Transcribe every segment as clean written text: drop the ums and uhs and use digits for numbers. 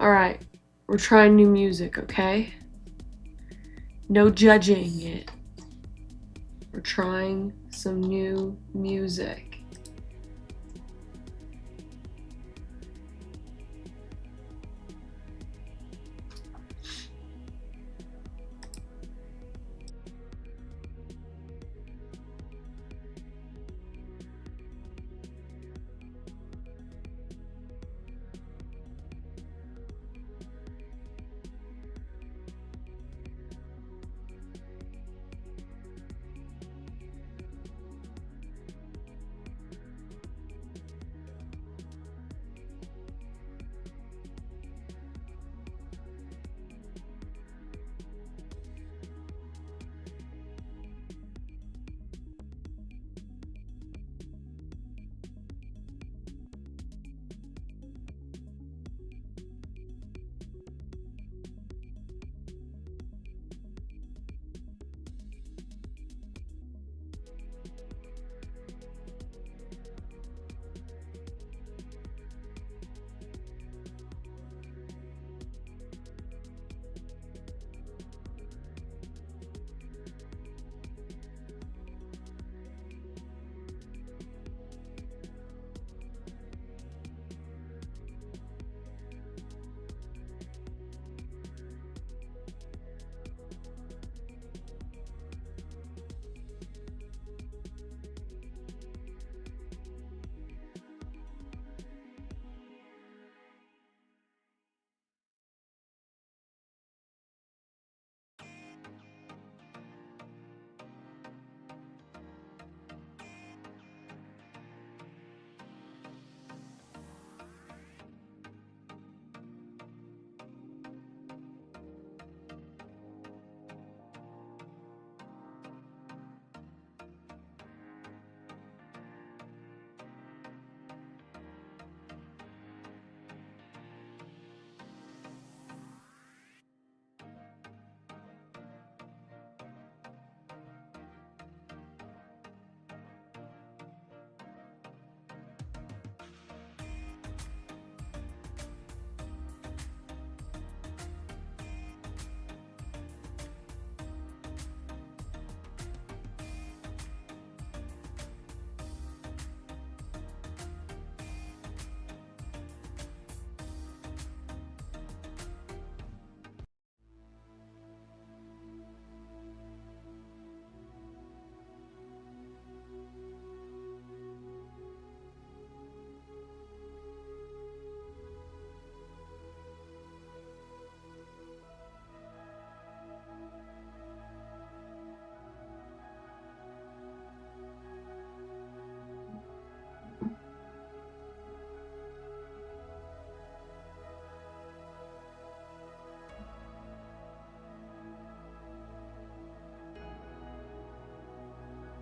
Alright, we're trying new music, okay? No judging it. We're trying some new music.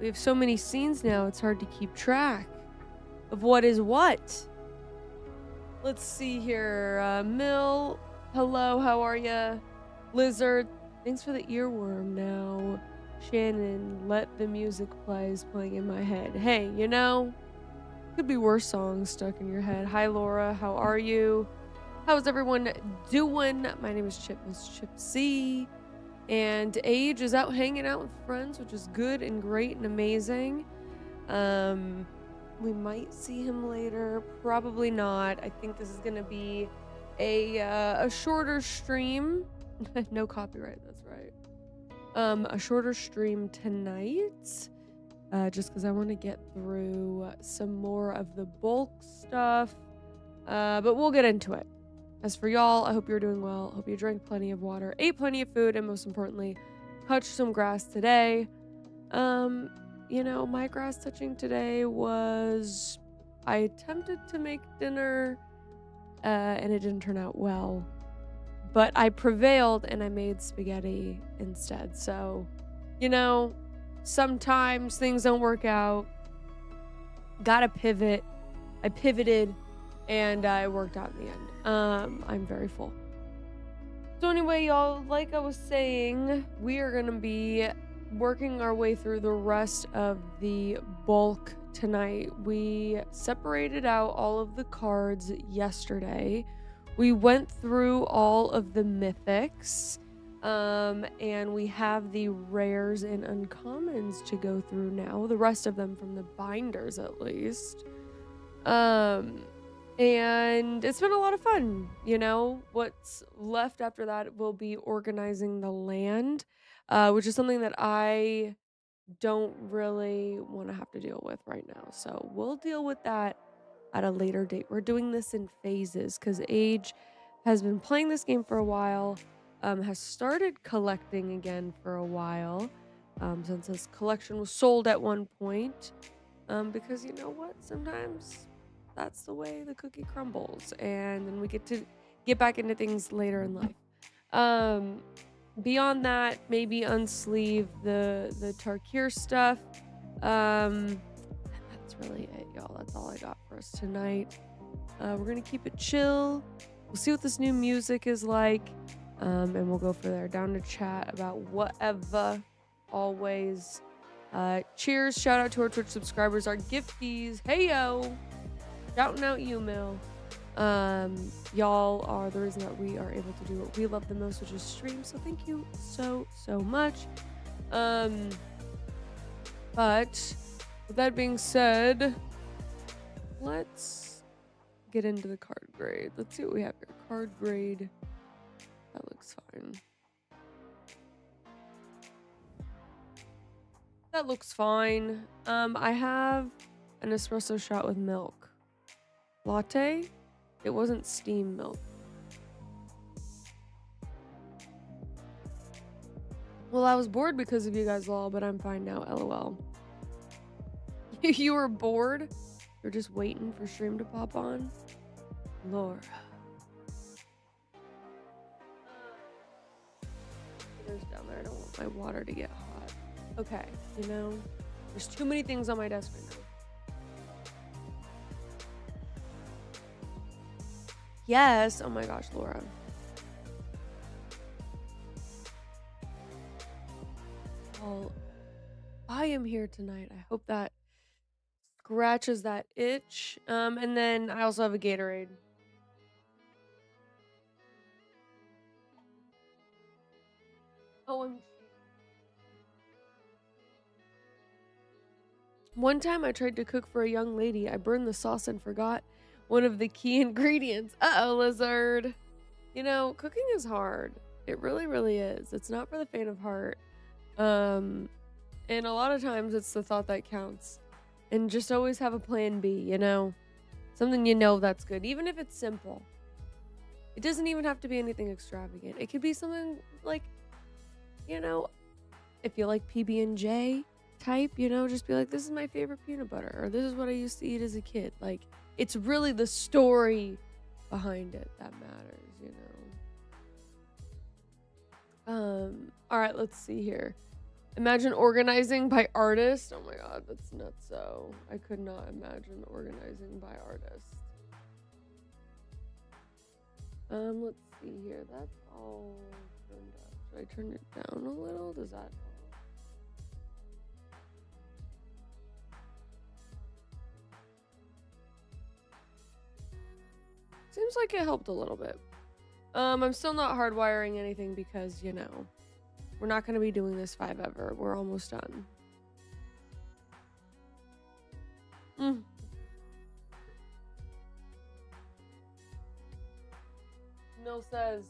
We have so many scenes now, it's hard to keep track of what is what. Let's see here. Mill, hello, how are ya? Lizard, thanks for the earworm now. Shannon, let the music play is playing in my head. Hey, you know, could be worse songs stuck in your head. Hi, Laura, how are you? How's everyone doing? My name is Chipzy. And Aje is out hanging out with friends, which is good and great and amazing. We might see him later, probably not. I think this is gonna be a shorter stream. No copyright, that's right. A shorter stream tonight, just because I want to get through some more of the bulk stuff. But we'll get into it. As for y'all, I hope you're doing well. I hope you drank plenty of water, ate plenty of food, and most importantly, touched some grass today. You know, my grass touching today was... I attempted to make dinner, and it didn't turn out well. But I prevailed, and I made spaghetti instead. So, you know, sometimes things don't work out. Gotta pivot. I pivoted, and it worked out in the end. I'm very full. So anyway, y'all, like I was saying, we are gonna be working our way through the rest of the bulk tonight. We separated out all of the cards yesterday. We went through all of the mythics, and we have the rares and uncommons to go through now. The rest of them from the binders, at least. And it's been a lot of fun. You know, what's left after that will be organizing the land, which is something that I don't really want to have to deal with right now. So we'll deal with that at a later date. We're doing this in phases because Aje has been playing this game for a while, has started collecting again for a while, since his collection was sold at one point, because you know what? Sometimes that's the way the cookie crumbles, and then we get to get back into things later in life. Beyond that, maybe unsleeve the Tarkir stuff. And that's really it, y'all. That's all I got for us tonight. We're gonna keep it chill. We'll see what this new music is like, and we'll go from there. Down to chat about whatever. Always. Cheers. Shout out to our Twitch subscribers, our gifties. Hey yo, shouting out you, Mill. Y'all are the reason that we are able to do what we love the most, which is stream. So thank you so much. But with that being said, let's get into the card grade. Let's see what we have here. Card grade. That looks fine. That looks fine. I have an espresso shot with milk. Latte? It wasn't steam milk. Well, I was bored because of you guys all, but I'm fine now, LOL. You were bored? You're just waiting for stream to pop on? Laura. There's down there. I don't want my water to get hot. Okay, you know, there's too many things on my desk right now. Yes. Oh my gosh, Laura. Well, I am here tonight. I hope that scratches that itch. And then I also have a Gatorade. OMG. One time I tried to cook for a young lady. I burned the sauce and forgot one of the key ingredients. Uh-oh, Lizard. You know, cooking is hard. It really, really is. It's not for the faint of heart. And a lot of times it's the thought that counts. And just always have a plan B, you know? Something you know that's good, even if it's simple. It doesn't even have to be anything extravagant. It could be something like, you know, if you like PB&J type, you know, just be like, this is my favorite peanut butter, or this is what I used to eat as a kid. Like, it's really the story behind it that matters, you know? All right, let's see here. Imagine organizing by artist. Oh my god, that's nuts. So I could not imagine organizing by artist. Let's see here. That's all turned up. Should I turn it down a little? Does that help? Seems like it helped a little bit. I'm still not hardwiring anything because, you know, we're not going to be doing this 5 ever. We're almost done. Mill says,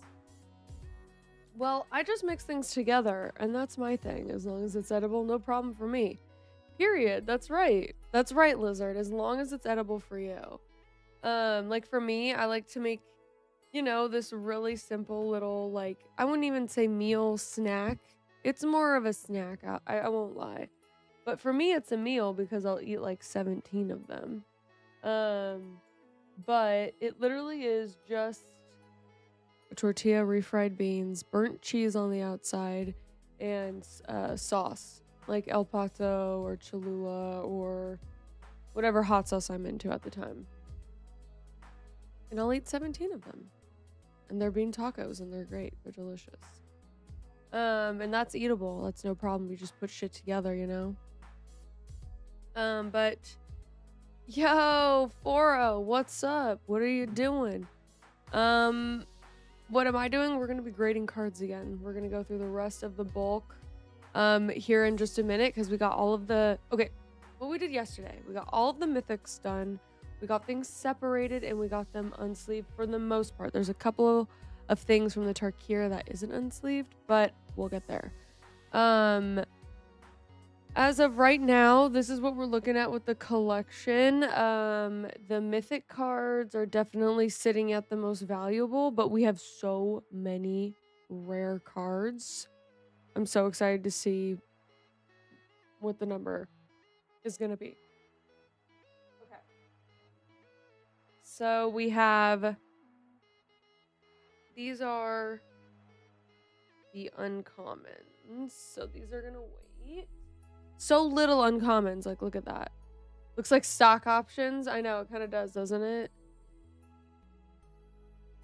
well, I just mix things together, and that's my thing. As long as it's edible, no problem for me. Period. That's right. That's right, Lizard. As long as it's edible for you. Like for me, I like to make, you know, this really simple little, like, I wouldn't even say meal snack. It's more of a snack, I won't lie. But for me, it's a meal because I'll eat like 17 of them. But it literally is just a tortilla, refried beans, burnt cheese on the outside, and sauce. Like El Pato or Cholula or whatever hot sauce I'm into at the time. And I'll eat 17 of them. And they're bean tacos, and they're great. They're delicious. And that's eatable. That's no problem. You just put shit together, you know? But... Yo, Foro, what's up? What are you doing? What am I doing? We're gonna be grading cards again. We're gonna go through the rest of the bulk here in just a minute, because we got all of the what we did yesterday. We got all of the mythics done. We got things separated and we got them unsleeved for the most part. There's a couple of things from the Tarkir that isn't unsleeved, but we'll get there. As of right now, this is what we're looking at with the collection. The mythic cards are definitely sitting at the most valuable, but we have so many rare cards. I'm so excited to see what the number is going to be. Okay. So we have, these are the uncommons. So these are going to wait. So little uncommons. Like, look at that. Looks like stock options. I know, it kind of does, doesn't it?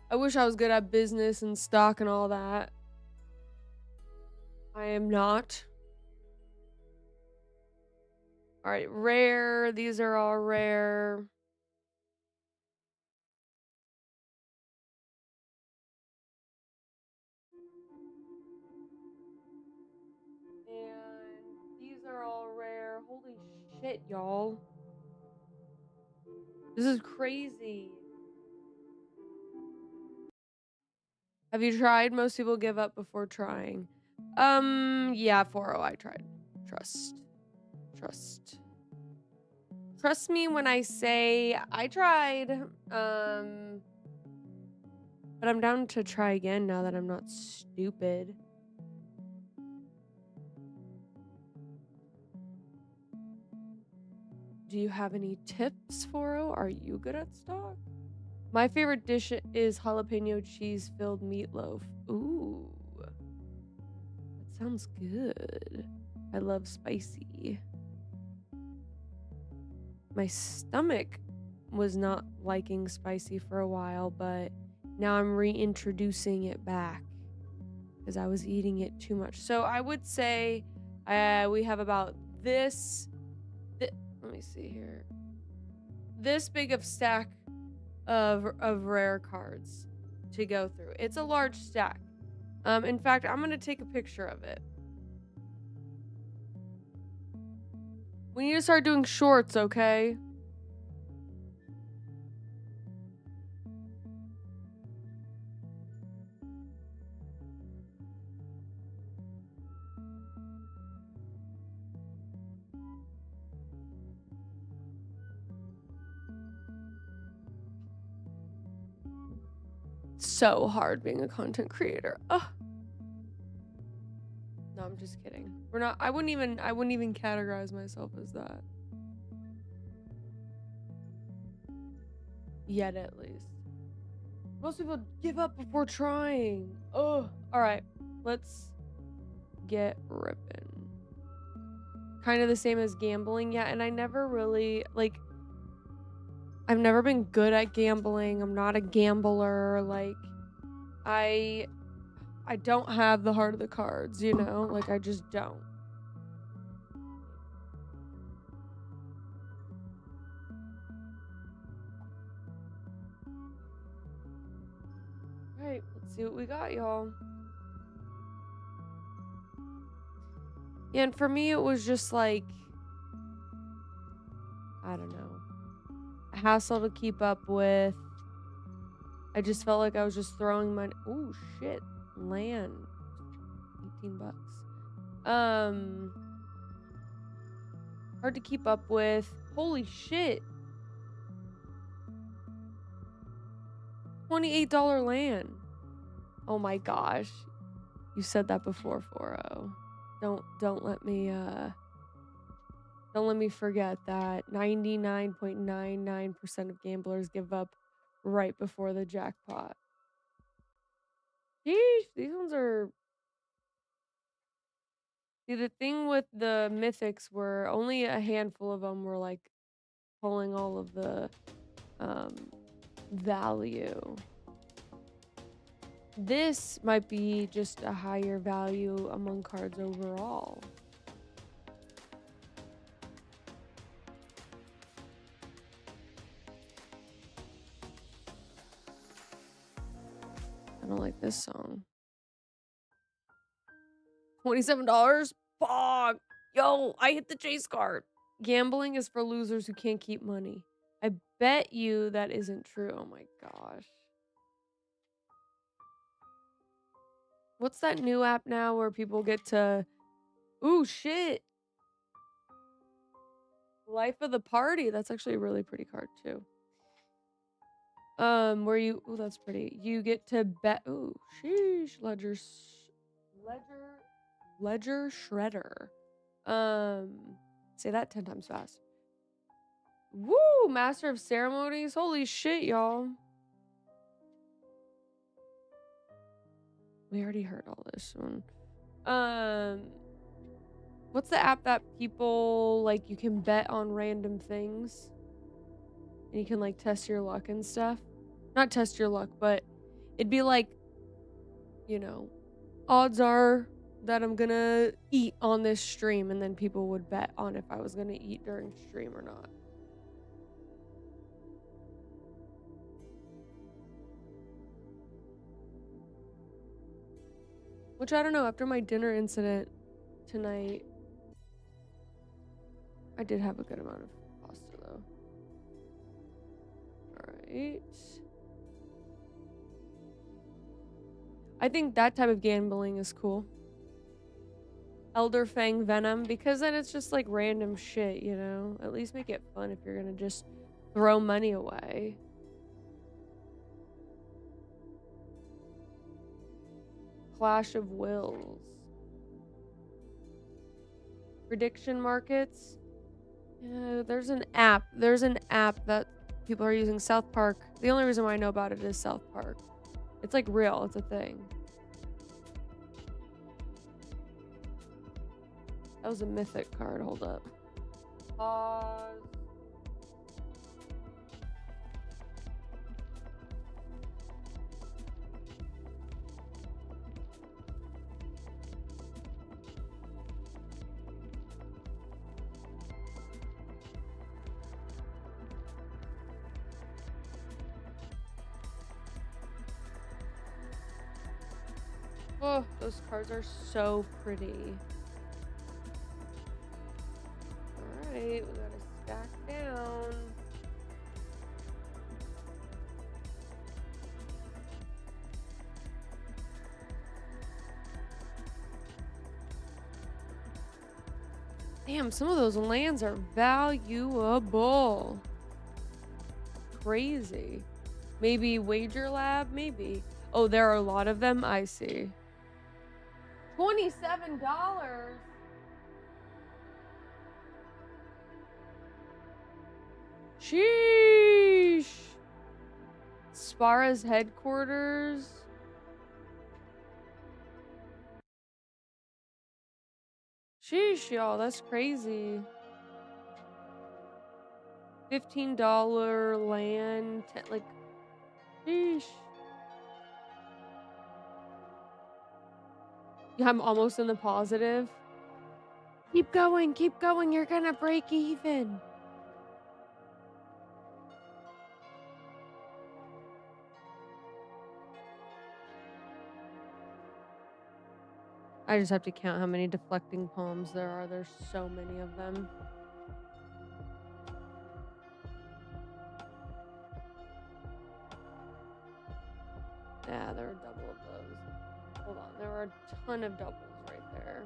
I wish I was good at business and stock and all that. I am not. All right, rare. These are all rare. And these are all rare. Holy shit, y'all. This is crazy. Have you tried? Most people give up before trying. Yeah, 4-0, I tried. Trust. Trust me when I say I tried. But I'm down to try again now that I'm not stupid. Do you have any tips, 4-0? Are you good at stock? My favorite dish is jalapeno cheese-filled meatloaf. Ooh. That sounds good. I love spicy. My stomach was not liking spicy for a while, but now I'm reintroducing it back because I was eating it too much. So I would say we have about this. Let me see here. This big of stack of rare cards to go through. It's a large stack. In fact, I'm gonna take a picture of it. We need to start doing shorts, okay? So hard being a content creator. Ugh. No, I'm just kidding. We're not. I wouldn't even categorize myself as that. Yet, at least. Most people give up before trying. Oh, all right. Let's get ripping. Kind of the same as gambling, yeah. And I never really I've never been good at gambling. I'm not a gambler. Like, I don't have the heart of the cards, you know? Like, I just don't. All right, let's see what we got, y'all. Yeah, and for me, it was just like, I don't know, a hassle to keep up with. I just felt like I was just throwing money. Oh, shit. Land. $18. Hard to keep up with. Holy shit. $28 land. Oh my gosh. You said that before, 4-0. Don't let me forget that 99.99% of gamblers give up right before the jackpot. Sheesh, these ones are... See, the thing with the mythics were only a handful of them were like pulling all of the value. This might be just a higher value among cards overall. don't like this song. $27? Fuck. Yo, I hit the chase card. Gambling is for losers who can't keep money. I bet you that isn't true. Oh my gosh. What's that new app now where people get to... Ooh, shit. Life of the Party. That's actually a really pretty card, too. Where you... Ooh, that's pretty. You get to bet... Ooh, sheesh. Ledger Shredder. Say that 10 times fast. Woo! Master of Ceremonies. Holy shit, y'all. We already heard all this one. What's the app that people, like, you can bet on random things? And you can, like, test your luck and stuff? Not test your luck, but it'd be like, you know, odds are that I'm gonna eat on this stream, and then people would bet on if I was gonna eat during stream or not. Which, I don't know, after my dinner incident tonight, I did have a good amount of pasta, though. Alright. I think that type of gambling is cool. Elder Fang Venom, because then it's just like random shit, you know? At least make it fun if you're gonna just throw money away. Clash of Wills. Prediction markets. Yeah, there's an app. There's an app that people are using. South Park. The only reason why I know about it is South Park. It's like real. It's a thing. That was a mythic card. Hold up. Pause. Oh, those cards are so pretty. Alright, we gotta stack down. Damn, some of those lands are valuable. Crazy. Maybe Wager Lab? Maybe. Oh, there are a lot of them? I see. $27? Sheesh. Spara's headquarters. Sheesh, y'all, that's crazy. $15 land, like, sheesh. Yeah, I'm almost in the positive. Keep going, you're gonna break even. I just have to count how many deflecting palms there are. There's so many of them. Yeah, there are double of those. Hold on, there are a ton of doubles right there.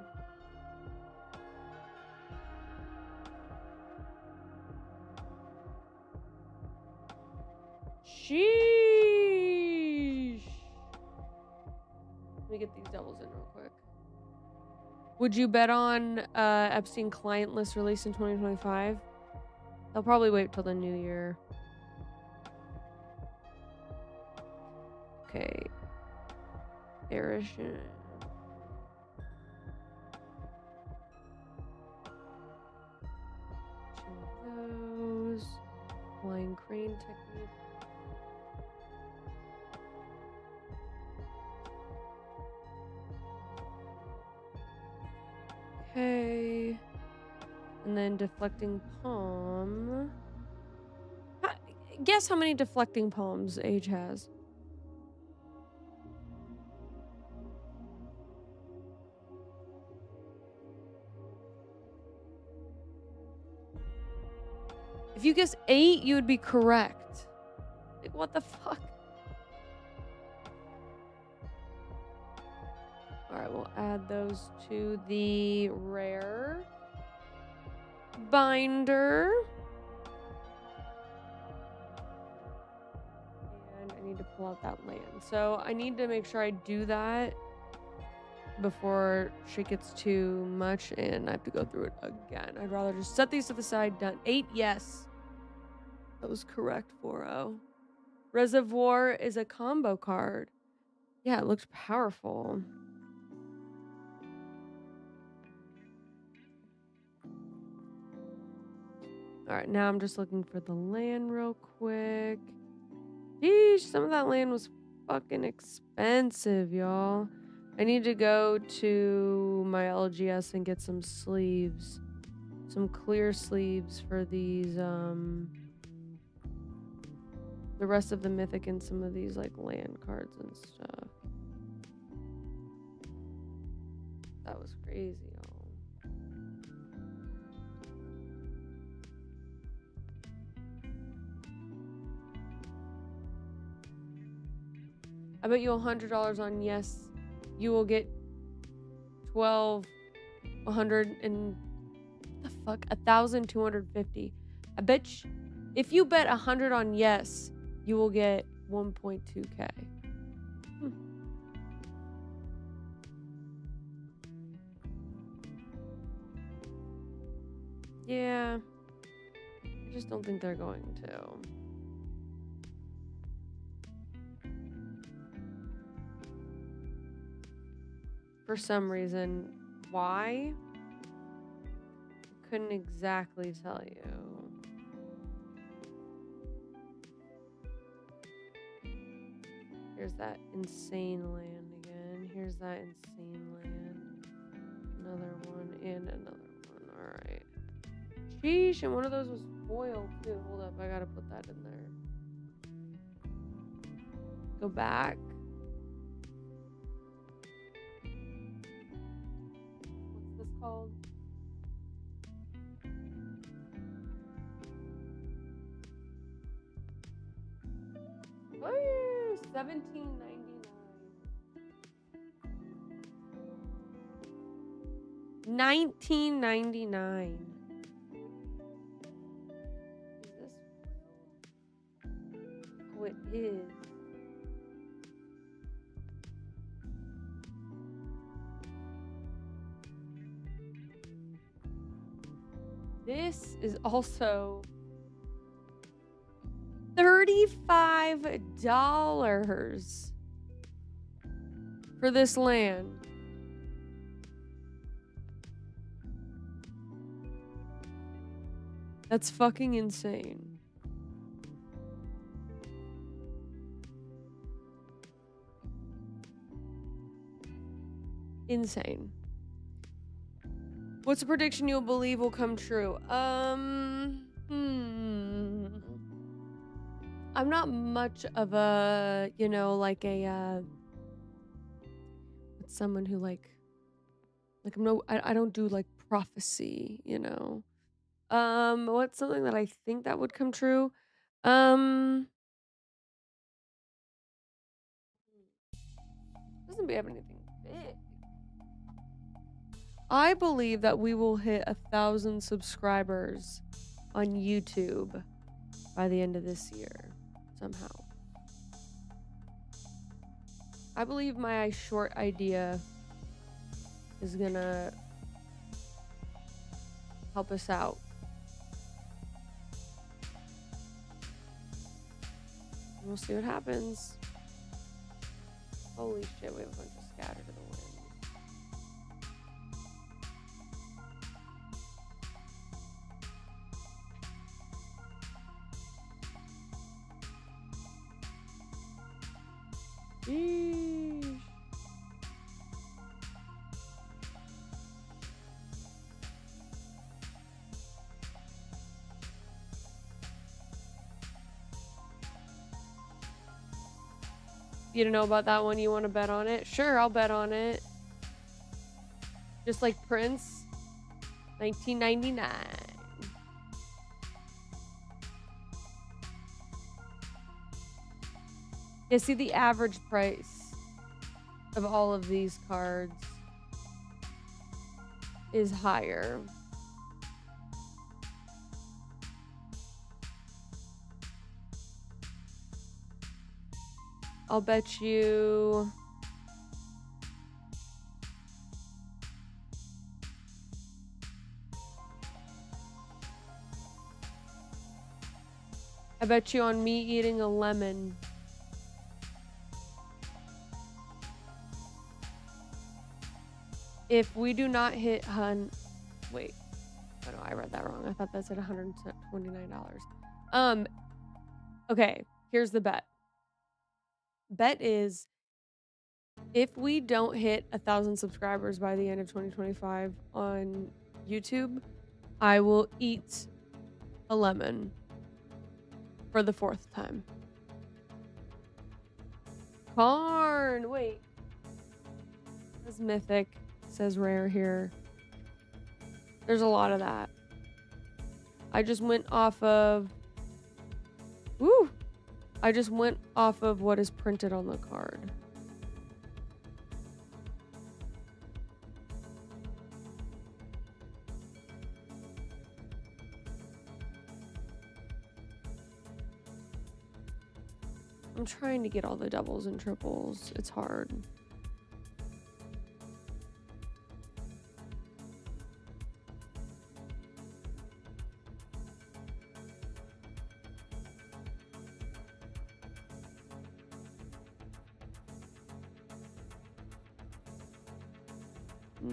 Sheesh. Let me get these doubles in real quick. Would you bet on Epstein client list release in 2025? They'll probably wait till the new year. Okay. Erishin. Those. Flying crane technique. Okay. And then deflecting palm. Guess how many deflecting palms Aje has? If you guess 8, you would be correct. Like, what the fuck? Alright, we'll add those to the rare binder. And I need to pull out that land. So I need to make sure I do that before shit gets too much and I have to go through it again. I'd rather just set these to the side. Done. 8, yes. That was correct, 4-0. Reservoir is a combo card. Yeah, it looks powerful. Alright, now I'm just looking for the land real quick. Sheesh, some of that land was fucking expensive, y'all. I need to go to my LGS and get some sleeves. Some clear sleeves for these, the rest of the mythic and some of these, like, land cards and stuff. That was crazy, y'all. I bet you $100 on yes, you will get 1,200 and the fuck 1,250. I bet if you bet 100 on yes, you will get 1.2k. Yeah, I just don't think they're going to. For some reason. Why? I couldn't exactly tell you. Here's that insane land again. Here's that insane land. Another one and another one. Alright. Sheesh, and one of those was foil too. Hold up, I gotta put that in there. Go back. What's this called? Oh, 1799. 1999. Is this real? Oh, it is. This is also $35 for this land. That's fucking insane. Insane. What's a prediction you'll believe will come true? I'm not much of a, you know, like a, someone who like I don't do like prophecy, you know. What's something that I think that would come true? Doesn't we have anything big? I believe that we will hit 1,000 subscribers on YouTube by the end of this year, somehow. I believe my short idea is gonna help us out. We'll see what happens. Holy shit, we have a bunch of scatter to the wind. Sheesh. You don't know about that one? You want to bet on it? Sure, I'll bet on it. Just like Prince, 1999. Yeah, see, the average price of all of these cards is higher. I'll bet you... I bet you on me eating a lemon. If we do not hit wait. Oh no, I read that wrong. I thought that said $129. Okay, here's the bet. Bet is if we don't hit 1,000 subscribers by the end of 2025 on YouTube, I will eat a lemon for the 4th time. Corn! Wait. It says mythic. It says rare here. There's a lot of that. I just went off of... Woo! I just went off of what is printed on the card. I'm trying to get all the doubles and triples. It's hard.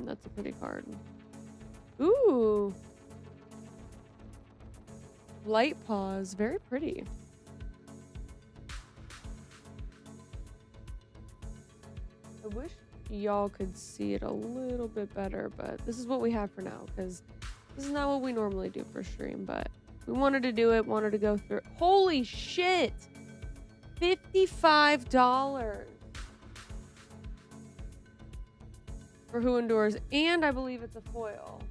That's a pretty card. Ooh. Light paws. Very pretty. I wish y'all could see it a little bit better, but this is what we have for now, because this is not what we normally do for stream, but we wanted to do it, wanted to go through. Holy shit! $55 for Who Endures, and I believe it's a foil.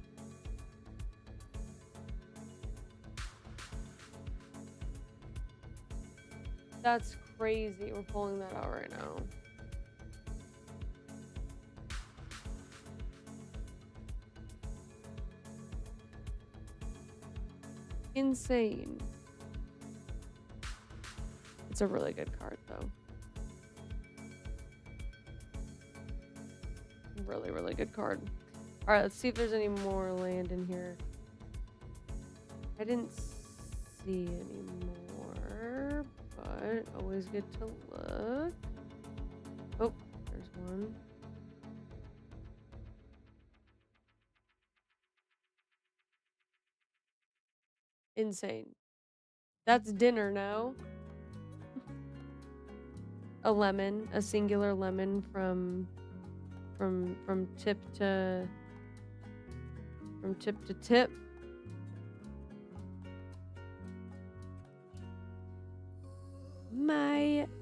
That's crazy. We're pulling that out right now. Insane. It's a really good card, though. Really, really good card. All right, let's see if there's any more land in here. I didn't see any more, but always good to look. Oh, there's one. Insane. That's dinner now. A lemon, a singular lemon from tip to tip.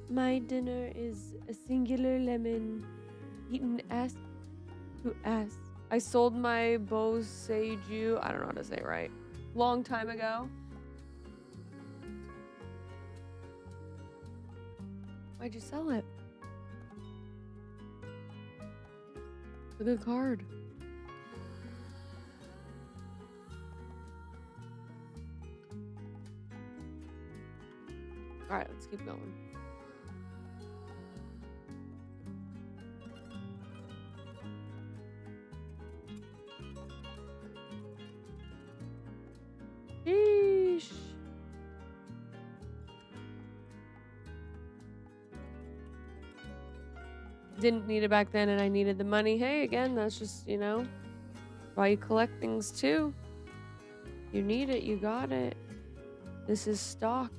My dinner is a singular lemon eaten ass to ass. I sold my Boseiju, I don't know how to say it right, long time ago. Why'd you sell it? It's a good card. All right, let's keep going. Sheesh. Didn't need it back then and I needed the money. Hey, again, that's just, you know, why you collect things too. You need it, you got it. This is stock.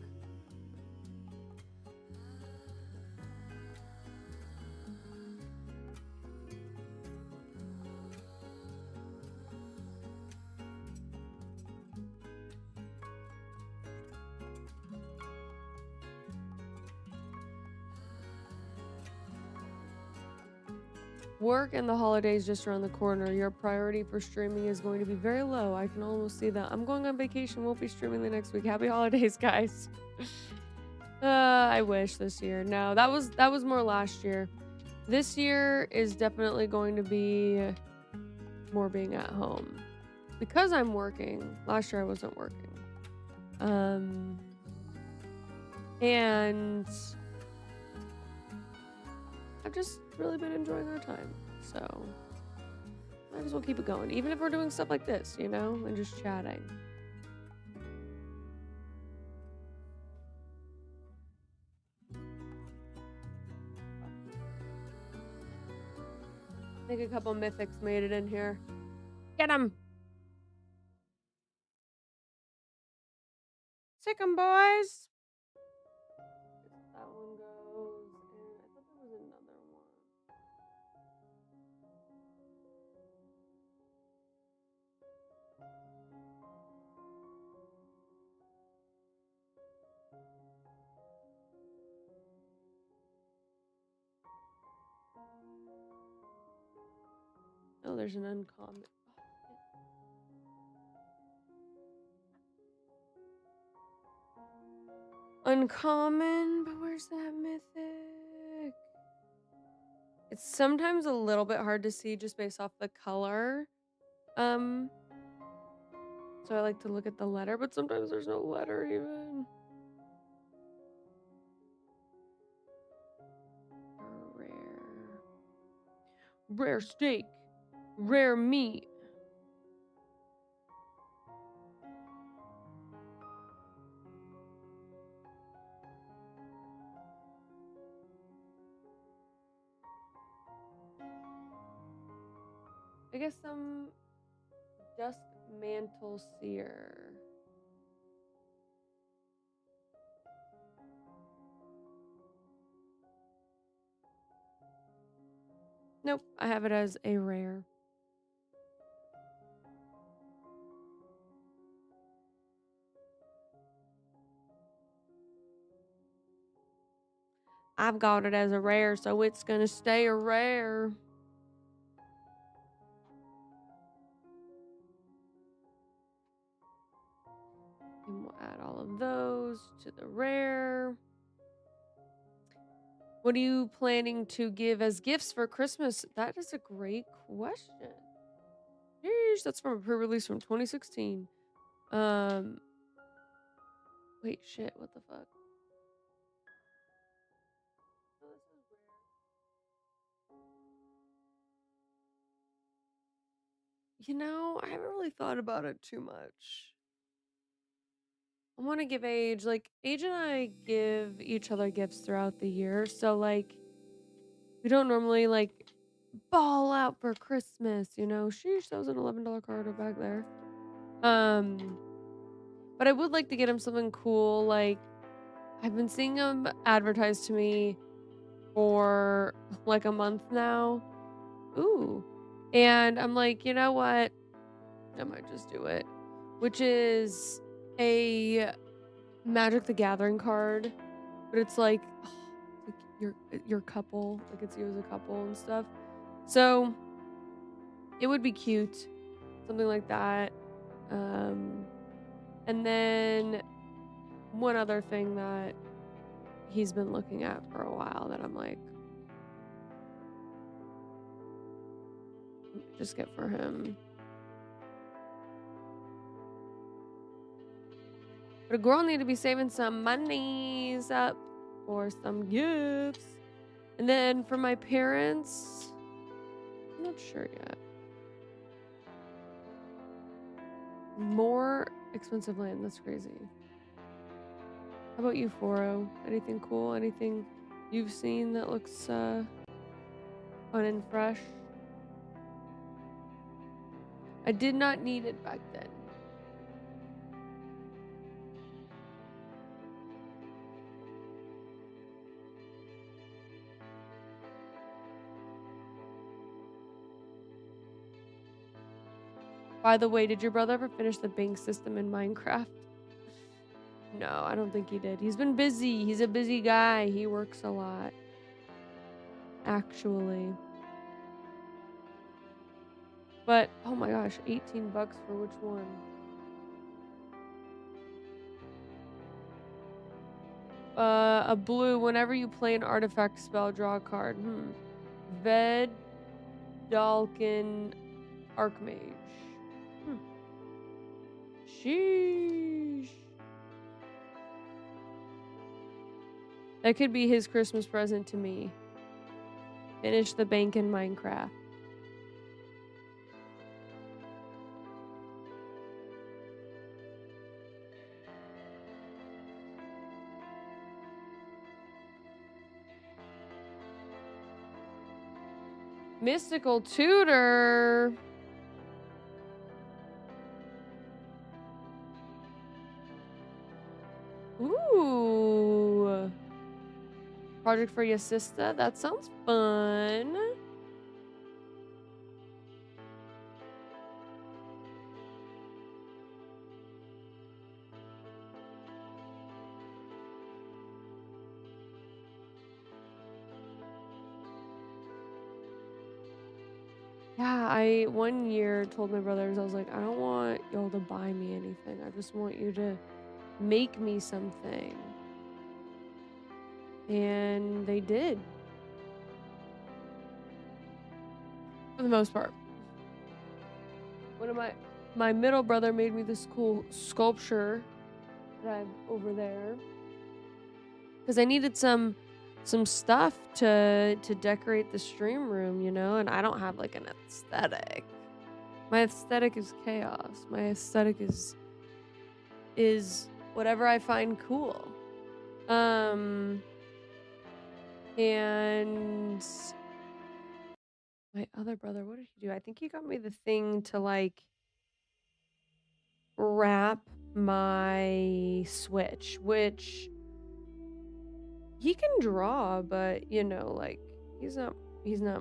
Work and the holidays just around the corner. Your priority for streaming is going to be very low. I can almost see that. I'm going on vacation. Won't be streaming the next week. Happy holidays, guys. I wish this year. No, that was more last year. This year is definitely going to be more being at home because I'm working. Last year I wasn't working. And I've just really been enjoying our time. So might as well keep it going, even if we're doing stuff like this, you know, and just chatting. I think a couple mythics made it in here. Get them! Sick 'em, boys! That one goes, and I thought there was another one. Oh, there's an uncommon. Uncommon, but where's that mythic? It's sometimes a little bit hard to see just based off the color. So I like to look at the letter, but sometimes there's no letter even. Rare steak, rare meat. I guess some dusk mantle seer. Nope, I have it as a rare. I've got it as a rare, so it's gonna stay a rare. And we'll add all of those to the rare. What are you planning to give as gifts for Christmas? That is a great question. Yeesh, that's from a pre-release from 2016. Wait, shit, what the fuck? Oh, this is rare. You know, I haven't really thought about it too much. I want to give Aje, like, Aje and I give each other gifts throughout the year. So, like, we don't normally, like, ball out for Christmas, you know? Sheesh, that was an $11 card back there. But I would like to get him something cool. Like, I've been seeing him advertised to me for, like, a month now. Ooh. And I'm like, you know what? I might just do it. Which is a Magic the Gathering card, but it's like, your couple, like it's you as a couple and stuff. So it would be cute, something like that. And then one other thing that he's been looking at for a while that I'm like, just get for him. But a girl need to be saving some monies up for some gifts. And then for my parents, I'm not sure yet. More expensive land, that's crazy. How about you, Foro? Anything cool? Anything you've seen that looks fun and fresh? I did not need it back then. By the way, did your brother ever finish the bank system in Minecraft? No, I don't think he did. He's been busy. He's a busy guy. He works a lot. Actually. But, oh my gosh, 18 bucks for which one? A blue. Whenever you play an artifact spell, draw a card. Ved Dalkin Archmage. Sheesh. That could be his Christmas present to me. Finish the bank in Minecraft. Mystical tutor. Ooh. Project for your sister. That sounds fun. Yeah, I one year told my brothers, I was like, I don't want y'all to buy me anything. I just want you to make me something. And they did. For the most part. One of my middle brother made me this cool sculpture that I have over there. Because I needed some stuff to decorate the stream room, you know, and I don't have like an aesthetic. My aesthetic is chaos. My aesthetic is whatever I find cool. And my other brother, what did he do? I think he got me the thing to like wrap my Switch, which he can draw, but you know, like he's not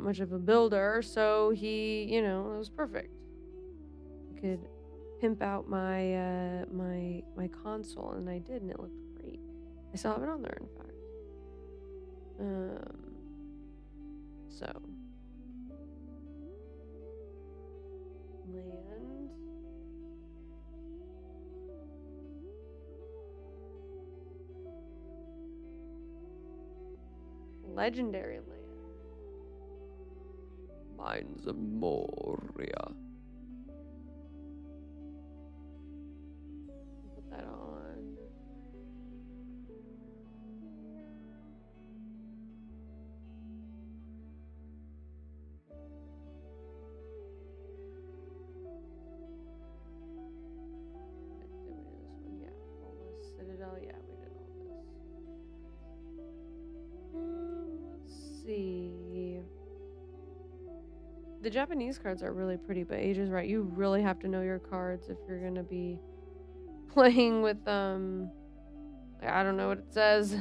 much of a builder, so he, you know, it was perfect. I could pimp out my my console, and I did, and it looked great. I still have it on there, in fact. So land. Legendary land. Mines of Moria. Put that on. Did we do this one? Yeah. Almost Citadel. Yeah, we did all this. Let's see. The Japanese cards are really pretty, but Age is right. You really have to know your cards if you're gonna be playing with I don't know what it says.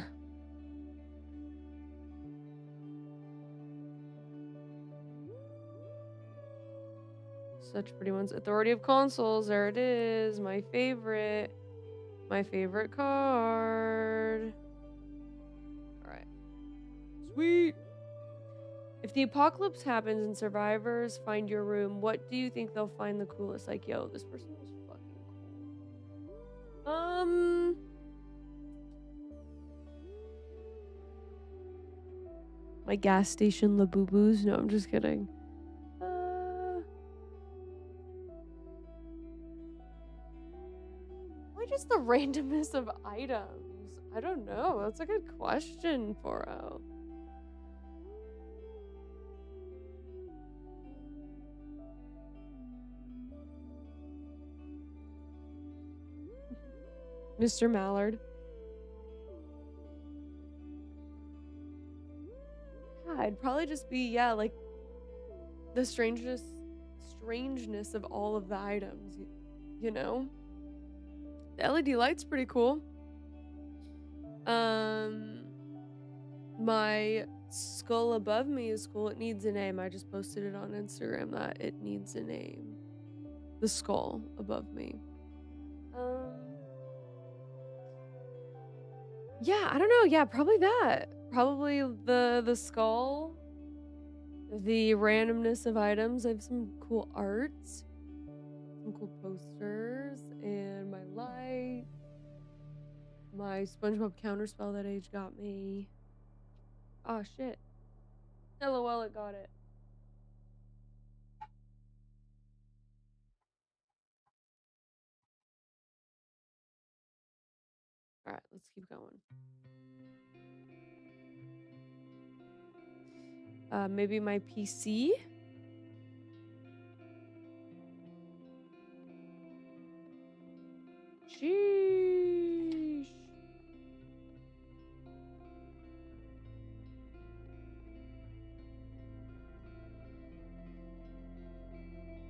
Such pretty ones. Authority of Consoles. There it is. My favorite. My favorite card. Alright. Sweet. If the apocalypse happens and survivors find your room, what do you think they'll find the coolest? Like, yo, this person was fucking cool. My gas station Labubu's? No, I'm just kidding. Why just the randomness of items? I don't know. That's a good question, Foro. Mr. Mallard. Yeah, I'd probably just be, yeah, like the strangeness of all of the items, you know? The LED light's pretty cool. My skull above me is cool. It needs a name. I just posted it on Instagram that it needs a name. The skull above me. Yeah, I don't know. Yeah, probably that. Probably the skull. The randomness of items. I have some cool arts. Some cool posters. And my light. My SpongeBob counterspell that Age got me. Oh shit. LOL, it got it. Alright, let's keep going. Maybe my PC? Sheesh.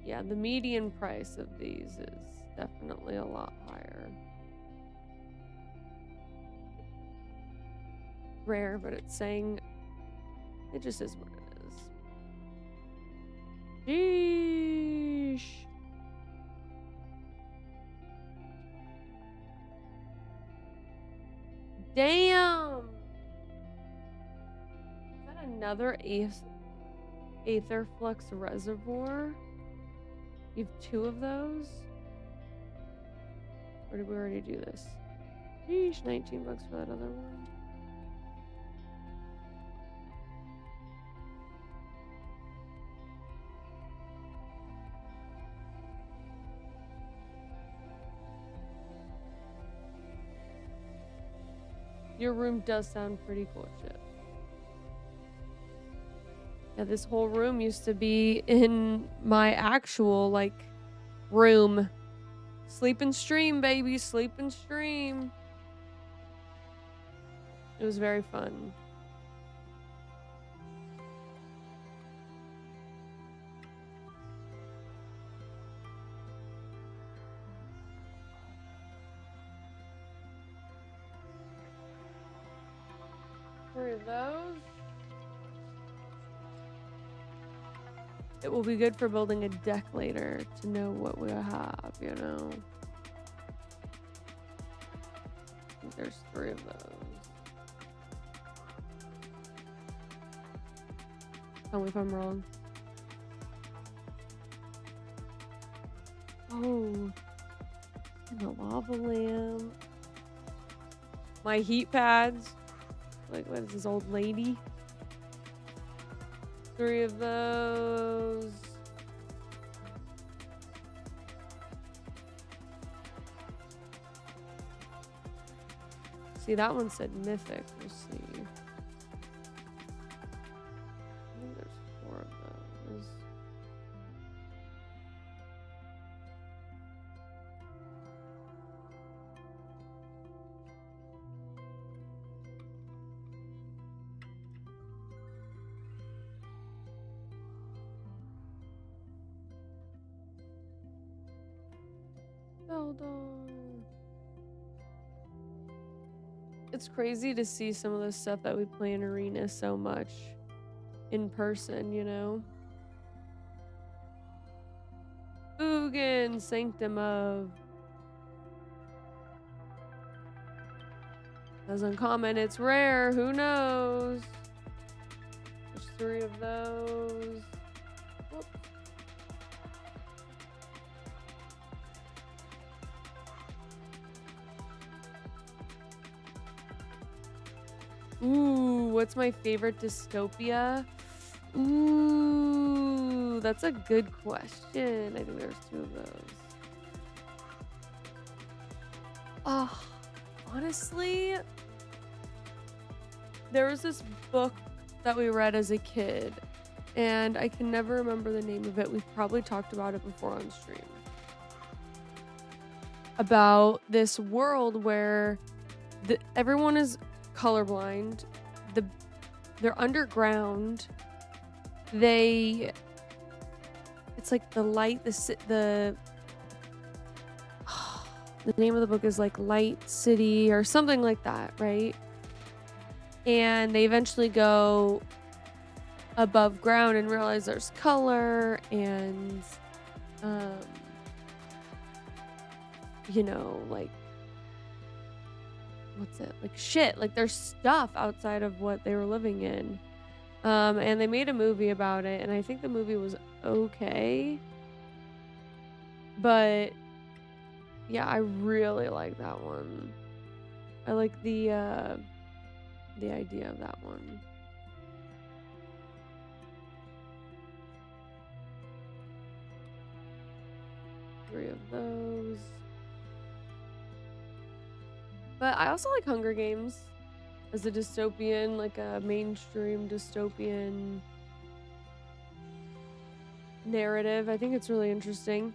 Yeah, the median price of these is definitely a lot higher. Rare, but it's saying it just is what it is. Sheesh. Damn. Is that another Aetherflux reservoir? You have 2 of those? Or did we already do this? Sheesh, 19 bucks for that other one. Your room does sound pretty cool, shit. Yeah, this whole room used to be in my actual, like, room. Sleep and stream, baby. Sleep and stream. It was very fun. Three of those. It will be good for building a deck later to know what we have, you know. I think there's 3 of those. Tell me if I'm wrong. Oh, and the lava lamp. My heat pads. Like, what is this old lady? 3 of those. See, that one said mythic. We'll see. I think there's 4 of those. Hold on. It's crazy to see some of the stuff that we play in Arena so much in person, you know? Ugin, Sanctum of. As uncommon, it's rare. Who knows? There's 3 of those. Whoop. Ooh, what's my favorite dystopia? Ooh, that's a good question. I think there's 2 of those. Oh, honestly, there was this book that we read as a kid, and I can never remember the name of it. We've probably talked about it before on stream. About this world where everyone is colorblind. They're underground. It's like the light, the name of the book is like Light City or something like that, right? And they eventually go above ground and realize there's color and you know, like, what's it, like, shit, like there's stuff outside of what they were living in. And they made a movie about it, and I think the movie was okay, but yeah, I really like that one. I like the idea of that one. Three of those. But I also like Hunger Games as a dystopian, like a mainstream dystopian narrative. I think it's really interesting.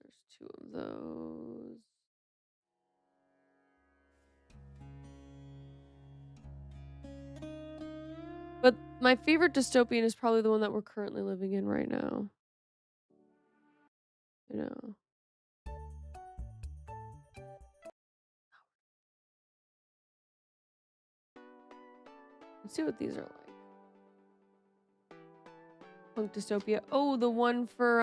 There's two of those. But my favorite dystopian is probably the one that we're currently living in right now. You know. Let's see what these are like. Punk dystopia. Oh, the one for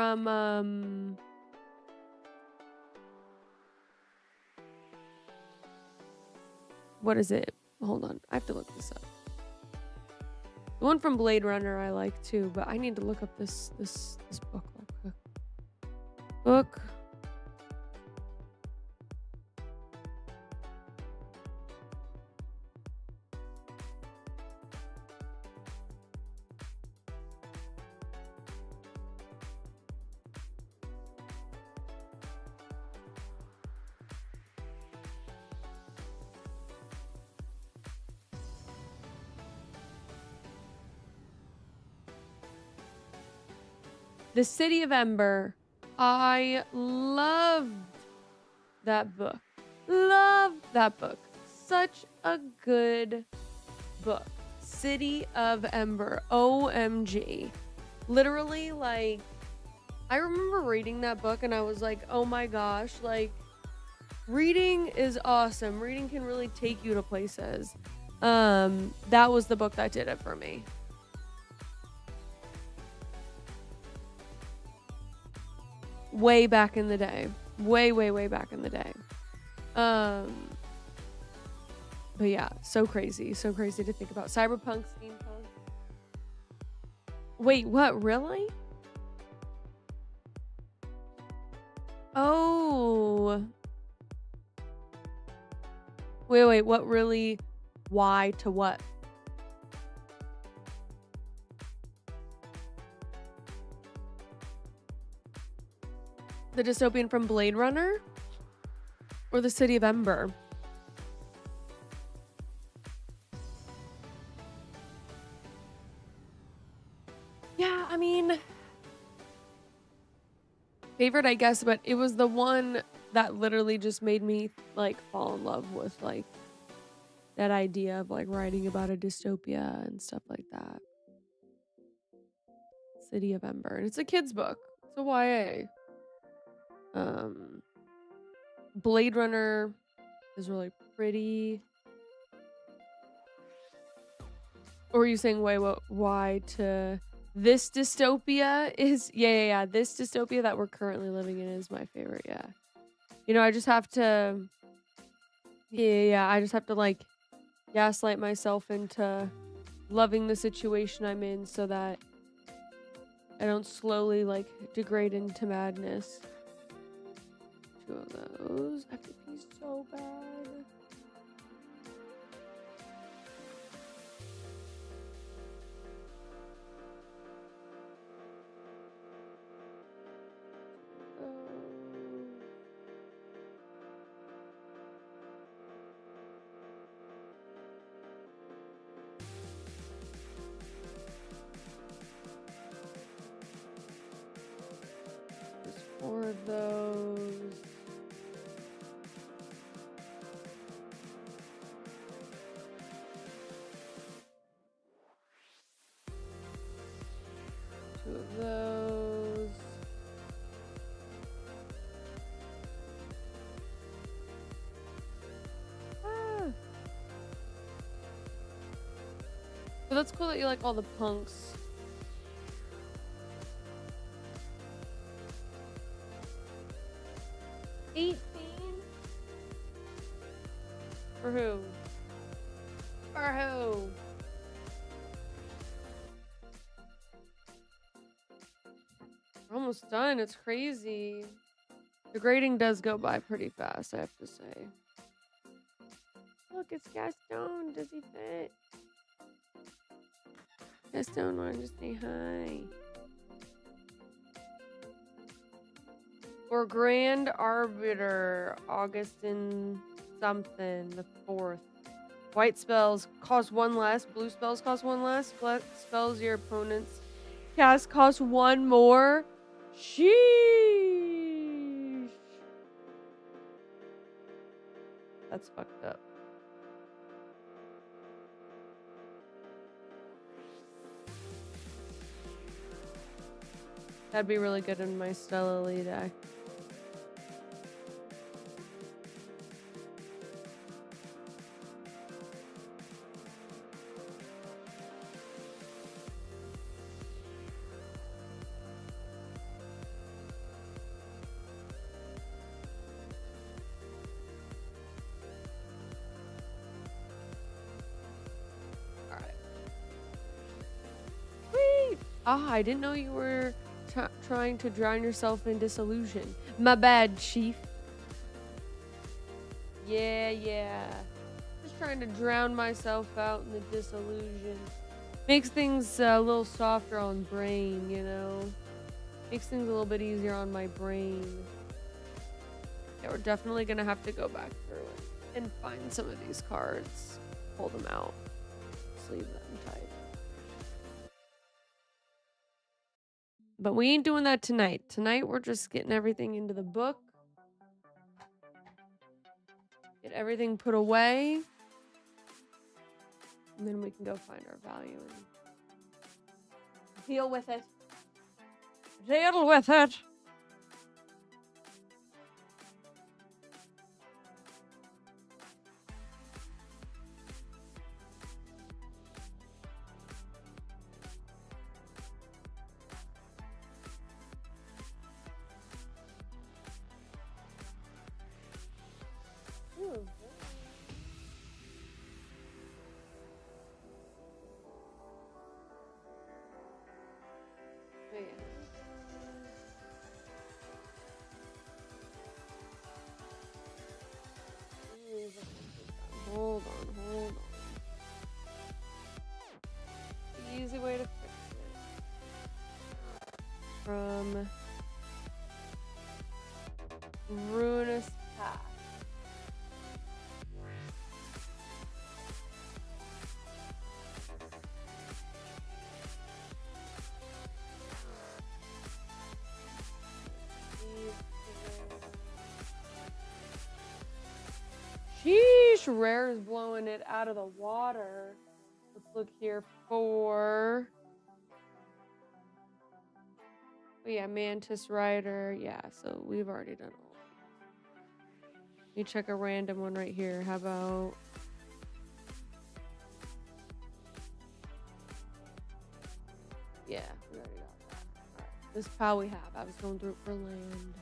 what is it? Hold on. I have to look this up. The one from Blade Runner I like too, but I need to look up this book real quick. Book. The City of Ember. I loved that book. Loved that book. Such a good book. City of Ember. OMG. Literally, like, I remember reading that book and I was like, oh my gosh, like, reading is awesome. Reading can really take you to places. That was the book that did it for me. Way back in the day. Way back in the day. But yeah, so crazy. So crazy to think about. Cyberpunk, steampunk. Wait, what? Really? Oh. Wait, what really? Why to what? The dystopian from Blade Runner? Or the City of Ember? Yeah, I mean, favorite, I guess, but it was the one that literally just made me like fall in love with like that idea of like writing about a dystopia and stuff like that. City of Ember. And it's a kid's book. It's a YA. Blade Runner is really pretty. Or are you saying why to this dystopia is yeah. This dystopia that we're currently living in is my favorite, yeah. You know, I just have to I just have to like gaslight myself into loving the situation I'm in so that I don't slowly like degrade into madness. Two of those. I could be so bad. There's 4 of those. Two of those. But that's cool that you like all the punks. $18? For who? For who? We're almost done. It's crazy. The grading does go by pretty fast, I have to say. Look, it's Gaston. Does he fit? Gaston wanted to say hi. For Grand Arbiter, Augustin something, the 4th. White spells cost 1 less. Blue spells cost 1 less. Black spells your opponent's cast cost 1 more. Sheesh. That's fucked up. That'd be really good in my Stella Lee deck. Ah, I didn't know you were trying to drown yourself in disillusion. My bad, Chief. Yeah. Just trying to drown myself out in the disillusion. Makes things a little softer on brain, you know? Makes things a little bit easier on my brain. Yeah, we're definitely gonna have to go back through it and find some of these cards. Pull them out. Sleeve them tight. But we ain't doing that tonight. Tonight, we're just getting everything into the book. Get everything put away. And then we can go find our value and deal with it. Deal with it. Hold on. Easy way to fix it. From Ruinous Path. Sheesh, Rare is blowing it out of the water. Let's look here for... Oh yeah, Mantis Rider. Yeah, so we've already done all of these. Let me check a random one right here. How about... Yeah, we already got that. Alright, this is how we have. I was going through it for land.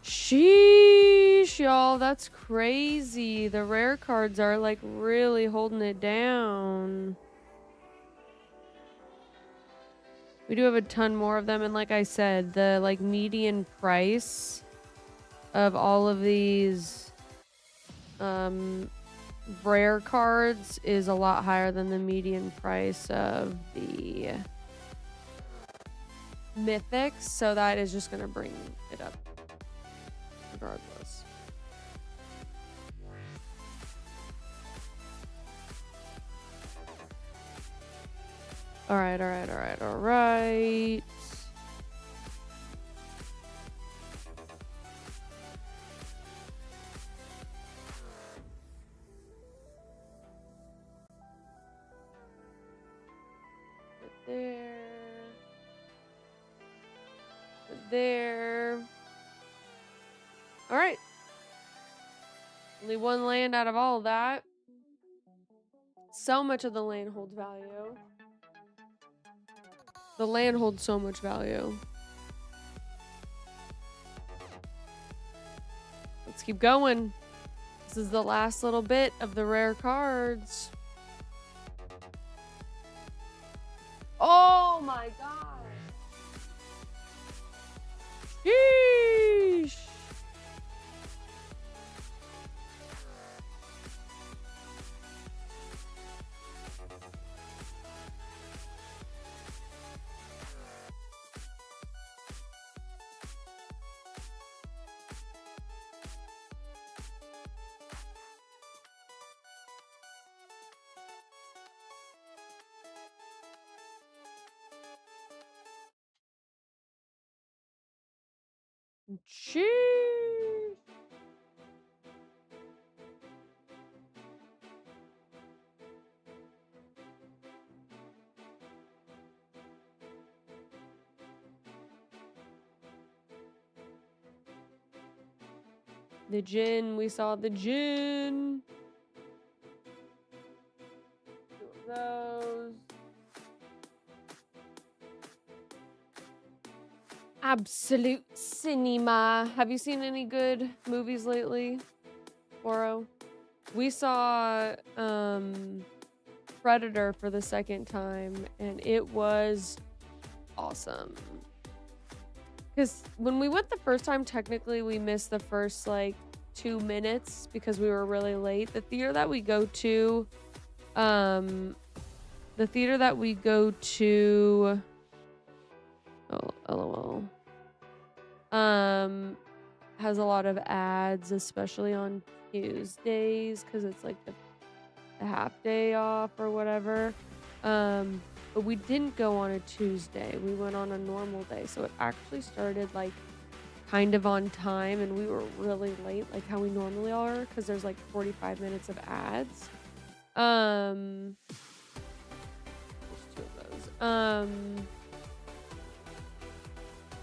Sheesh, y'all, that's crazy. The rare cards are like really holding it down. We do have a ton more of them, and like I said, the like median price of all of these rare cards is a lot higher than the median price of the mythics, so that is just gonna bring it up regardless. All right. There. All right. Only one land out of all of that. So much of the land holds value. The land holds so much value. Let's keep going. This is the last little bit of the rare cards. Oh my god. Sheesh. Cheese. The gin, we saw the gin. Two of those. Absolute cinema. Have you seen any good movies lately, Oro? We saw Predator for the second time, and it was awesome. Because when we went the first time, technically we missed the first like 2 minutes because we were really late. The theater that we go to, oh, LOL, has a lot of ads, especially on Tuesdays, because it's like the half day off or whatever. But we didn't go on a Tuesday. We went on a normal day. So it actually started like kind of on time, and we were really late, like how we normally are, because there's like 45 minutes of ads. There's 2 of those.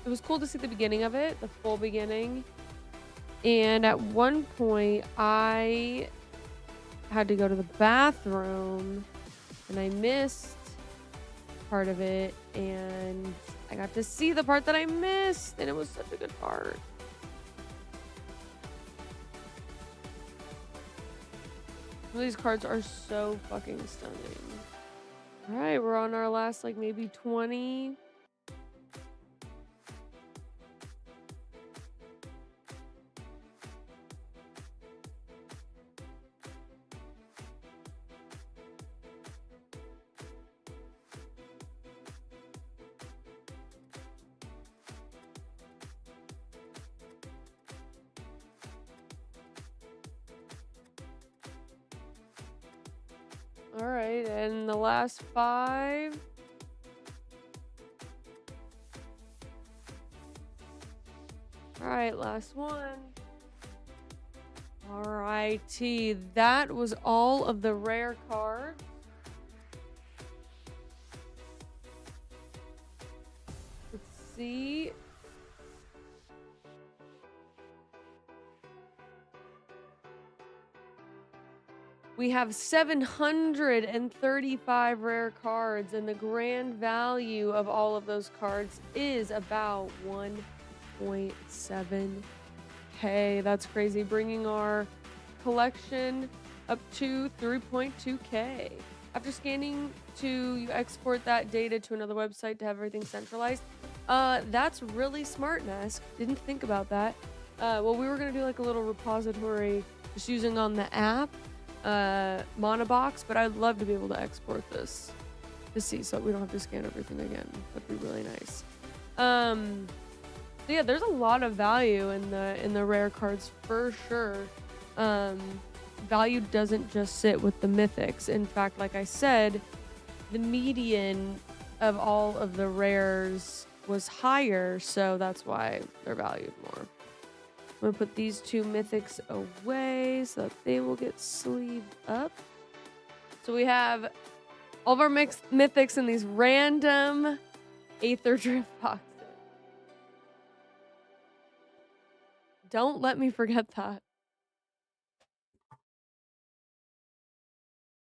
It was cool to see the beginning of it, the full beginning. And at one point I had to go to the bathroom and I missed part of it, and I got to see the part that I missed, and it was such a good part. These cards are so fucking stunning. All right, we're on our last like maybe 20. All right, and the last 5. All right, last one. All righty, that was all of the rare cards. Let's see. We have 735 rare cards, and the grand value of all of those cards is about 1.7K. That's crazy, bringing our collection up to 3.2K. After scanning you export that data to another website to have everything centralized. That's really smart, Nesk. Didn't think about that. Well, we were gonna do like a little repository just using on the app. Manabox, but I'd love to be able to export this to see, so we don't have to scan everything again. That'd be really nice. So yeah, there's a lot of value in the rare cards for sure. Value doesn't just sit with the mythics. In fact, like I said, the median of all of the rares was higher, so that's why they're valued more. I'm gonna put these 2 mythics away so that they will get sleeved up. So we have all of our mythics in these random Aether Drift boxes. Don't let me forget that.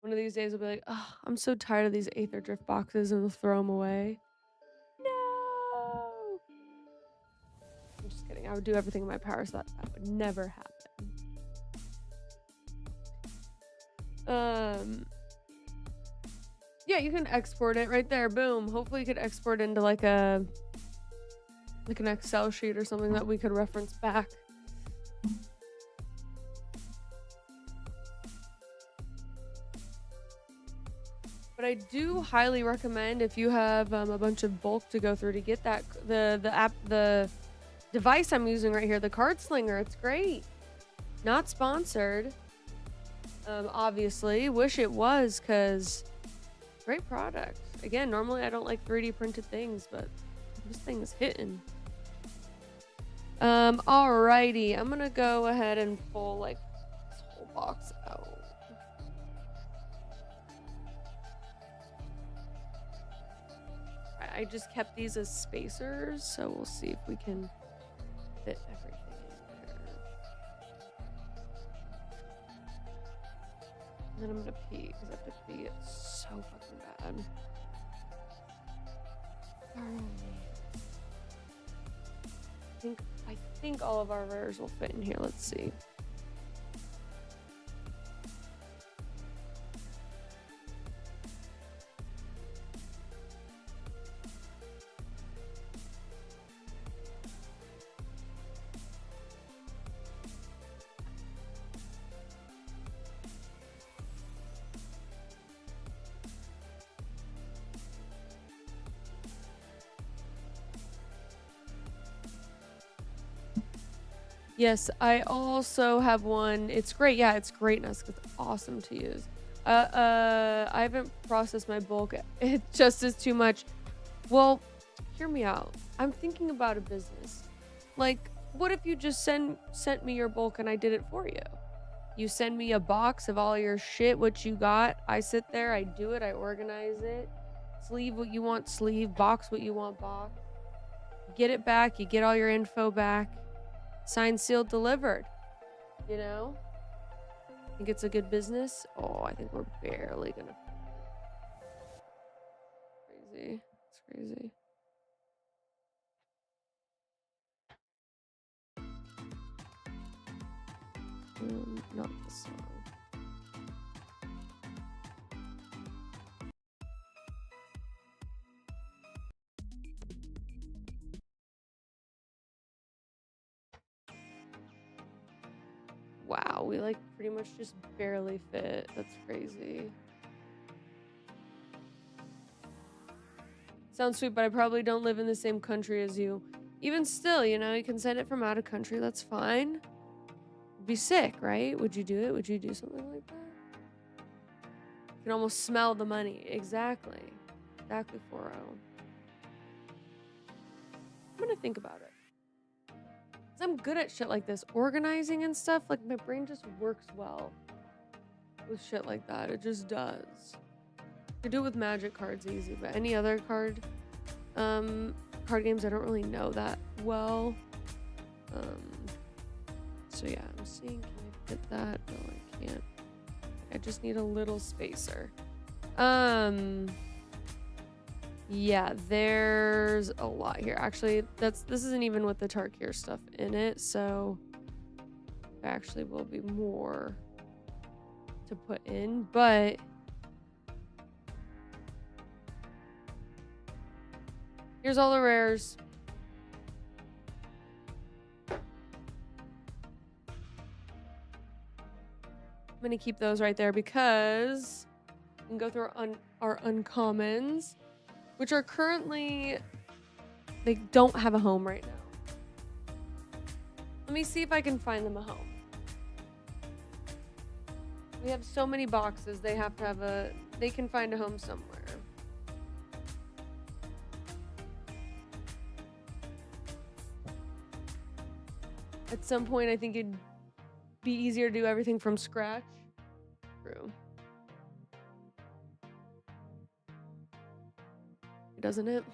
One of these days I'll be like, oh, I'm so tired of these Aether Drift boxes, and we'll throw them away. No! I'm just kidding. I would do everything in my power so that would never happen. Yeah, you can export it right there. Boom. Hopefully you could export into like an Excel sheet or something that we could reference back. But I do highly recommend, if you have a bunch of bulk to go through, to get that the device I'm using right here, the Card Slinger. It's great. Not sponsored. Obviously, wish it was, because great product. Again, normally I don't like 3D printed things, but this thing is hitting. Alrighty. I'm gonna go ahead and pull like this whole box out. I just kept these as spacers, so we'll see if we can fit everything in there. And then I'm gonna pee because I have to pee. It's so fucking bad. I think all of our rares will fit in here. Let's see. Yes, I also have one. It's great. Yeah, it's greatness. It's awesome to use. I haven't processed my bulk. It just is too much. Well, hear me out. I'm thinking about a business. Like, what if you just sent me your bulk and I did it for you? You send me a box of all your shit, what you got. I sit there, I do it, I organize it. Sleeve what you want sleeve, box what you want box. Get it back, you get all your info back. Signed, sealed, delivered. You know? Think it's a good business? Oh, I think we're barely gonna. Crazy. It's crazy. Not this song. Wow, we like pretty much just barely fit. That's crazy. Sounds sweet, but I probably don't live in the same country as you. Even still, you know, you can send it from out of country. That's fine. It'd be sick, right? Would you do it? Would you do something like that? You can almost smell the money. Exactly. Exactly, 4-0. I'm gonna think about it. I'm good at shit like this. Organizing and stuff, like my brain just works well with shit like that. It just does. To do it with magic cards easy, but any other card games I don't really know that well. So yeah, I'm seeing, can I fit that? No, I can't. I just need a little spacer. Yeah, there's a lot here. Actually, this isn't even with the Tarkir stuff in it, so there actually will be more to put in, but here's all the rares. I'm gonna keep those right there because we can go through our uncommons, which are currently, they don't have a home right now. Let me see if I can find them a home. We have so many boxes, they have to have they can find a home somewhere. At some point, I think it'd be easier to do everything from scratch. True. Doesn't it?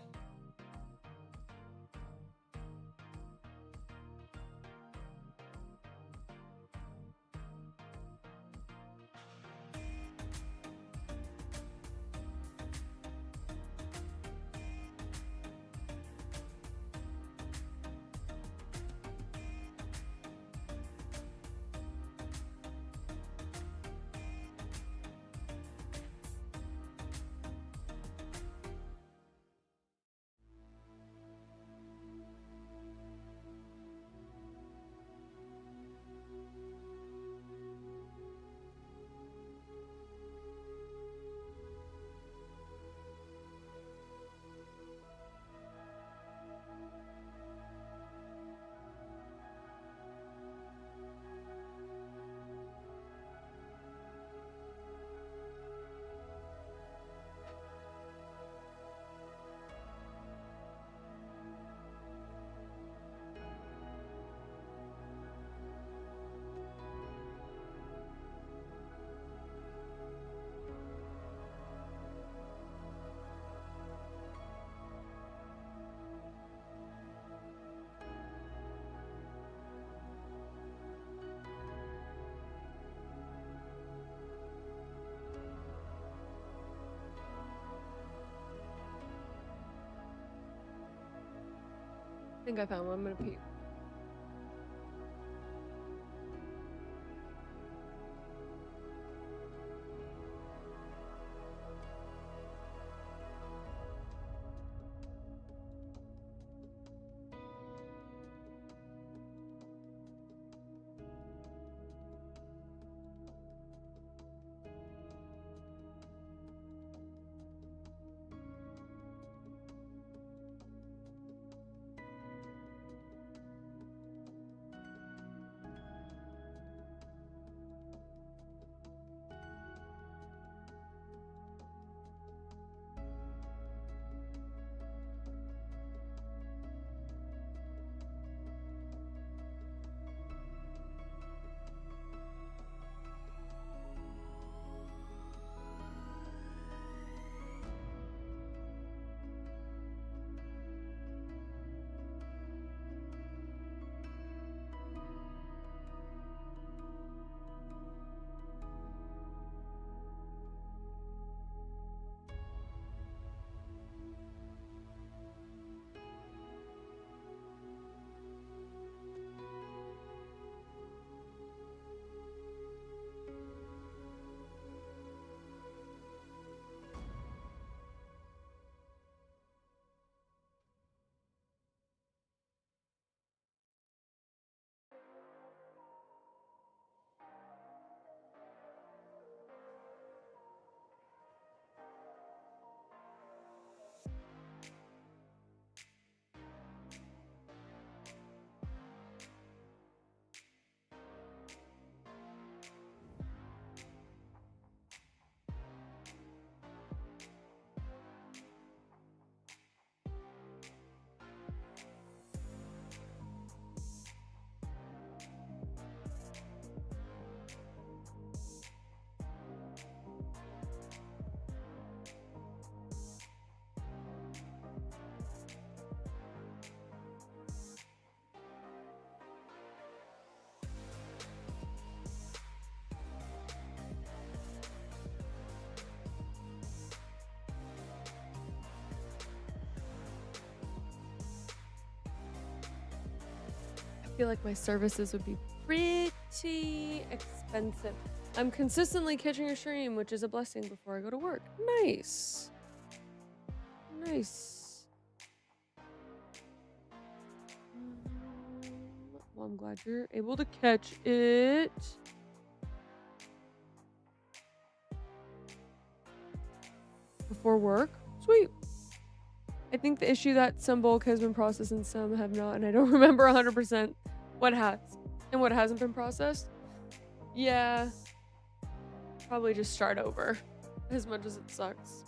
think I found one. I'm gonna pee. I feel like my services would be pretty expensive. I'm consistently catching a stream, which is a blessing before I go to work. Nice. Nice. Well, I'm glad you're able to catch it. Before work? Sweet. I think the issue that some bulk has been processed and some have not, and I don't remember 100% what has and what hasn't been processed. Yeah. Probably just start over, as much as it sucks.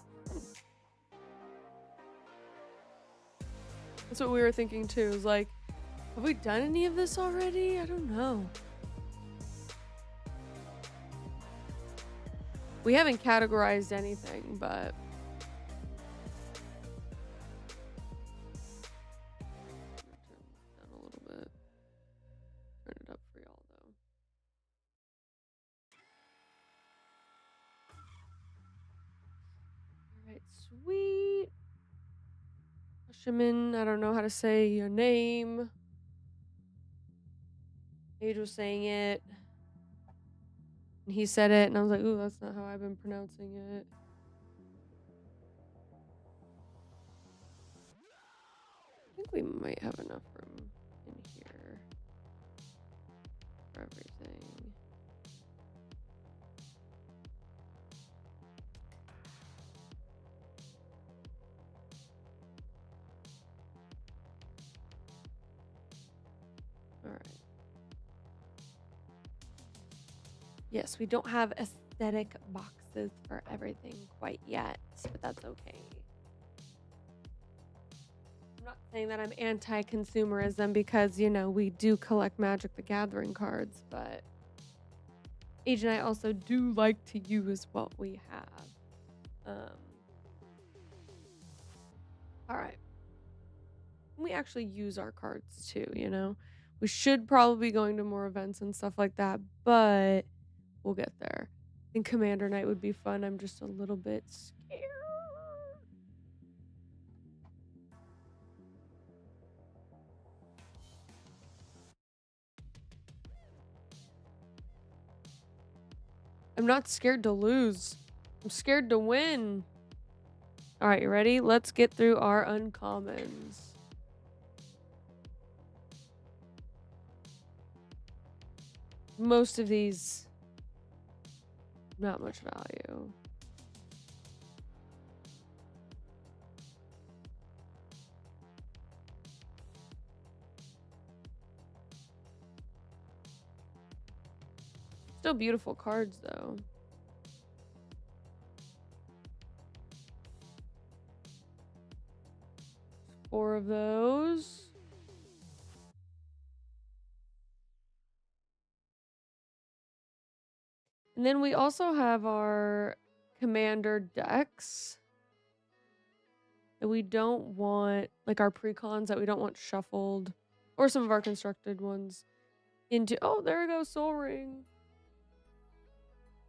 That's what we were thinking too, is like, have we done any of this already? I don't know. We haven't categorized anything, but sweet. Shaman, I don't know how to say your name. Aje was saying it. And he said it, and I was like, ooh, that's not how I've been pronouncing it. I think we might have enough room in here for everything. All right. Yes, we don't have aesthetic boxes for everything quite yet, but that's okay. I'm not saying that I'm anti-consumerism because, you know, we do collect Magic the Gathering cards, but Aje and I also do like to use what we have. All right. We actually use our cards too, you know? We should probably be going to more events and stuff like that, but we'll get there. I think Commander Night would be fun. I'm just a little bit scared. I'm not scared to lose. I'm scared to win. All right, you ready? Let's get through our uncommons. Most of these, not much value. Still beautiful cards, though. Four of those. And then we also have our commander decks that we don't want, like our precons that we don't want shuffled, or some of our constructed ones into, oh, there we go, Soul Ring.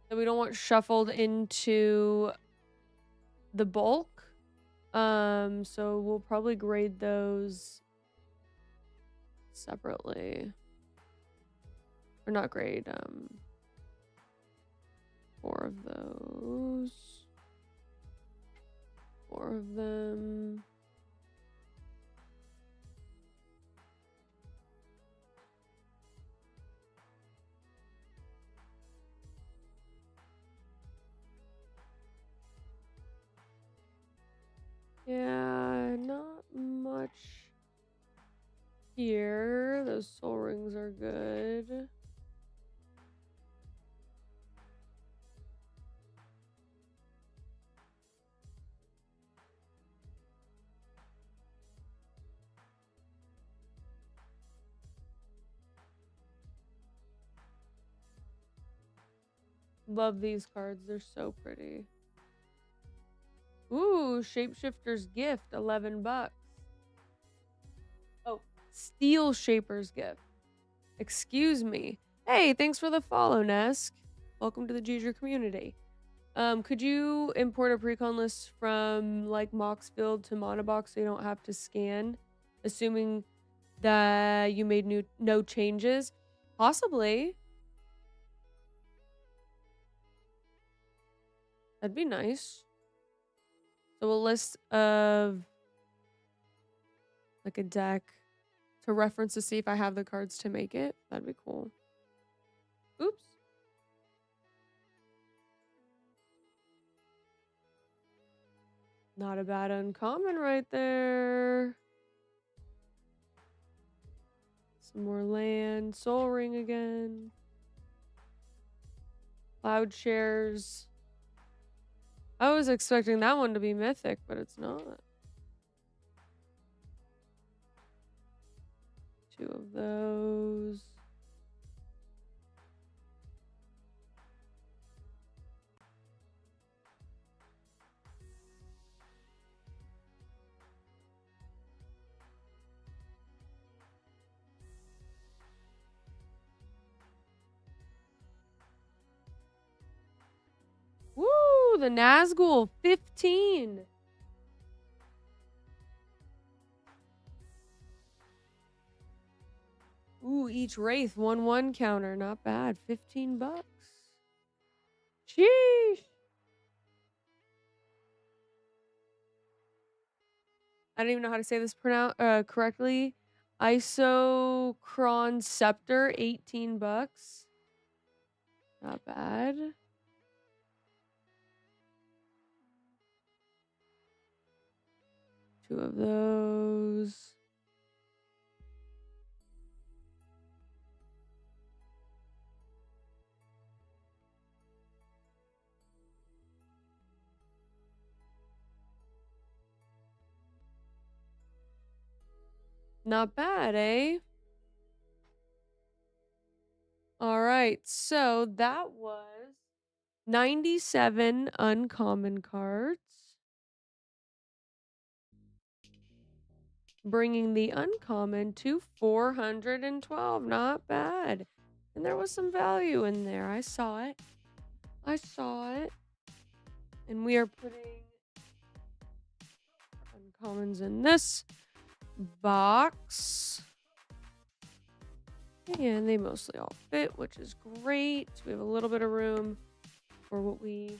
That we don't want shuffled into the bulk. So we'll probably grade those separately. Or not grade, four of those. Four of them. Yeah, not much here. Those soul rings are good. Love these cards. They're so pretty. Ooh, Shapeshifter's Gift, 11 bucks. Oh, Steel Shaper's Gift. Excuse me. Hey, thanks for the follow, Nesk. Welcome to the Giger community. Could you import a precon list from like Moxfield to Manabox so you don't have to scan, assuming that you made no changes? Possibly. That'd be nice. So a list of like a deck to reference to see if I have the cards to make it. That'd be cool. Oops. Not a bad uncommon right there. Some more land. Soul Ring again. Cloud Shares. I was expecting that one to be mythic, but it's not. Two of those. Woo! The Nazgul, 15. Ooh, each Wraith, 1/1 counter. Not bad. 15 bucks. Sheesh. I don't even know how to say this correctly. Isocron Scepter, 18 bucks. Not bad. Two of those. Not bad, eh? All right, so that was 97 uncommon cards, bringing the uncommon to 412. Not bad. And there was some value in there. I saw it. I saw it. And we are putting uncommons in this box. And they mostly all fit, which is great. We have a little bit of room for what we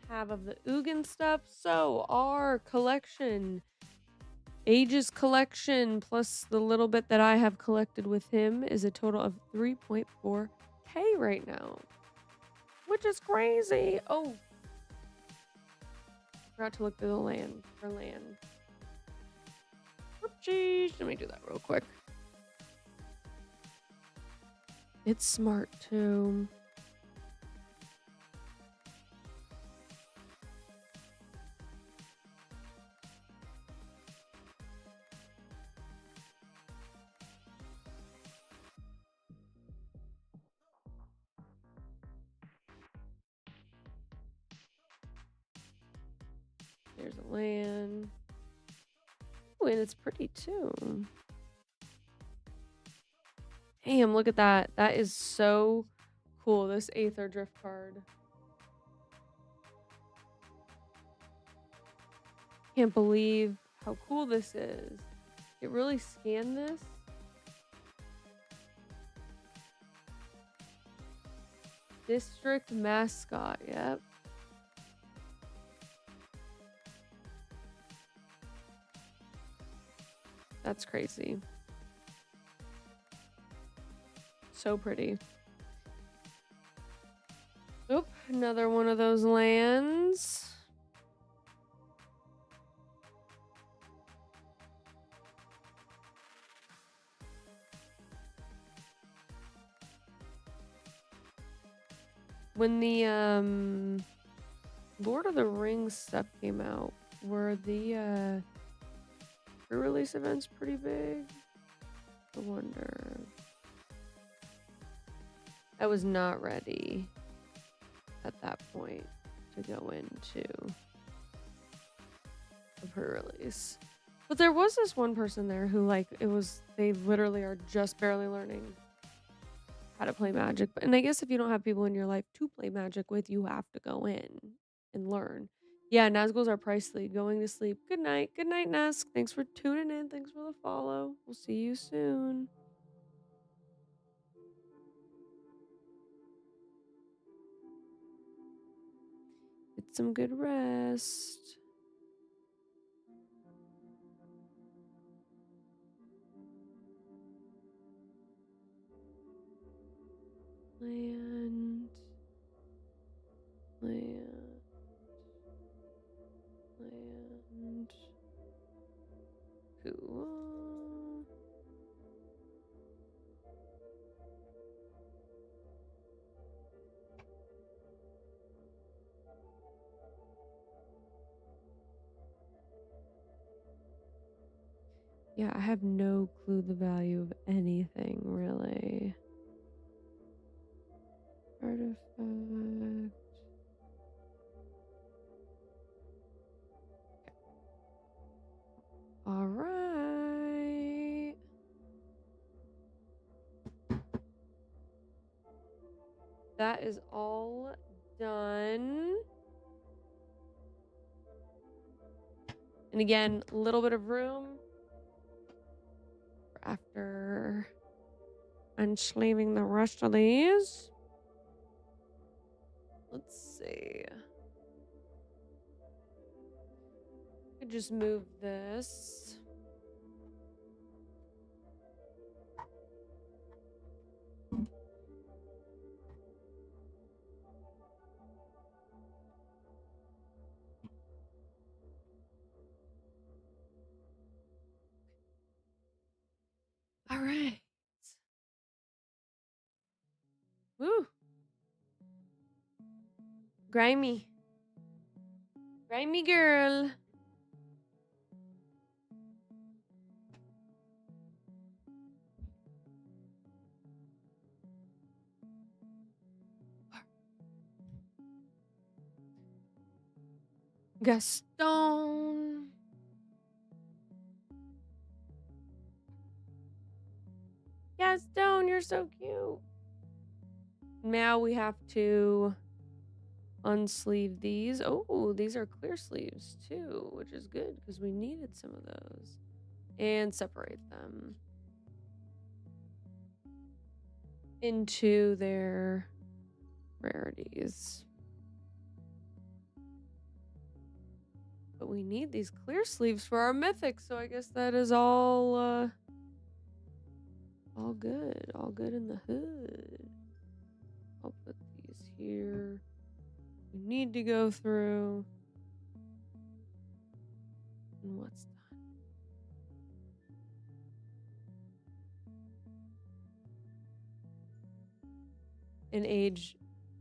have of the Ugin stuff. So our collection, Age's collection, plus the little bit that I have collected with him, is a total of 3.4K right now, which is crazy. Oh, forgot to look through the land for land. Oopsies. Let me do that real quick. It's smart too. There's a land. Oh, and it's pretty too. Damn, look at that. That is so cool, this Aether Drift card. Can't believe how cool this is. It really scanned this. District mascot, yep. That's crazy. So pretty. Oop, another one of those lands. When the Lord of the Rings stuff came out, were the pre-release events pretty big? I wonder. I was not ready at that point to go into a pre-release. But there was this one person there who, like, they literally are just barely learning how to play Magic. And I guess if you don't have people in your life to play Magic with, you have to go in and learn. Yeah, Nazgul's our price lead. Going to sleep. Good night. Good night, Nazg. Thanks for tuning in. Thanks for the follow. We'll see you soon. Get some good rest. Land. Cool. Yeah, I have no clue the value of anything, really. Artifact. All right. That is all done. And again, a little bit of room after unsleeving the rest of these. Let's see. I could just move this. All right. Woo. Grimy. Grimy girl. Gaston. Gaston, you're so cute. Now we have to unsleeve these. Oh, these are clear sleeves too, which is good because we needed some of those. And separate them into their rarities. But we need these clear sleeves for our mythic, so I guess that is all good. All good in the hood. I'll put these here. We need to go through. And what's done? And Aje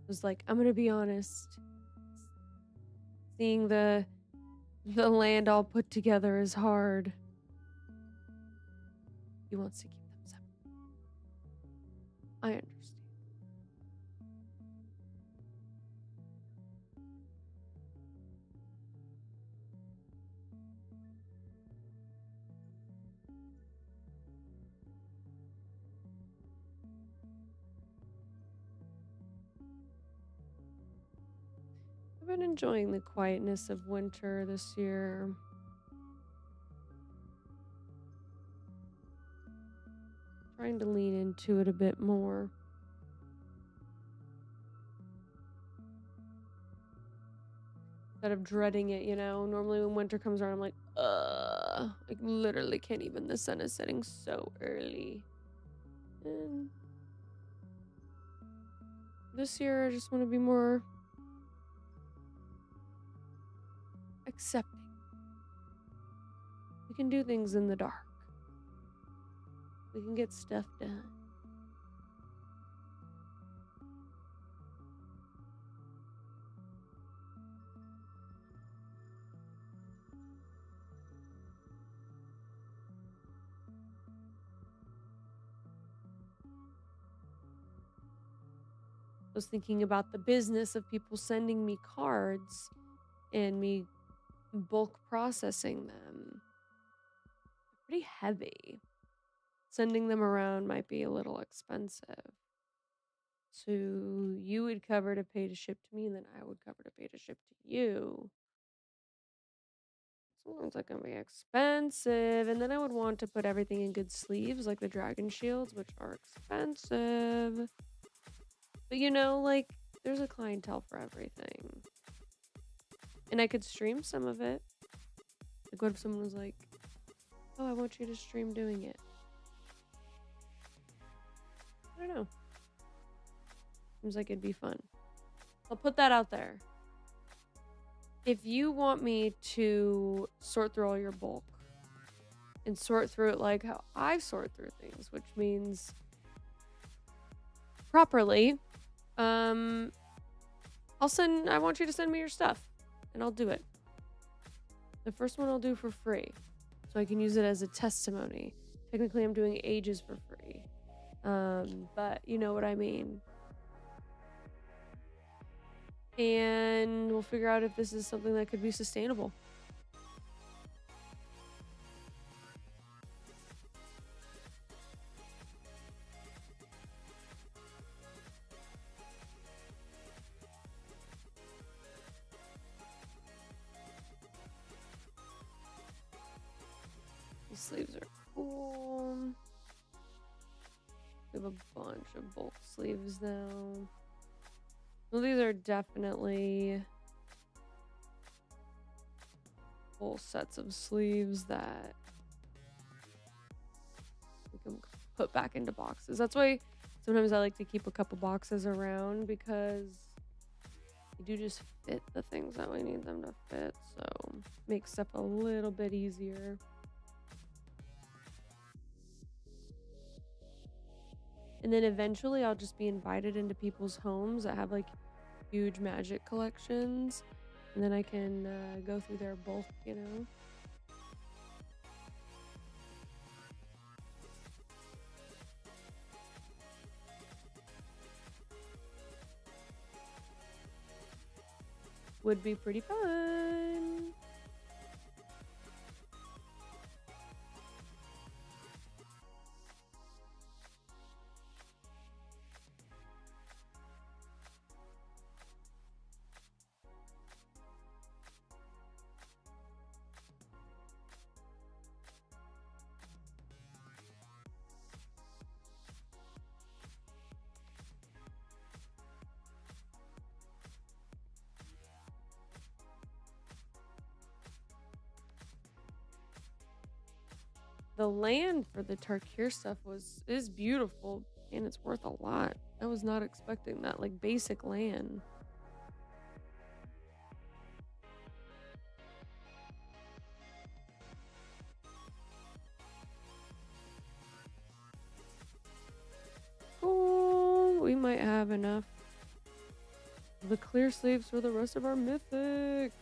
was like, I'm gonna be honest. Seeing the land all put together is hard. He wants to keep them separate. I understand. I've been enjoying the quietness of winter this year. Trying to lean into it a bit more. Instead of dreading it, you know? Normally when winter comes around, I'm like, I literally can't even. The sun is setting so early. And this year I just want to be more accepting. We can do things in the dark. We can get stuff done. I was thinking about the business of people sending me cards and me bulk processing them. Pretty heavy. Sending them around might be a little expensive. So you would cover to pay to ship to me, and then I would cover to pay to ship to you. Sometimes that can be expensive. And then I would want to put everything in good sleeves, like the dragon shields, which are expensive. But you know, like, there's a clientele for everything. And I could stream some of it. Like, what if someone was like, oh, I want you to stream doing it? I don't know. Seems like it'd be fun. I'll put that out there. If you want me to sort through all your bulk and sort through it like how I sort through things, which means properly, I want you to send me your stuff and I'll do it. The first one I'll do for free so I can use it as a testimony. Technically I'm doing Ages for free. But you know what I mean. And we'll figure out if this is something that could be sustainable. These sleeves are cool. We have a bunch of bulk sleeves now. Well, these are definitely full sets of sleeves that we can put back into boxes. That's why sometimes I like to keep a couple boxes around, because they do just fit the things that we need them to fit. So makes stuff a little bit easier. And then eventually I'll just be invited into people's homes that have like huge magic collections. And then I can go through their bulk, you know? Would be pretty fun. the land for the Tarkir stuff is beautiful and it's worth a lot. I was not expecting that, like basic land. Oh, we might have enough of the clear sleeves for the rest of our mythic.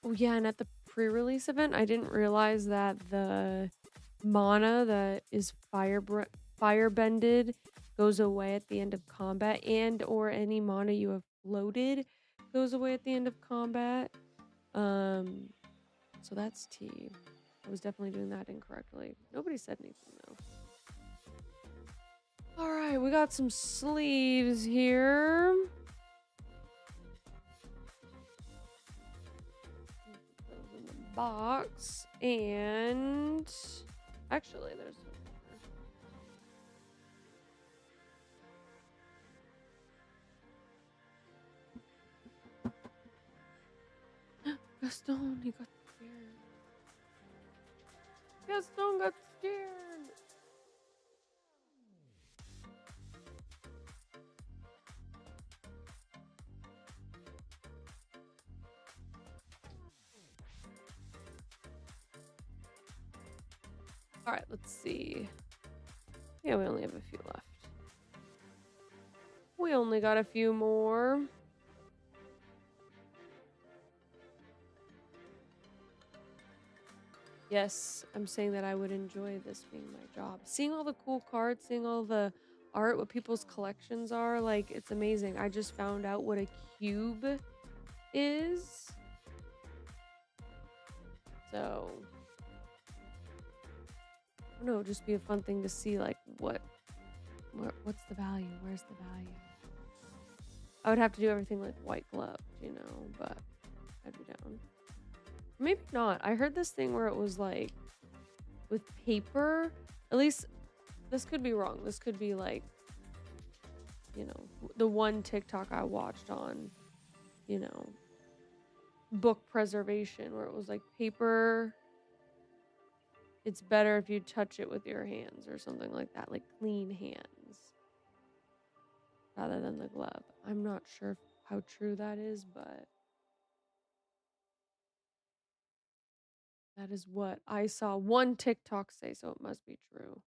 Oh yeah, and at the pre-release event, I didn't realize that the mana that is firebended goes away at the end of combat, and or any mana you have floated goes away at the end of combat. So that's T. I was definitely doing that incorrectly. Nobody said anything though. All right, we got some sleeves here. Those in the box, and actually, there's some more. Gaston, he got scared. Gaston got scared. All right, let's see. Yeah, we only have a few left. We only got a few more. Yes, I'm saying that I would enjoy this being my job. Seeing all the cool cards, seeing all the art, what people's collections are, like, it's amazing. I just found out what a cube is. So, I don't know, it'd just be a fun thing to see, like, what's the value? Where's the value? I would have to do everything like white glove, you know, but I'd be down. Maybe not. I heard this thing where it was like with paper. At least this could be wrong. This could be like, you know, the one TikTok I watched on, you know, book preservation where it was like paper. It's better if you touch it with your hands or something like that, like clean hands rather than the glove. I'm not sure how true that is, but that is what I saw one TikTok say, so it must be true.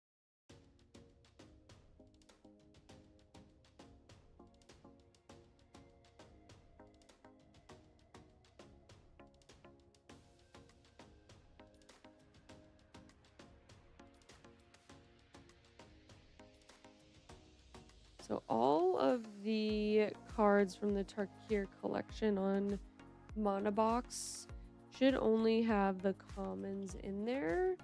So all of the cards from the Tarkir collection on Manabox should only have the commons in there.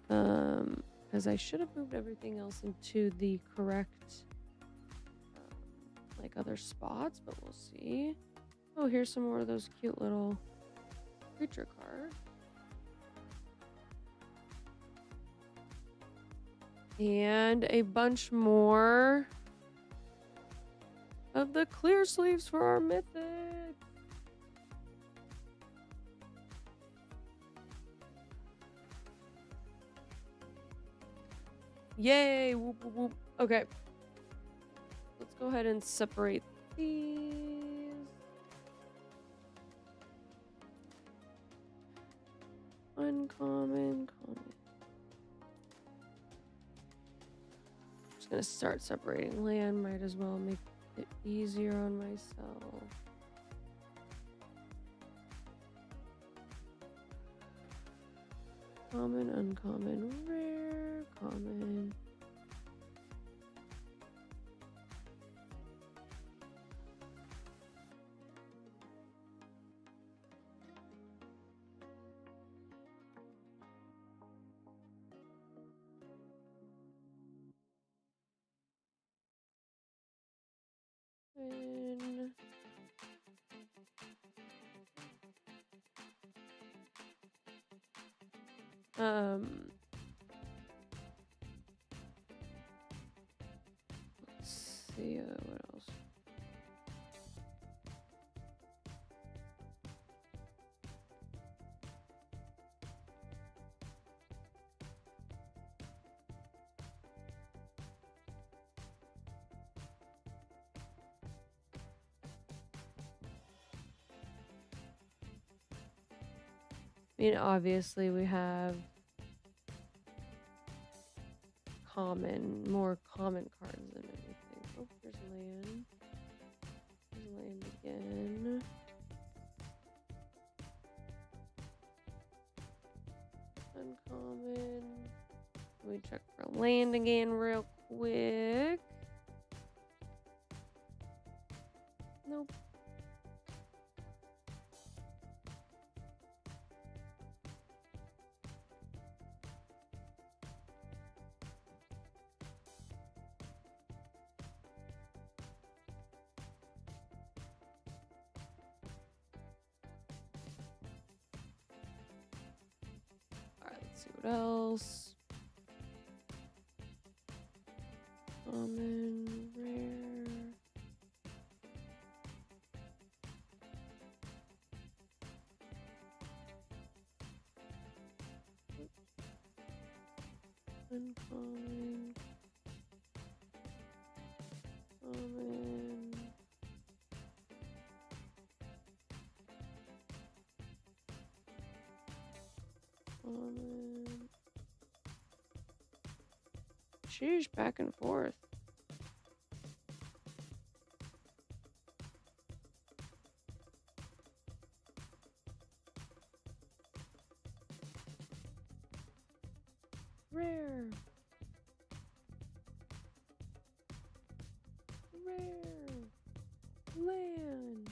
Because I should have moved everything else into the correct like other spots, but we'll see. Oh, here's some more of those cute little creature cards. And a bunch more of the clear sleeves for our mythic. Yay! Whoop, whoop, whoop. Okay. Let's go ahead and separate these. Uncommon, common. Just gonna start separating land. Might as well make it easier on myself. Common, uncommon, rare, common. Um, let's see what else. I mean, obviously we have more common cards than anything. Oh, there's land. There's land again. Uncommon. Let me check for land again real quick. Nope. Let's see what else. Common, rare. Uncommon. Common. Common. Sheesh, back and forth. Rare. Rare. Land.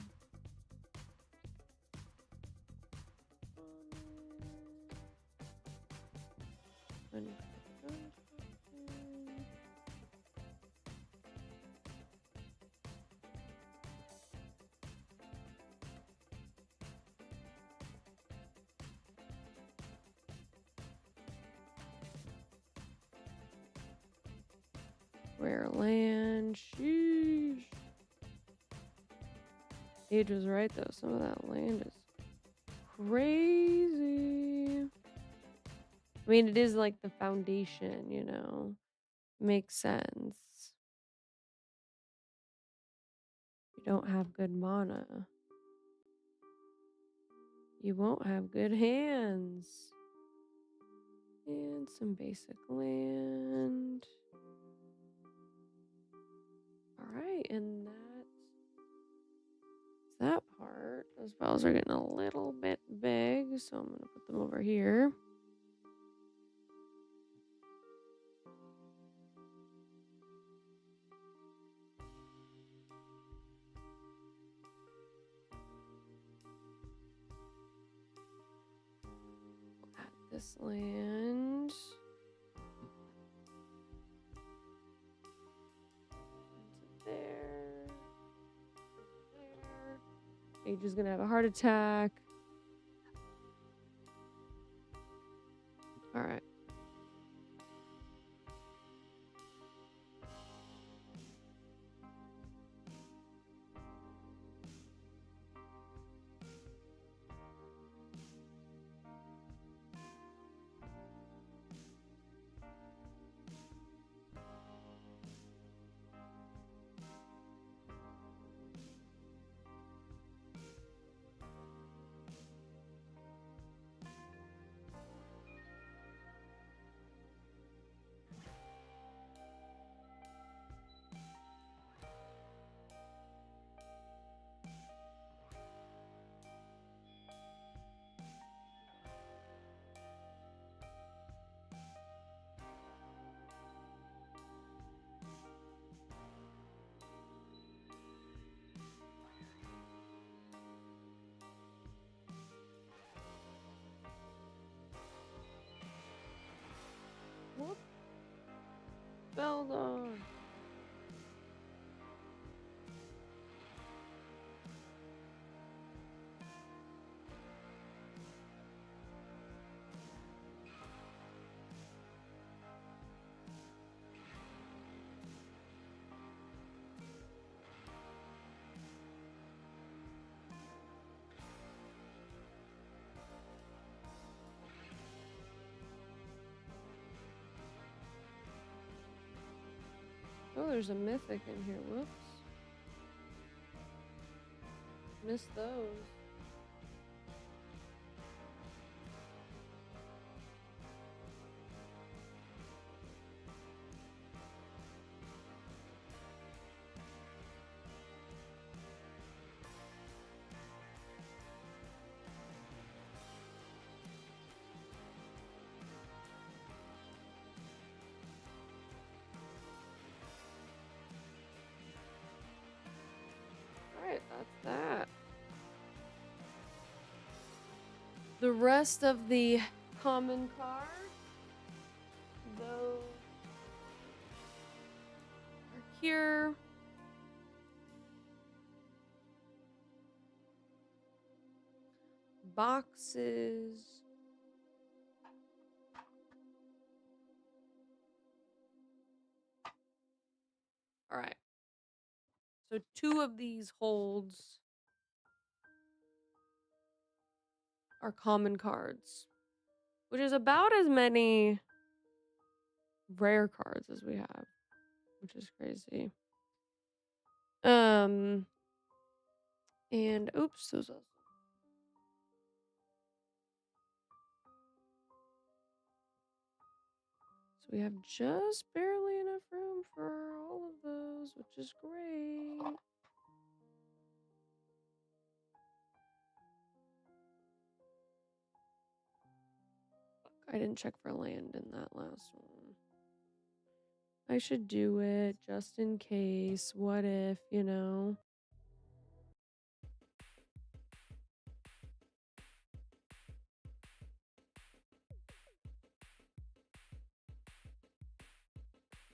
Uncommon. Rare land. Sheesh. Age was right though. Some of that land is crazy. I mean, it is like the foundation, you know. Makes sense. You don't have good mana. You won't have good hands. And some basic land. Alright, and that's that part. Those bells are getting a little bit big, so I'm going to put them over here. Add this land. There. Age is gonna have a heart attack. All right. What? Beldon. Oh, there's a mythic in here. Whoops. Missed those. Alright, that's that. The rest of the common cards, those are here. Boxes. Alright. So 2 of these holds are common cards, which is about as many rare cards as we have, which is crazy. And oops, those also. So we have just barely enough room for all of those, which is great. I didn't check for land in that last one. I should do it just in case. What if, you know?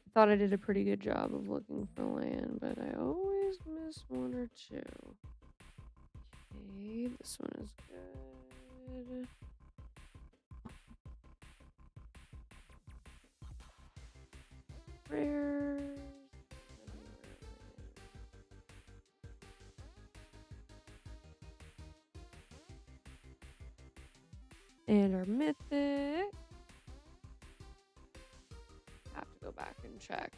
I thought I did a pretty good job of looking for land, but I always miss 1 or 2. Okay, this one is good. Rare. And our mythic. Have to go back and check.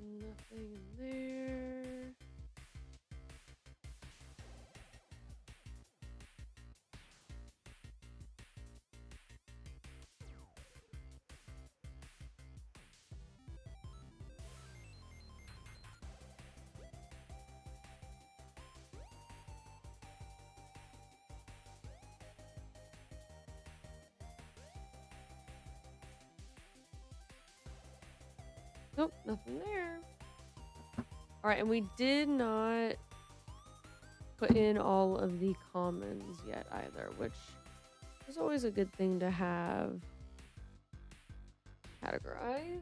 Nothing in there. Nope, nothing there. All right, and we did not put in all of the commons yet either, which is always a good thing to have categorized.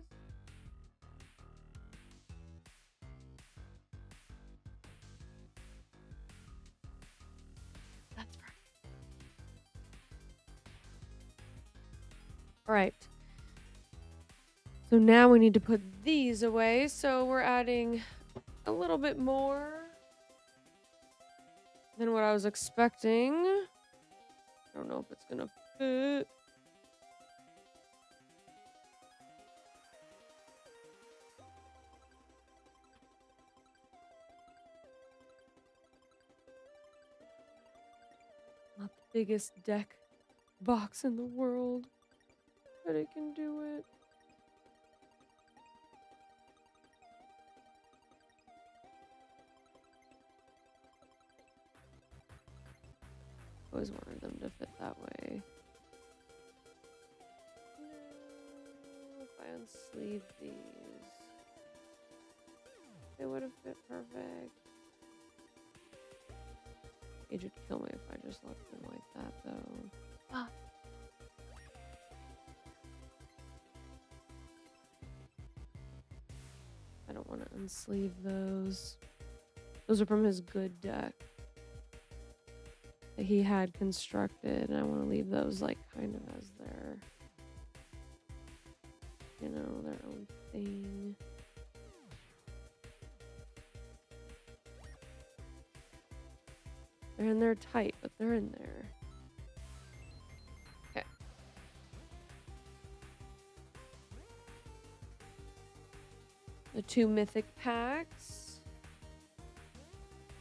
That's right. All right. So now we need to put these away. So we're adding a little bit more than what I was expecting. I don't know if it's gonna fit. Not the biggest deck box in the world, but it can do it. Always wanted them to fit that way. No, if I unsleeve these, they would have fit perfect. Age would kill me if I just left them like that, though. Ah, don't want to unsleeve those. Those are from his good deck that he had constructed, and I want to leave those like kind of as their, you know, their own thing. And they're tight, but they're in there. Okay. The 2 mythic packs.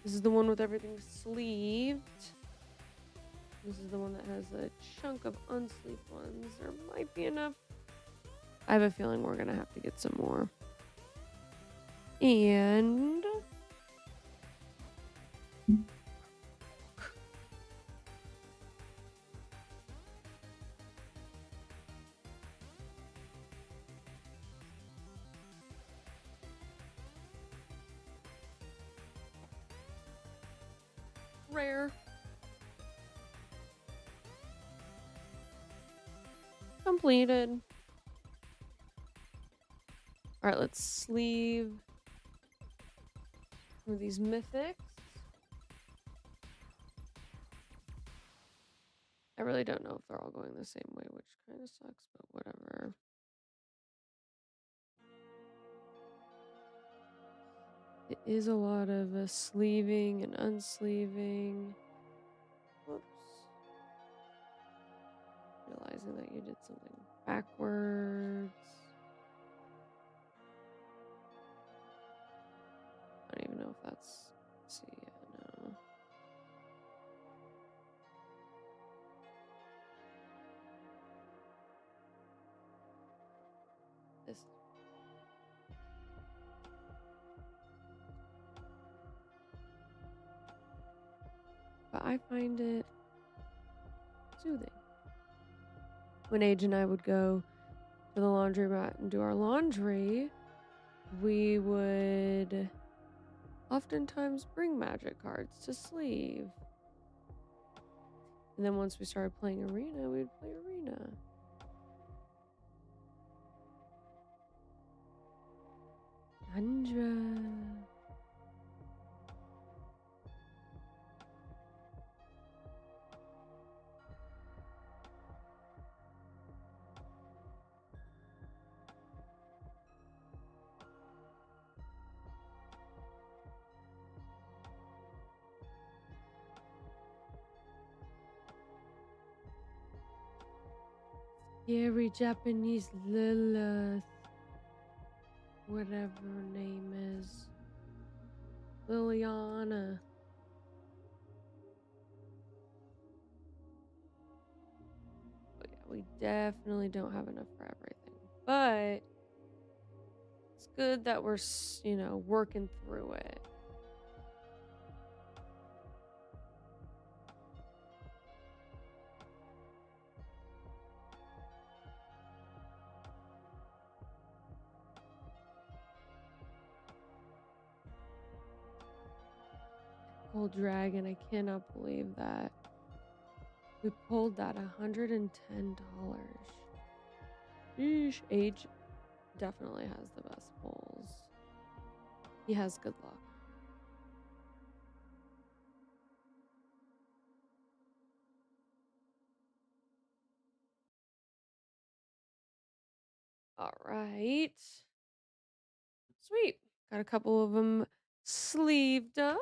This is the one with everything sleeved. This is the one that has a chunk of unsleeved ones. There might be enough. I have a feeling we're gonna have to get some more. And rare. Completed. All right, let's sleeve some of these mythics. I really don't know if they're all going the same way, which kind of sucks, but whatever. It is a lot of sleeving and unsleeving. Whoops. Realizing that you did something backwards. I don't even know if that's, let's see, yeah, no. This. But I find it soothing. When Aje and I would go to the laundromat and do our laundry, we would oftentimes bring magic cards to sleeve. And then once we started playing Arena, we would play Arena. Andra. Scary Japanese Lilith. Whatever her name is. Liliana. But yeah, we definitely don't have enough for everything. But it's good that we're, you know, working through it. Gold Dragon, I cannot believe that. We pulled that $110. Sheesh. Aje definitely has the best pulls. He has good luck. All right. Sweet. Got a couple of them sleeved up.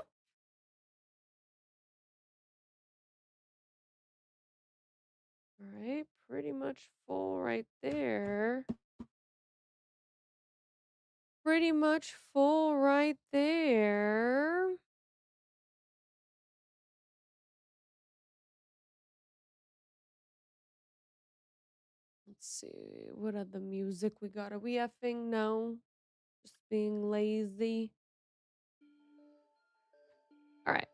All right. Pretty much full right there. Pretty much full right there. Let's see. What other music we got? Are we effing? No. Just being lazy. All right.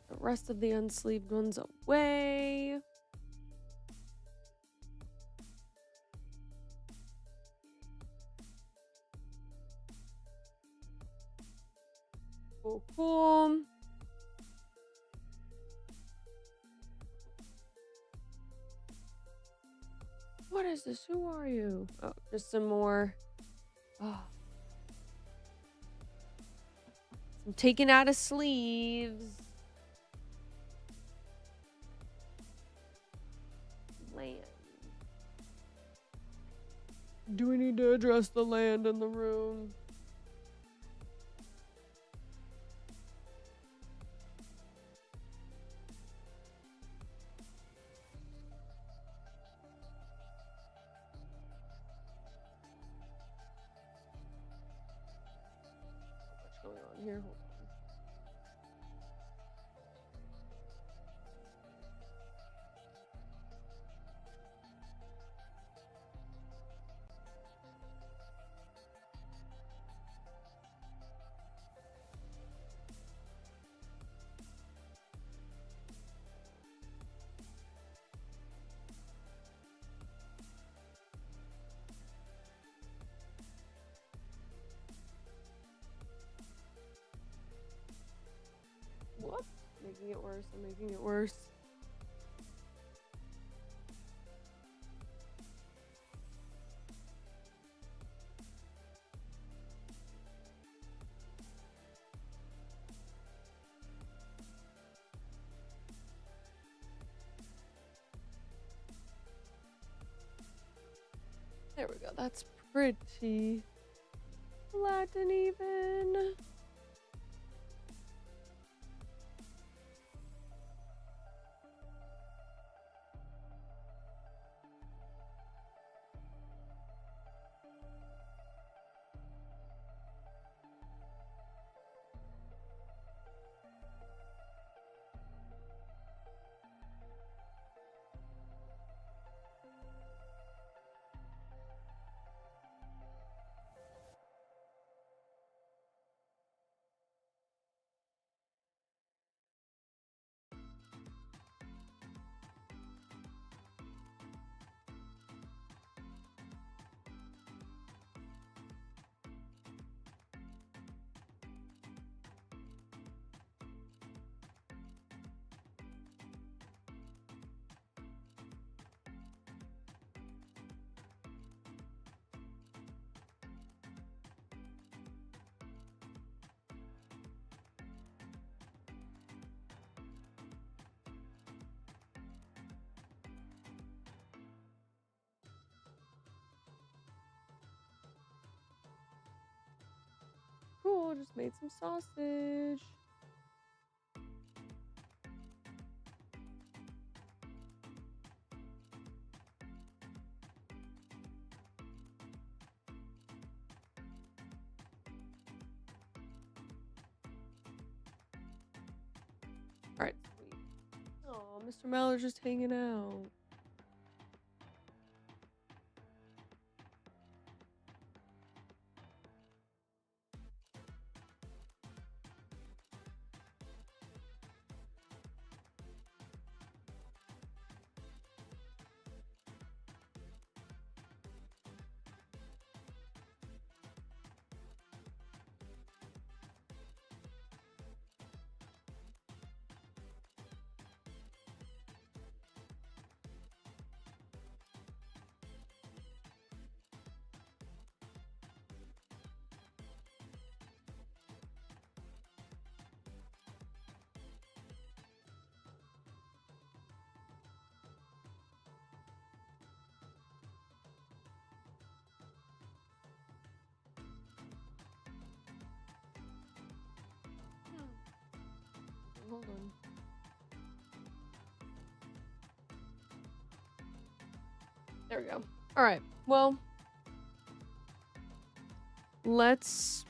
The rest of the unsleeved ones away. Cool, cool. What is this? Who are you? Oh, just some more. Oh. Some taken out of sleeves. Land. Do we need to address the land in the room? What's going on here? Hold on. Whoops. Making it worse. I'm making it worse. There we go. That's pretty flat and even. Cool, just made some sausage. Alright, sweet. Oh, Mr. Mallard's just hanging out. Hold on. There we go. All right. Well, let's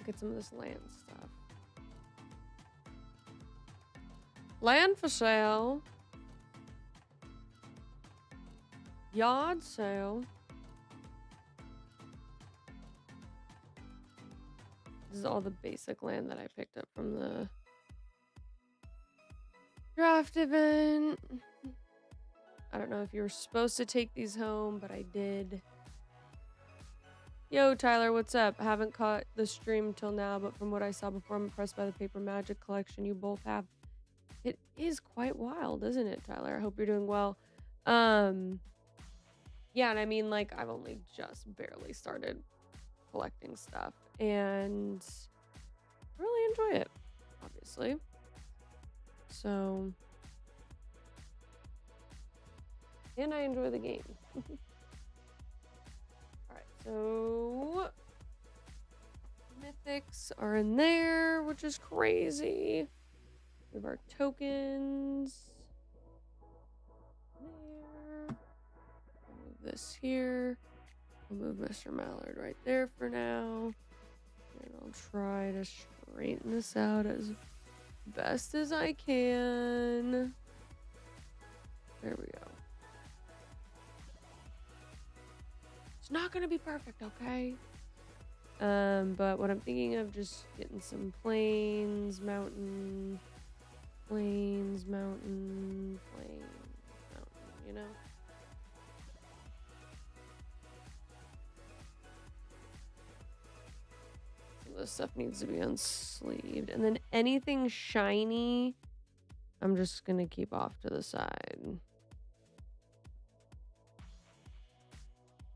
get some of this land stuff. Land for sale. Yard sale. This is all the basic land that I picked up from the draft event. I don't know if you were supposed to take these home, but I did. Yo, Tyler, what's up? Haven't caught the stream till now, but from what I saw before, I'm impressed by the paper magic collection you both have. It is quite wild, isn't it, Tyler? I hope you're doing well. Yeah, and I mean, like, I've only just barely started collecting stuff, and I really enjoy it, obviously. So, and I enjoy the game. All right, so mythics are in there, which is crazy. We have our tokens there. I'll move this here. I'll move Mr. Mallard right there for now. And I'll try to straighten this out as best as I can. There we go. It's not gonna be perfect, okay? But what I'm thinking of, just getting some plains, mountain, plains, mountain, plains, mountain, you know? So this stuff needs to be unsleeved. And then anything shiny, I'm just gonna keep off to the side.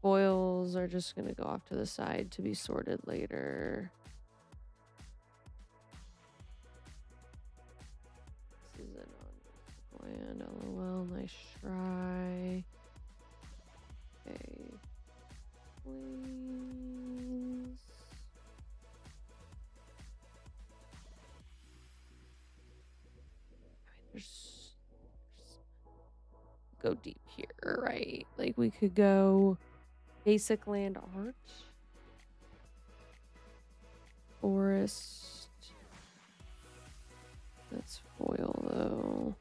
Foils are just gonna go off to the side to be sorted later. This is a non-land. LOL, nice try. Okay. Please. There's go deep here, right? Like we could go basic land art, forest. That's foil though.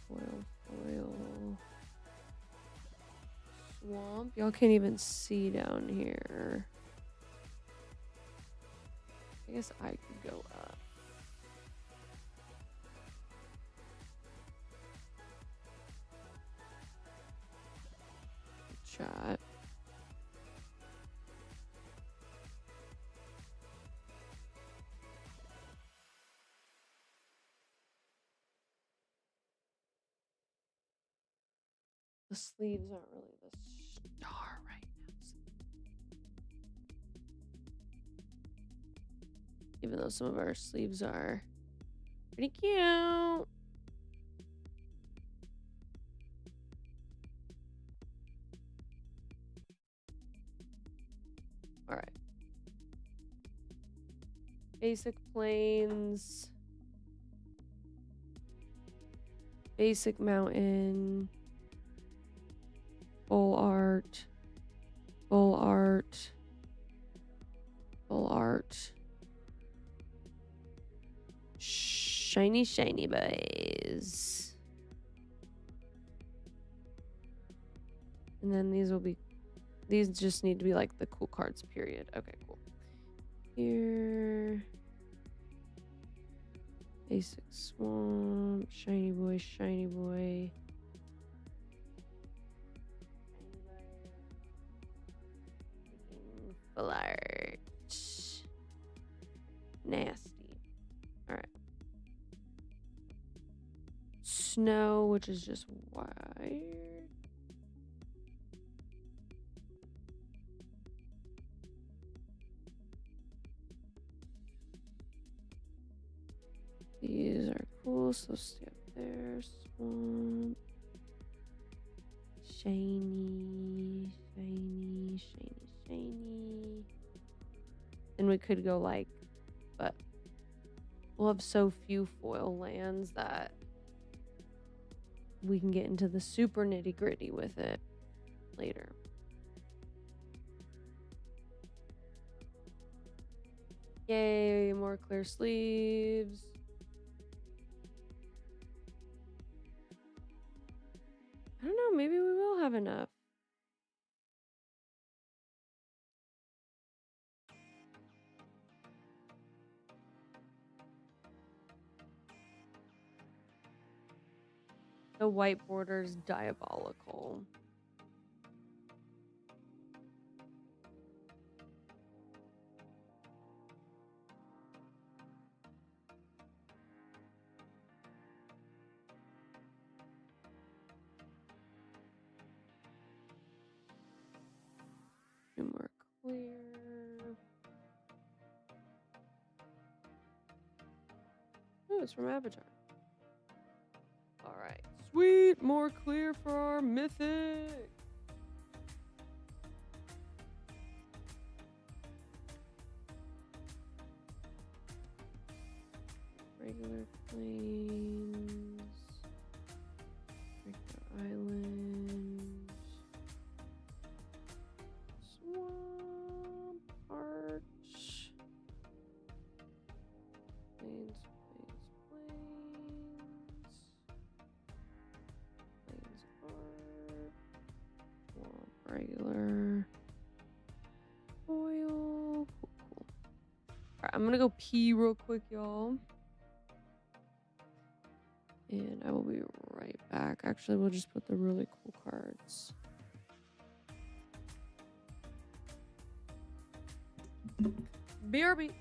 Foil. Swamp. Y'all can't even see down here. I guess I could go up. Chat. The sleeves aren't really the star right now. Even though some of our sleeves are pretty cute. All right. Basic plains. Basic mountain. Full art. Full art. Full art. Shiny boys. And then these just need to be like the cool cards, period. Okay, cool. Here. Basic swamp. Shiny boy. Full art. Nasty. Alright. Snow, which is just wired. These are cool, so stay up there. Swamp. Shiny. And we could go like, but we'll have so few foil lands that we can get into the super nitty gritty with it later. Yay, more clear sleeves. I don't know, maybe we will have enough. The white border's diabolical. clear. Oh, it's from Avatar. All right, sweet, more clear for our mythic. Regular plains, regular island, swamp, arch, plains, arch, swamp, regular, oil. Cool, cool. All right, I'm gonna go pee real quick, y'all. And I will be right back. Actually, we'll just put the really cool cards. BRB.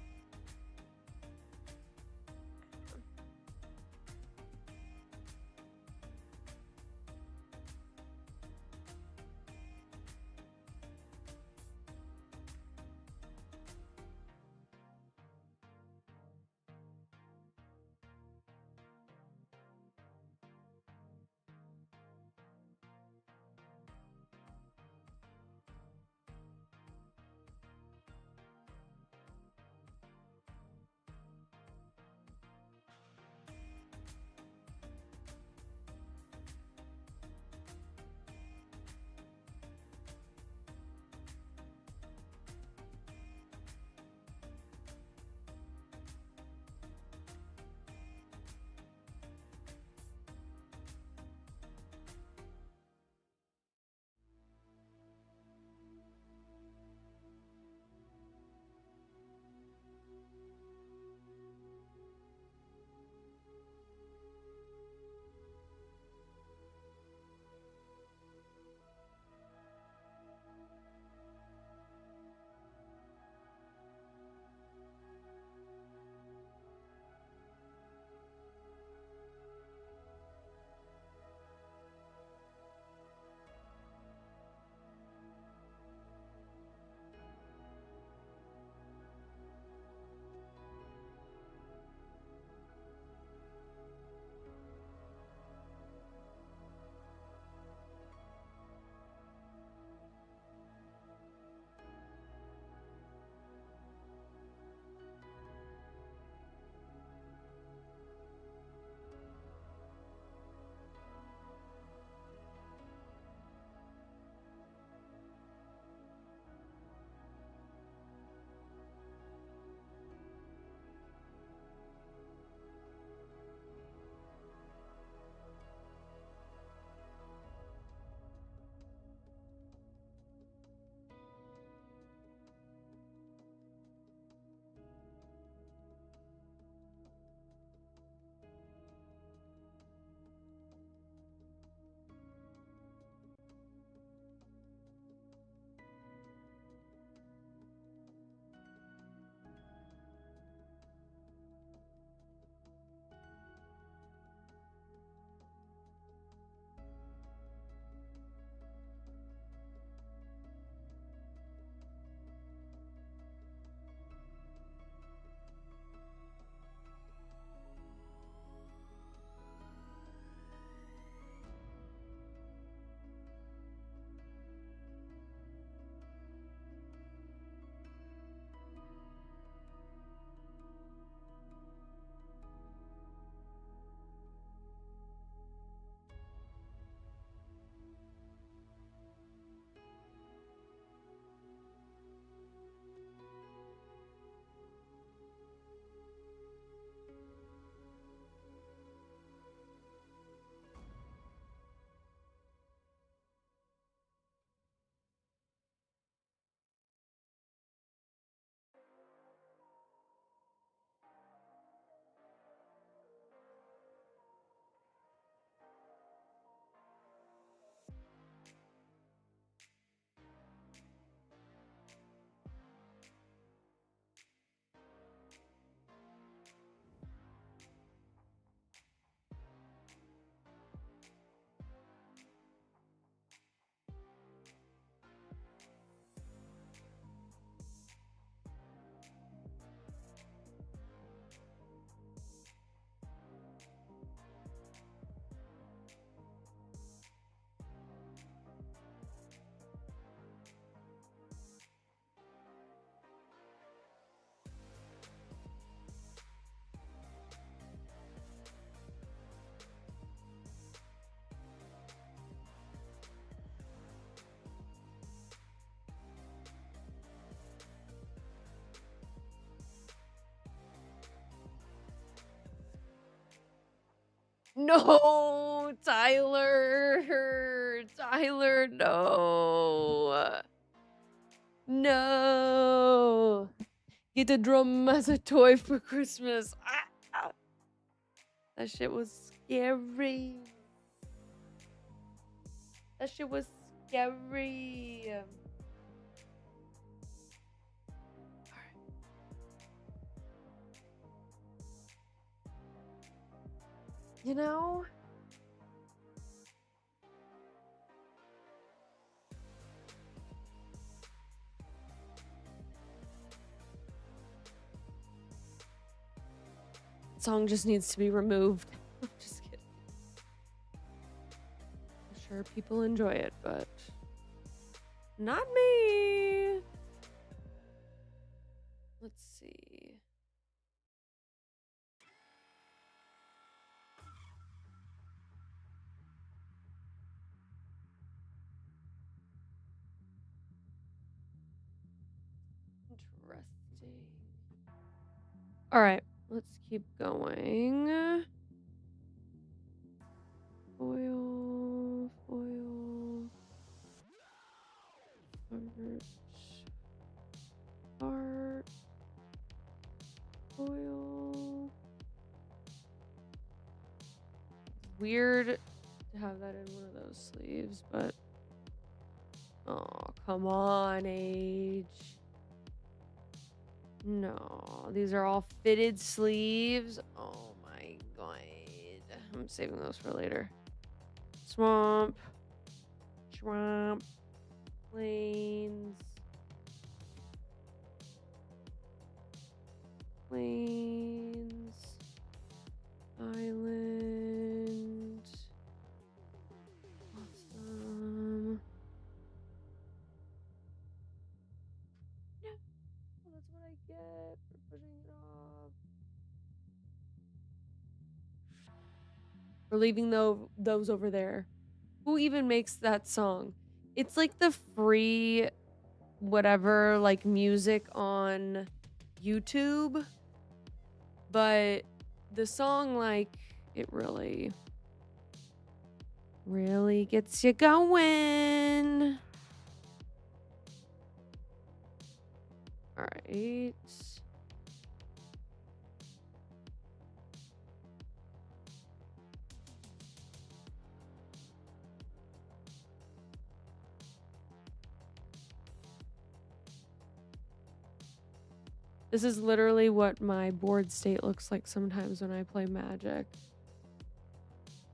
No, Tyler. Tyler, no. No. Get a drum as a toy for Christmas. Ah. That shit was scary. That shit was scary. You know? The song just needs to be removed. Just kidding. I'm sure people enjoy it, but not me. Let's see. Interesting. All right, let's keep going. Foil, art, foil. Weird to have that in one of those sleeves, but oh, come on, Age. No, these are all fitted sleeves. Oh my god. I'm saving those for later. Swamp. Plains. Island. Awesome. No, that's what I get for putting it off. We're leaving those over there. Who even makes that song? It's like the free whatever, like, music on YouTube, but the song, like, it really gets you going. All right. This is literally what my board state looks like sometimes when I play Magic.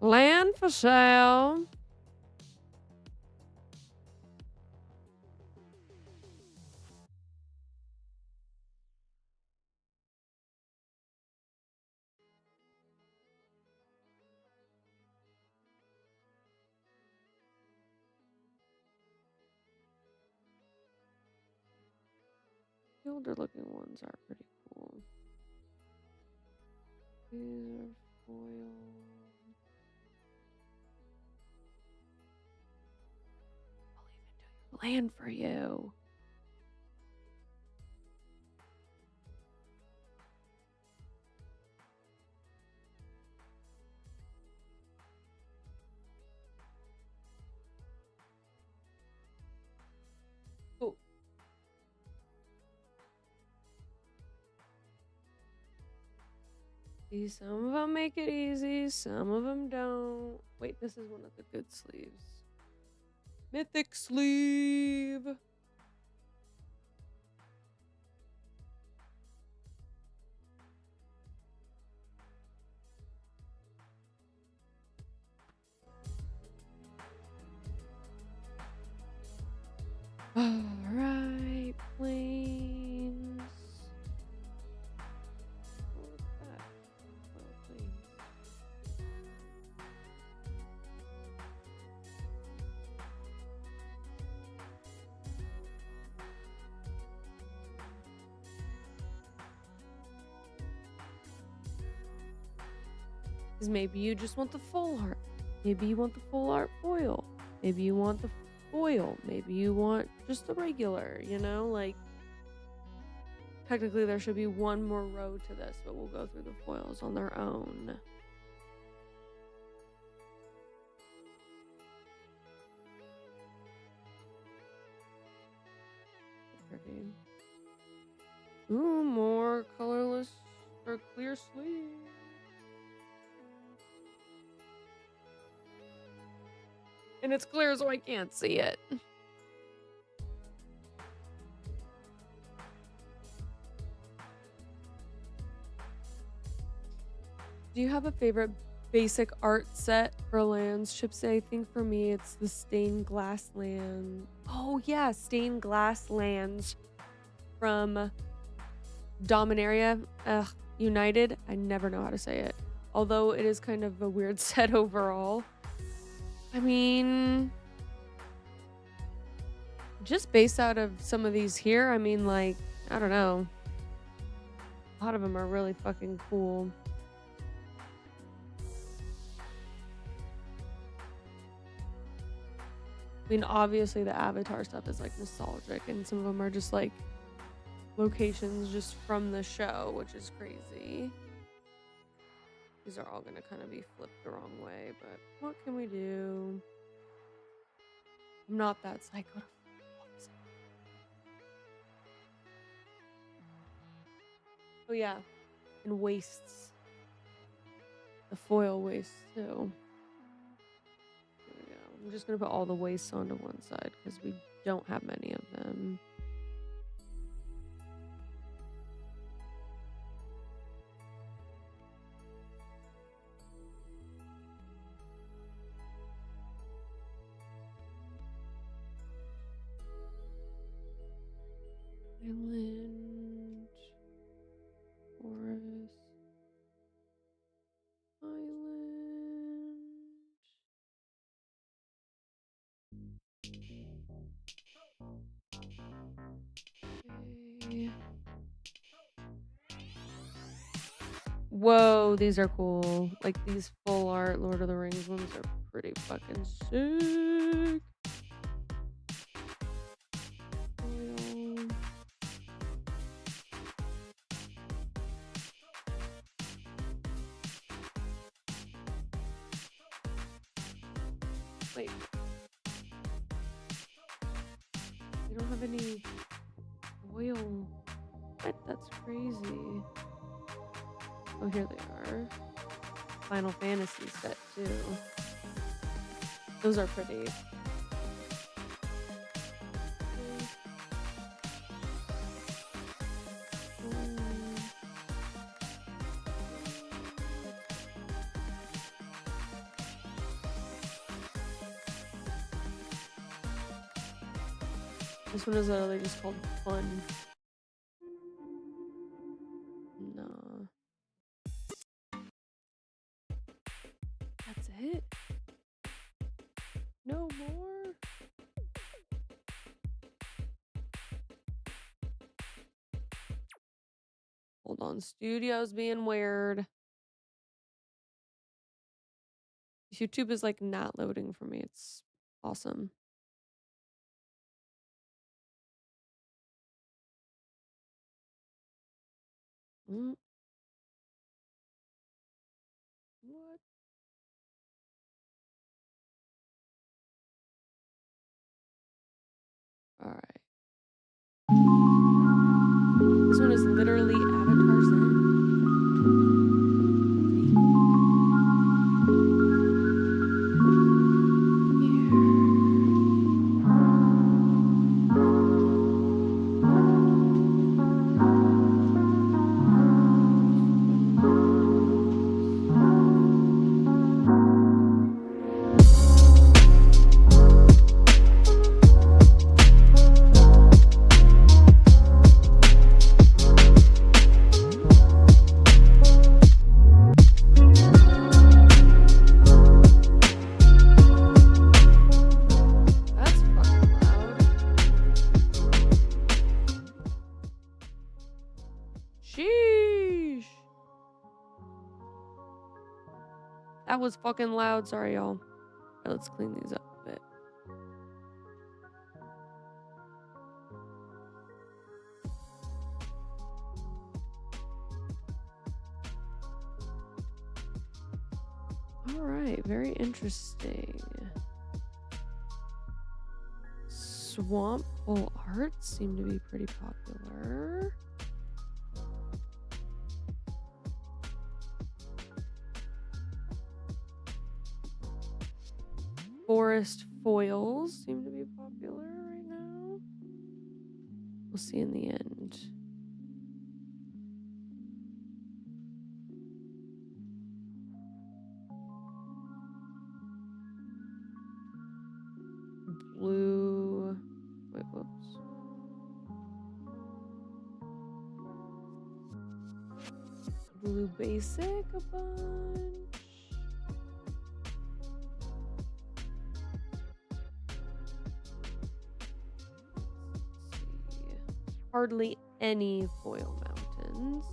Land for sale. The older looking ones are pretty cool. These are foil. I'll even do land for you. Oh. See, some of them make it easy, some of them don't. Wait, this is one of the good sleeves. Mythic sleeve. All right, planes. What was that? Oh, planes. Because maybe you just want the full art. Maybe you want the full art foil. Maybe you want the foil. Maybe you want just the regular, you know? Like, technically there should be one more row to this, but we'll go through the foils on their own. Ooh, more colorless or clear sleeve. And it's clear so I can't see it. Do you have a favorite basic art set for lands, Chipzy? I think for me it's the stained glass land. Oh yeah, stained glass lands from Dominaria. United. I never know how to say it. Although it is kind of a weird set overall. I mean, just based out of some of these here, I mean, like, I don't know. A lot of them are really fucking cool. I mean, obviously the Avatar stuff is like nostalgic, and some of them are just like locations just from the show, which is crazy. These are all gonna kind of be flipped the wrong way, but what can we do? I'm not that psycho. Oh yeah, and wastes. The foil waste too. I'm just gonna put all the wastes onto one side because we don't have many of them. Island, forest, island. Okay. Whoa, these are cool. Like these full art Lord of the Rings ones are pretty fucking sick. Wait. We don't have any oil. What? That's crazy. Oh, here they are. Final Fantasy set too. Those are pretty. This one is literally just called Fun. No. That's it? No more? Hold on, studio's being weird. YouTube is like not loading for me. It's awesome. What? All right. This one is literally Avatar's End. That was fucking loud. Sorry, y'all. Right, let's clean these up a bit. All right, very interesting. Swamp full arts seem to be pretty popular. forest foils seem to be popular right now. We'll see in the end. Blue. Wait, whoops. Blue basic a bunch. Let's see. Hardly any foil mountains.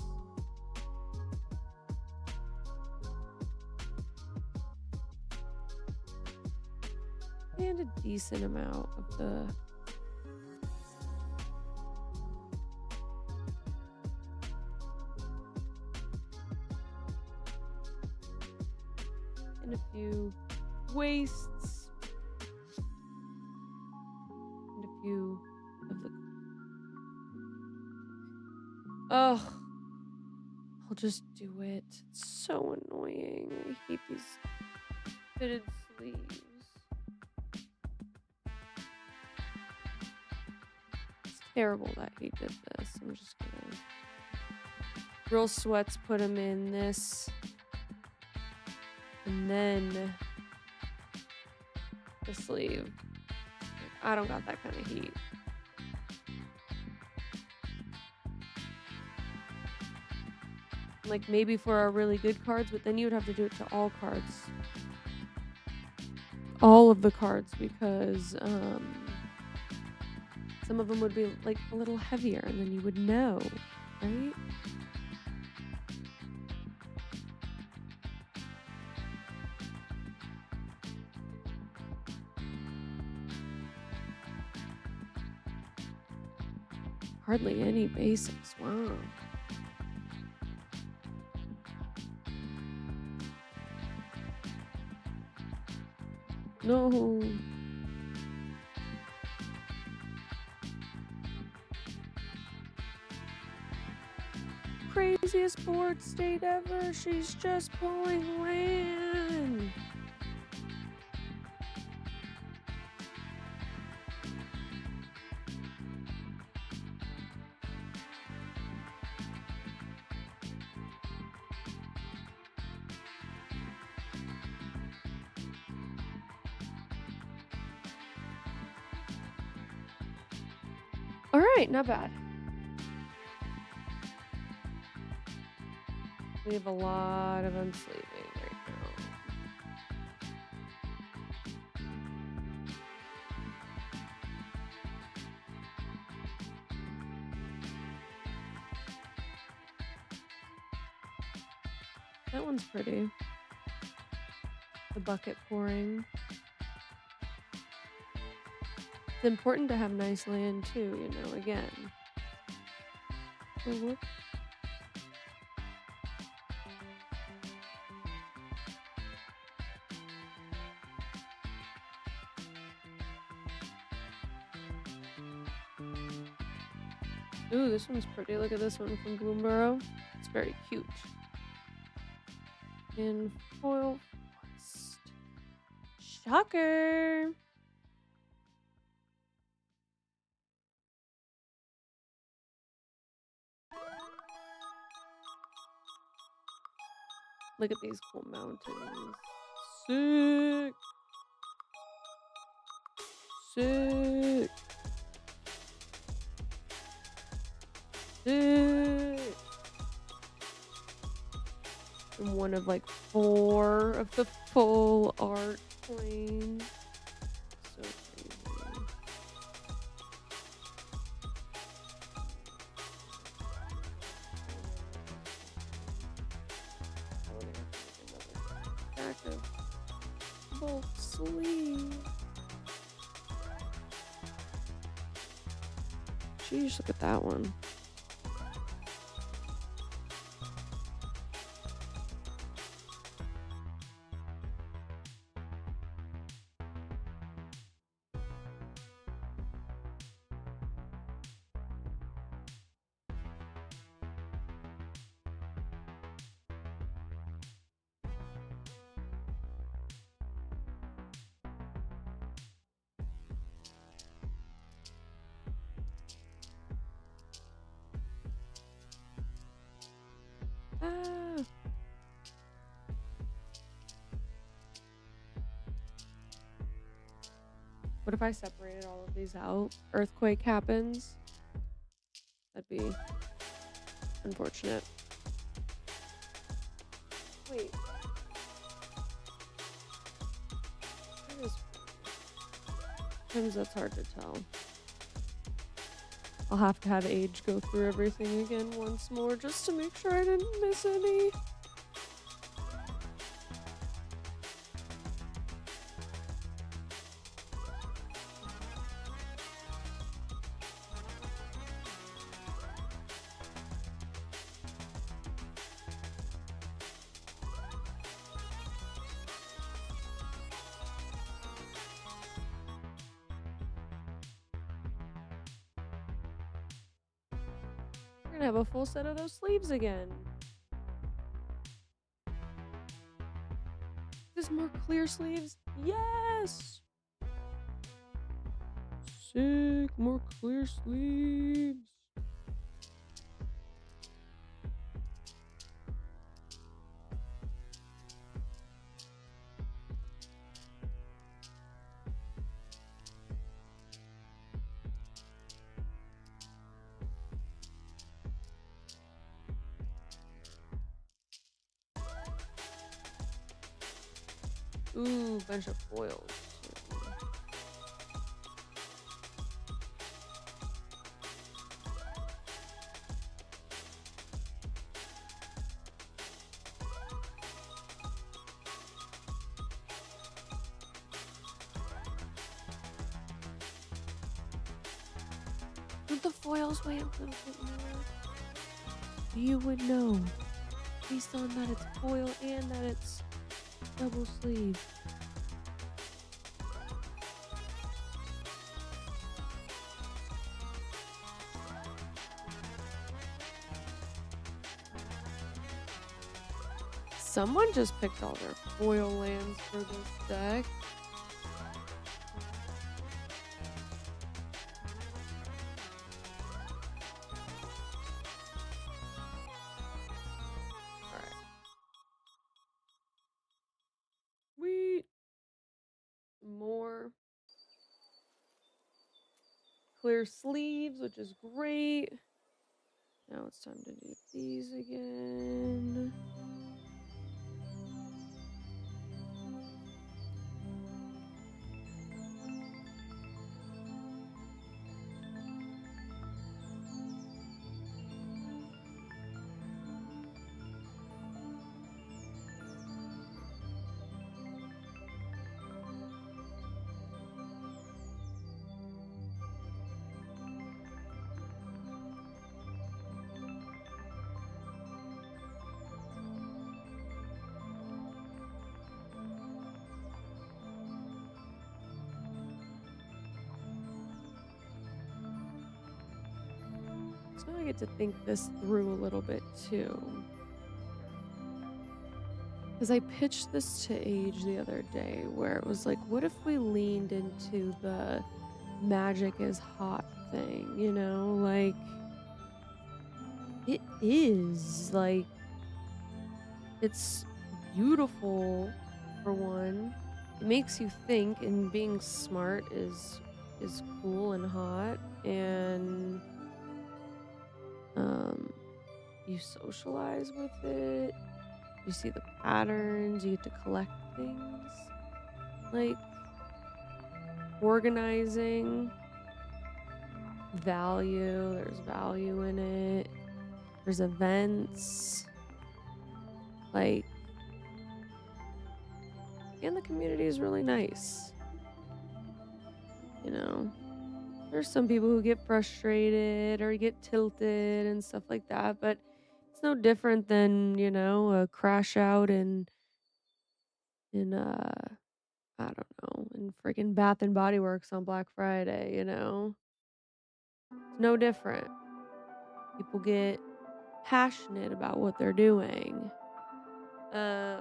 And a decent amount of the and a few wastes and a few of the I'll just do it. It's so annoying. I hate these fitted sleeves. It's terrible that he did this. I'm just gonna Real Sweats put him in this. And then the sleeve. I don't got that kind of heat. Like maybe for our really good cards, but then you would have to do it to all cards. All of the cards, because some of them would be like a little heavier and then you would know, right? Hardly any basics. Wow. No. Craziest board state ever. She's just pulling land. All right, not bad. We have a lot of unsleeving right now. That one's pretty. The bucket pouring. It's important to have nice land too, you know, again. Oh, whoop. Ooh, this one's pretty. Look at this one from Bloomborough. It's very cute. In foil forest. Shocker! Look at these cool mountains. Sick! Sick! Sick! And one of like 4 of the full art planes. So crazy. Back of both sleeves. Jeez, look at that one. Ah. What if I separated all of these out? Earthquake happens. That'd be unfortunate. Wait. Sometimes that's hard to tell. I'll have to have Aje go through everything again once more just to make sure I didn't miss any. We're gonna have a full set of those sleeves again. There's more clear sleeves. Yes! Sick, more clear sleeves. Ooh, bunch of foils. Don't the foils weigh a little bit more? You would know, based on that it's foil and that it's double sleeve. Someone just picked all their foil lands for this deck. Alright. Sweet. More clear sleeves, which is great. Now it's time to do these again. So now I get to think this through a little bit too. Because I pitched this to Aje the other day where it was like, what if we leaned into the magic is hot thing, you know? Like, it is. Like, it's beautiful for one. It makes you think, and being smart is cool and hot, and you socialize with it. You see the patterns, you get to collect things. Like organizing, value, there's value in it. There's events. Like, and the community is really nice. You know, there's some people who get frustrated or get tilted and stuff like that, but it's no different than, you know, a crash out in I don't know, in freaking Bath and Body Works on Black Friday, you know? It's no different. People get passionate about what they're doing. We'll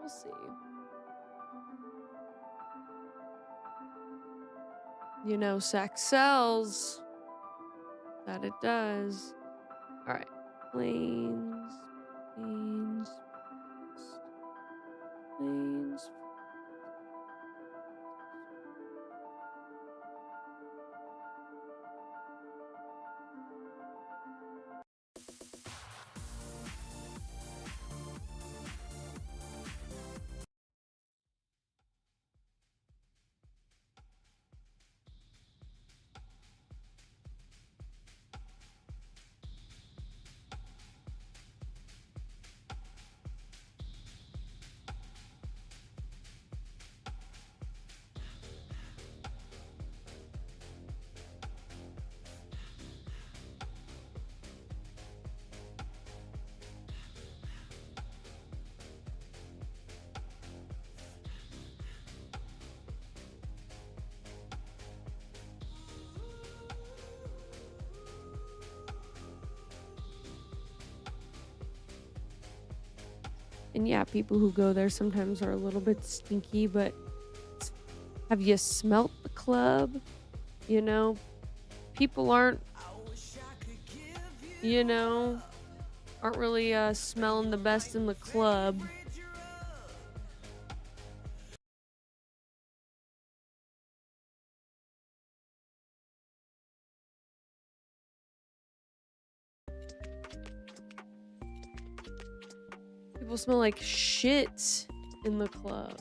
see. You know, sex sells. That it does. All right. Plains, plains, plains. And yeah, people who go there sometimes are a little bit stinky, but have you smelt the club? You know, people aren't, you know, aren't really smelling the best in the club. People smell like shit in the club.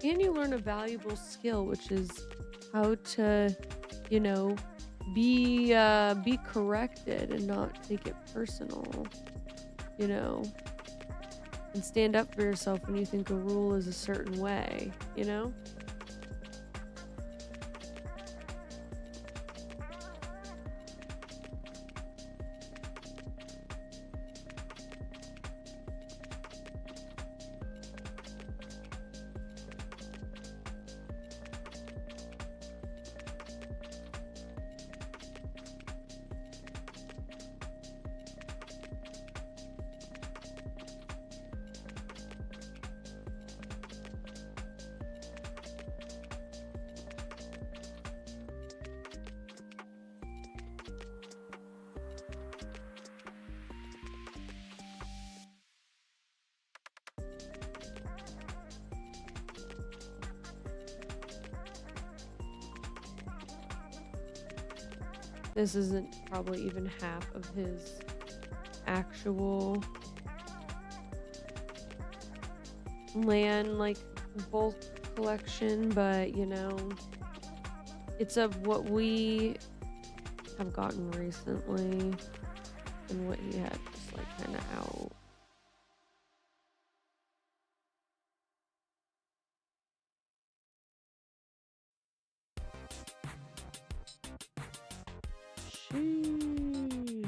And you learn a valuable skill, which is how to, you know, be corrected and not take it personal, you know, and stand up for yourself when you think a rule is a certain way, you know? This isn't probably even half of his actual land, like, bulk collection, but, you know, it's of what we have gotten recently and what he had just, like, kind of out. Sheesh.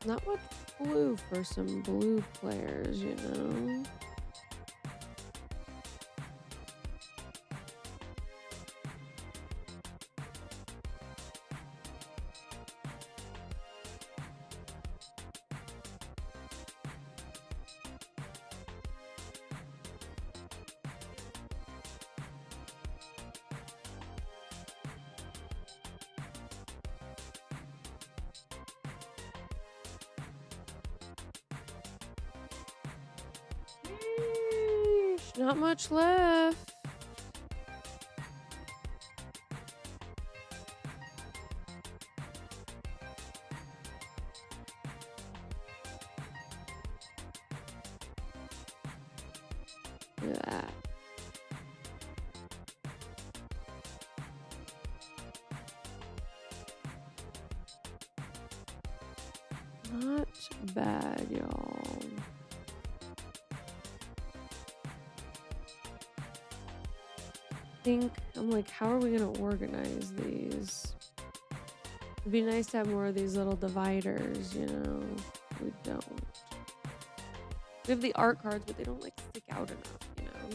Not much blue for some blue players, you know? Not much left. Look at that. Not bad, y'all. I'm like, how are we gonna organize these? It'd be nice to have more of these little dividers, you know. We don't. We have the art cards, but they don't like stick out enough, you know.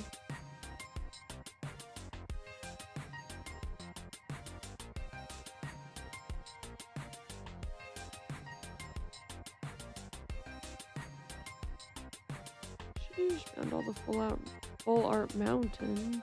Sheesh, found all the full art mountain.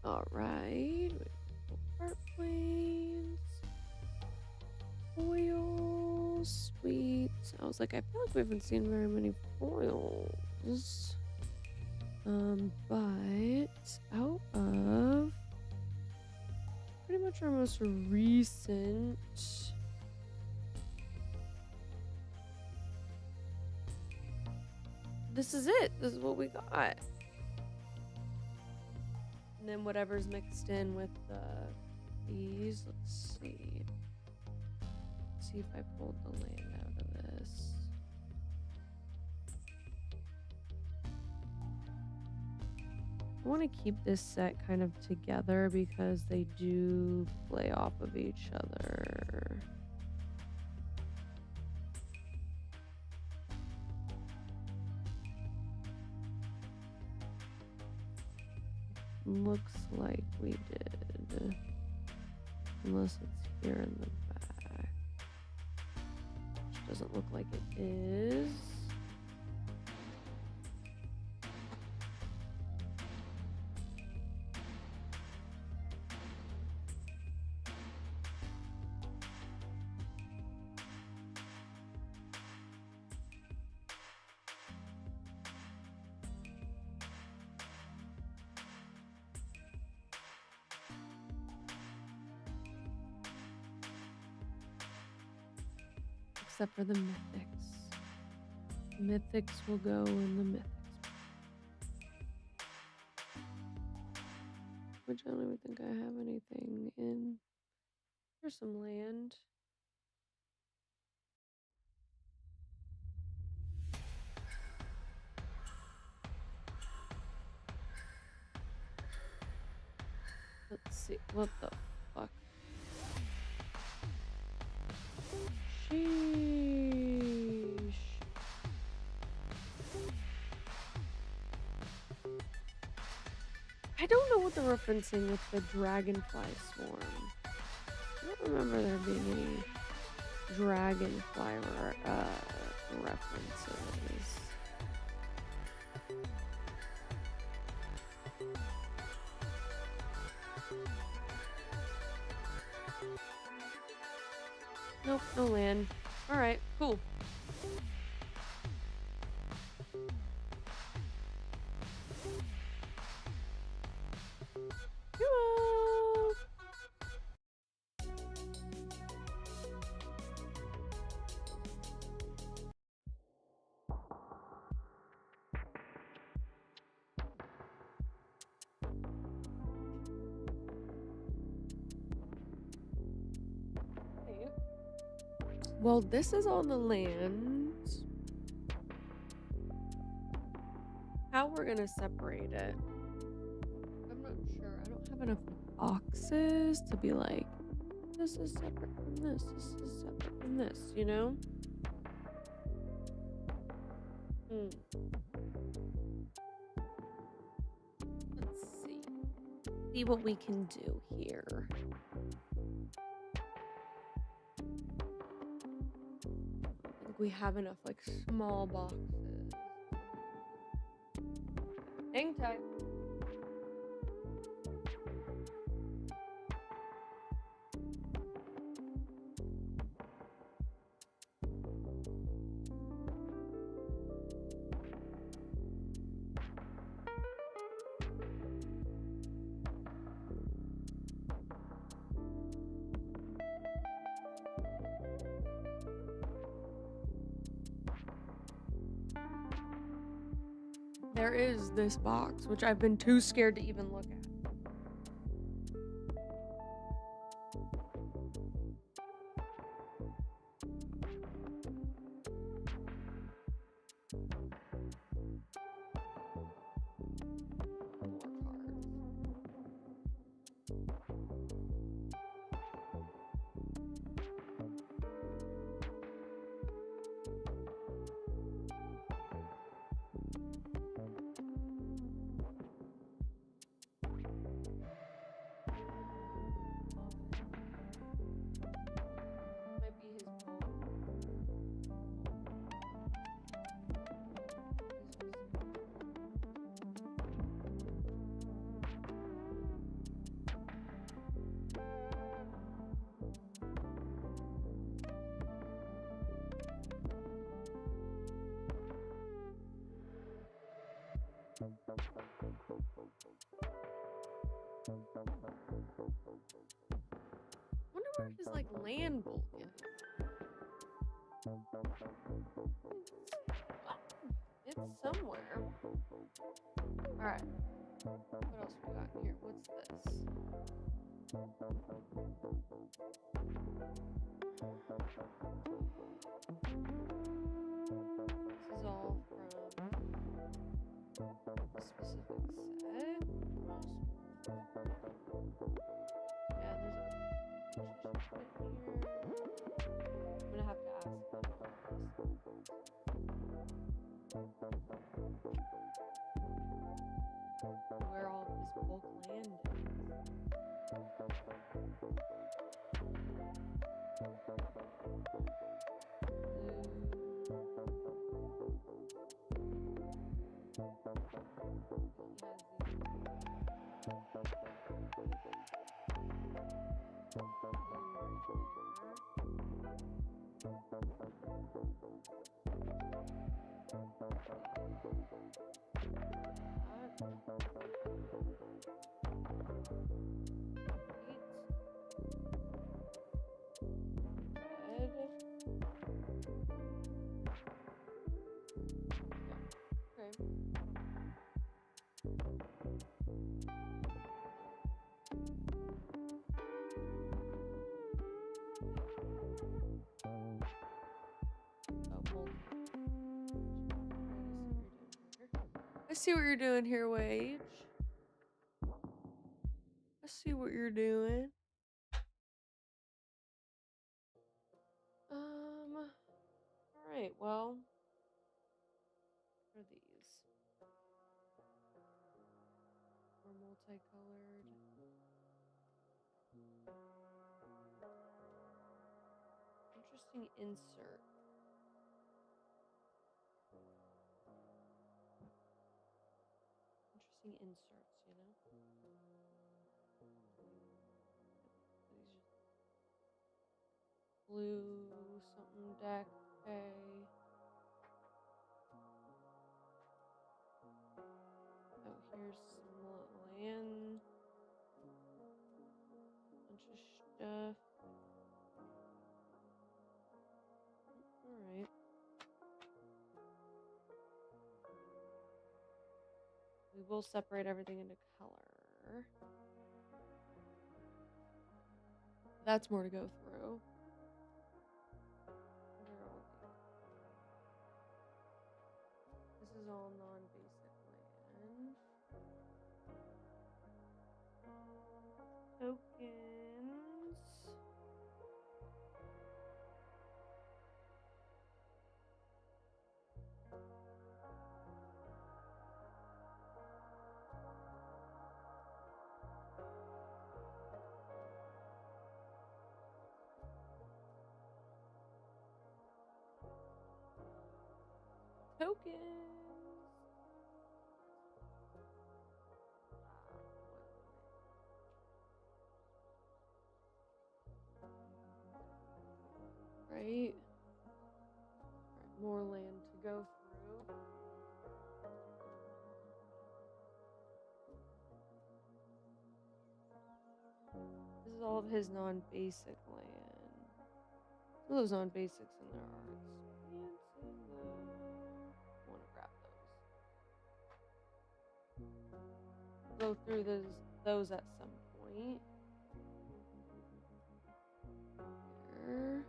All right. Art planes. Foils. Sweet. I was like, I feel like we haven't seen very many foils. But out of pretty much our most recent this is it. This is what we got. And then whatever's mixed in with these. Let's see. Let's see if I pulled the land out of this. I want to keep this set kind of together because they do play off of each other. Looks like we did. Unless it's here in the back. Which doesn't look like it is. Except for the mythics. Mythics will go in the mythics. Which I don't even think I have anything in. Here's some land. Let's see. What the fuck? Sheesh. I don't know what they're referencing with the dragonfly swarm. I don't remember there being any dragonfly references. Nope, no land. Alright, cool. Well, this is on the land. How we're gonna separate it, I'm not sure. I don't have enough boxes to be like, this is separate from this is separate from this, you know? Let's see what we can do here. I think we have enough like small boxes. Hang tight. There is this box, which I've been too scared to even look at. Wonder where his like land bolt is. It's somewhere. Alright. What else we got in here? What's this? This is all from a specific set. Yeah, there's a here. I'm gonna have to ask where all of this bulk land is. I see what you're doing here, Wage. I see what you're doing. Alright, well. What are these? More multicolored. Interesting insert. Interesting inserts, you know? Blue something deck, okay. Oh, here's some land. Bunch of stuff. Alright. We will separate everything into color. That's more to go through. Tokens. Right? More land to go through. This is all of his non-basic land. Some of those non-basics in there are expansive though. I want to grab those. Go through those at some point. Here.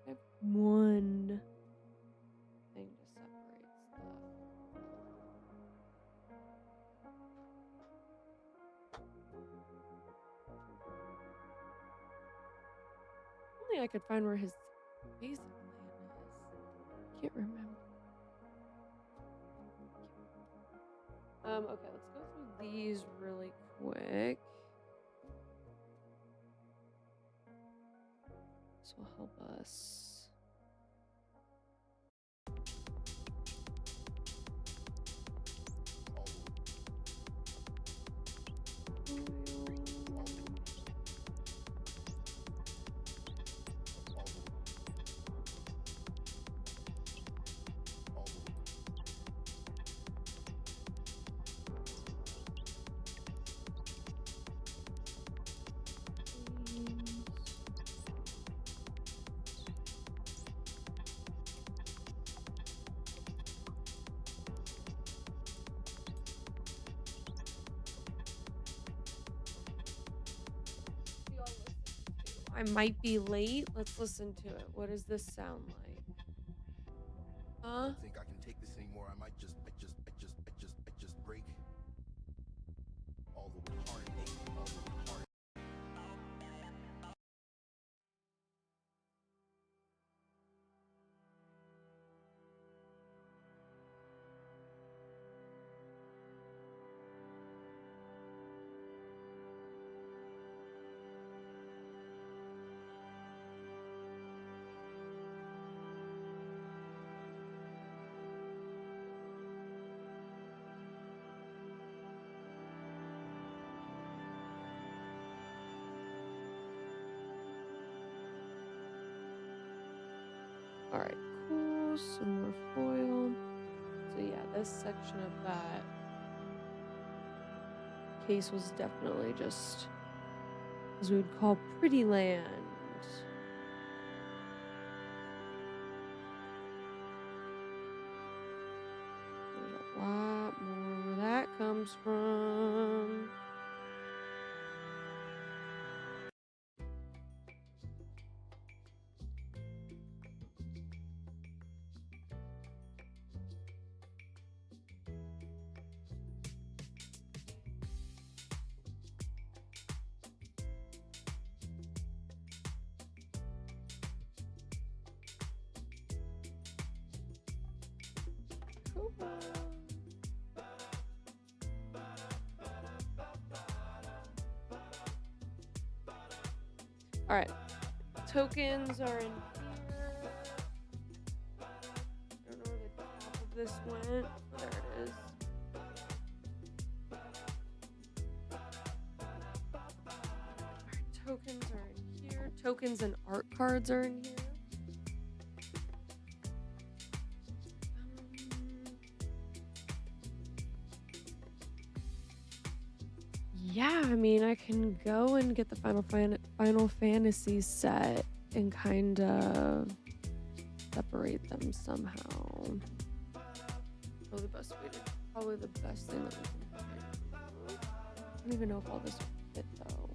I have one thing to separate stuff. Only I could find where his basic land is. Can't remember. Okay, let's go through these really quick. This will help us. I might be late. Let's listen to it. What does this sound like? Huh? I don't think I can take this anymore. I might just break all the retarded, all the retarded. All right, cool. Some more foil. So yeah, this section of that case was definitely just, as we would call, pretty land. There's a lot more where that comes from. All right, tokens are in here. I don't know where the top of this went. There it is. All right, tokens are in here. Tokens and art cards are in here. Yeah, I mean, I can go and get the Final Fantasy set and kind of separate them somehow. Probably the best thing that we can do. I don't even know if all this will fit though.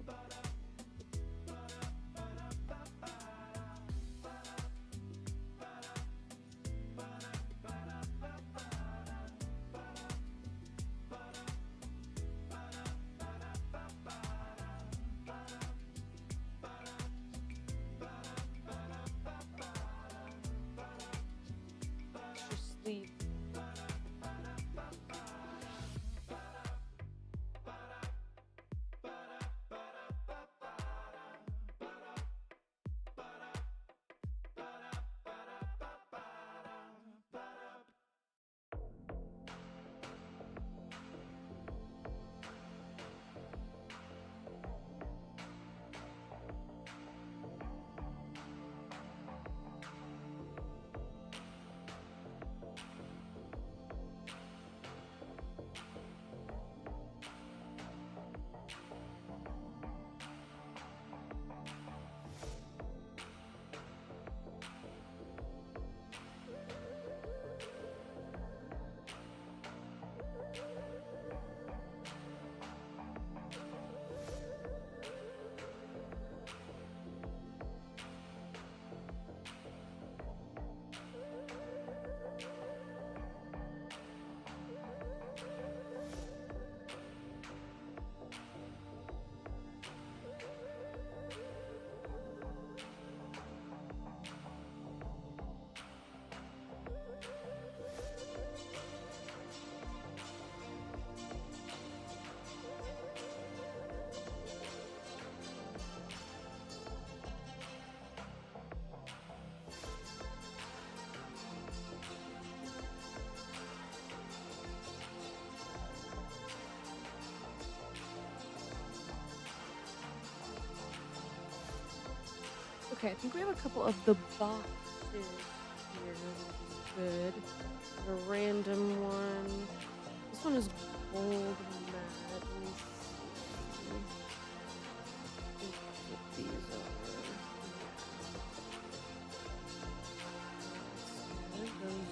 Okay, I think we have a couple of the boxes here. Good. A random one. This one is gold matte. Let me see. I think what these are. There's those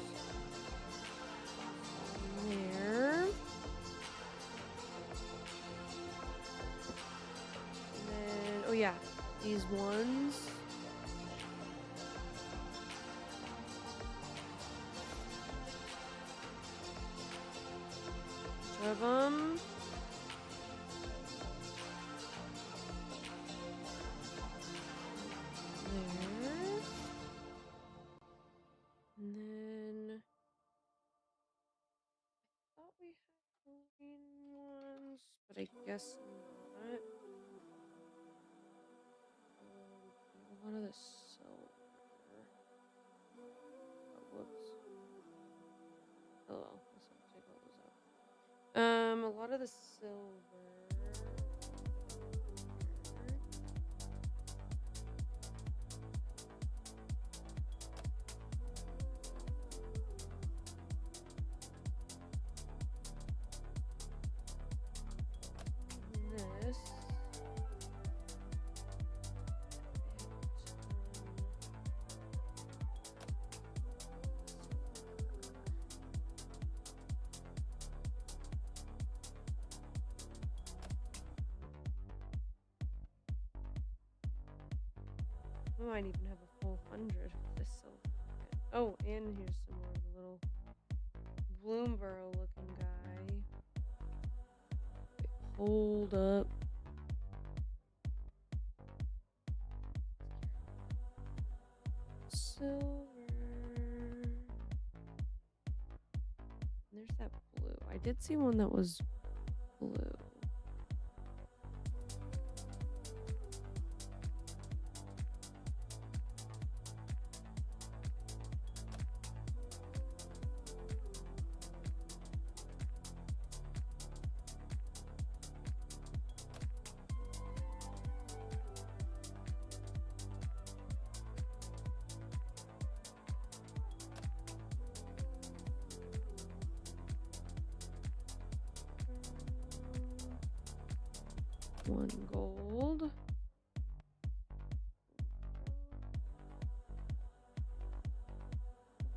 there. And then, oh yeah, these ones. Of them. There. And then I thought we had green ones, but I guess not. A lot of the silver. Oh, whoops. Oh well, let's not take all those out. A lot of the silver. This. We might even have a full 100 of this silver. Oh, and here's some more of the little Bloomborough looking guy. Wait, hold up. Silver. There's that blue. I did see one that was blue. One gold.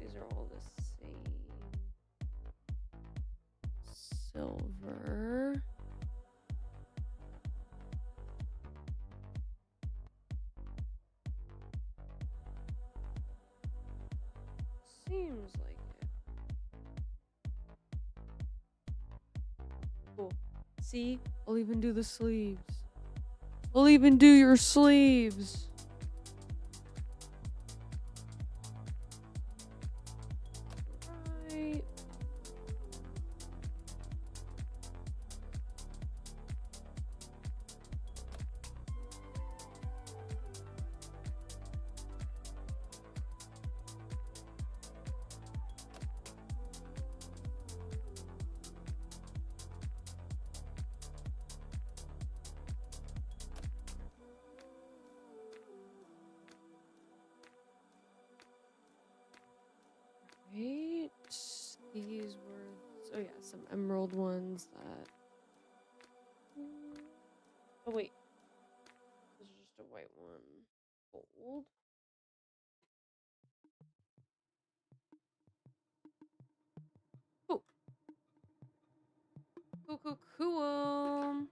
These are all the same. Silver. Seems like it. Cool. See? I'll even do the sleeves. I'll even do your sleeves. Right. Right. These were, oh yeah, some emerald ones that. Oh wait, this is just a white one. Gold. Cool. Cool, cool, cool.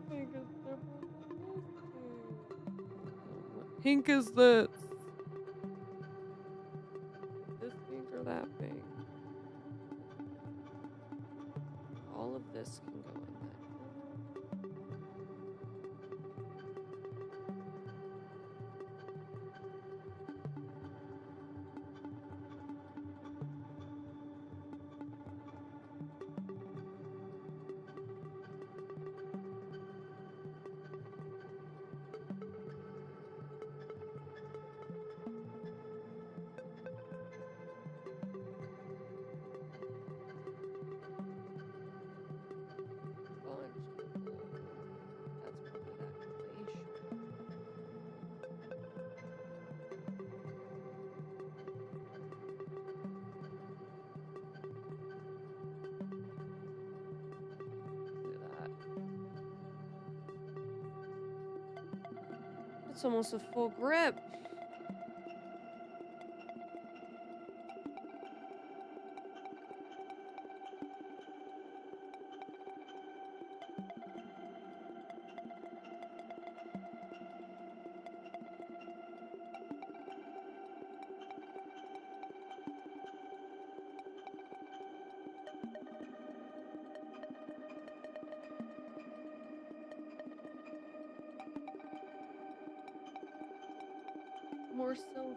Pink is different than this pink. What pink is this? This pink or that pink? All of this can go in that. It's almost a full grip. More silver.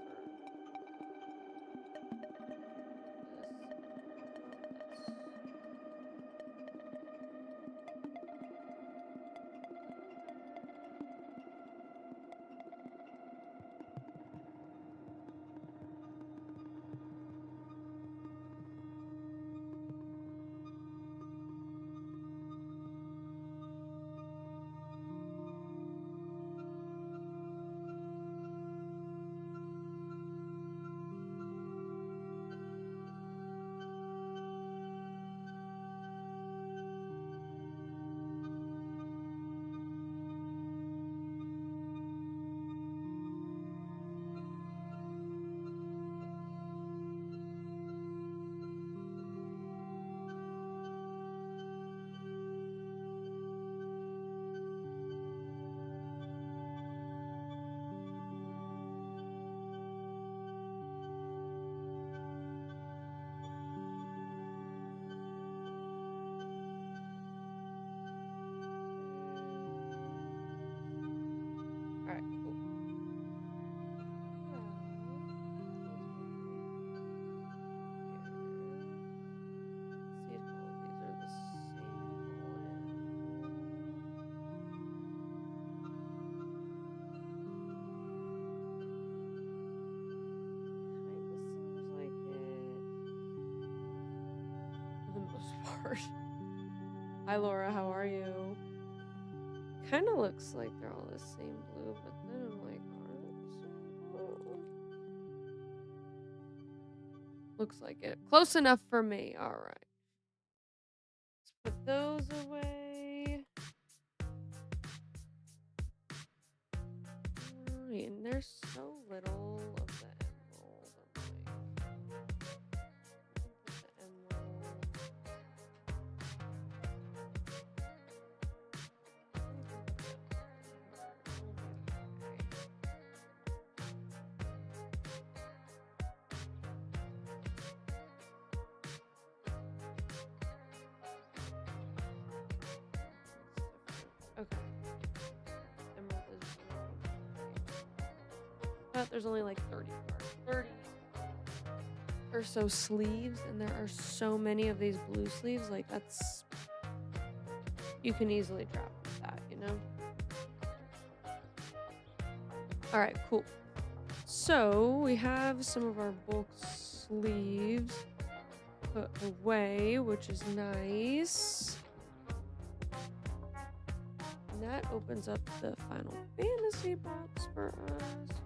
Alright, cool. See if all of these are the same blend. Kinda seems like it. For the most part. Hi Laura, how are you? Kinda looks like they're all the same blue, but then I'm like, are they the same blue? Looks like it. Close enough for me. Alright. Let's put those away. Alright, and there's so little of the emerald. I'm like, put the emerald. Okay. Emerald is but there's only like 30 cards. 30 or so sleeves, and there are so many of these blue sleeves. Like that's you can easily trap with that, you know? Alright, cool. So we have some of our bulk sleeves put away, which is nice. And that opens up the Final Fantasy box for us.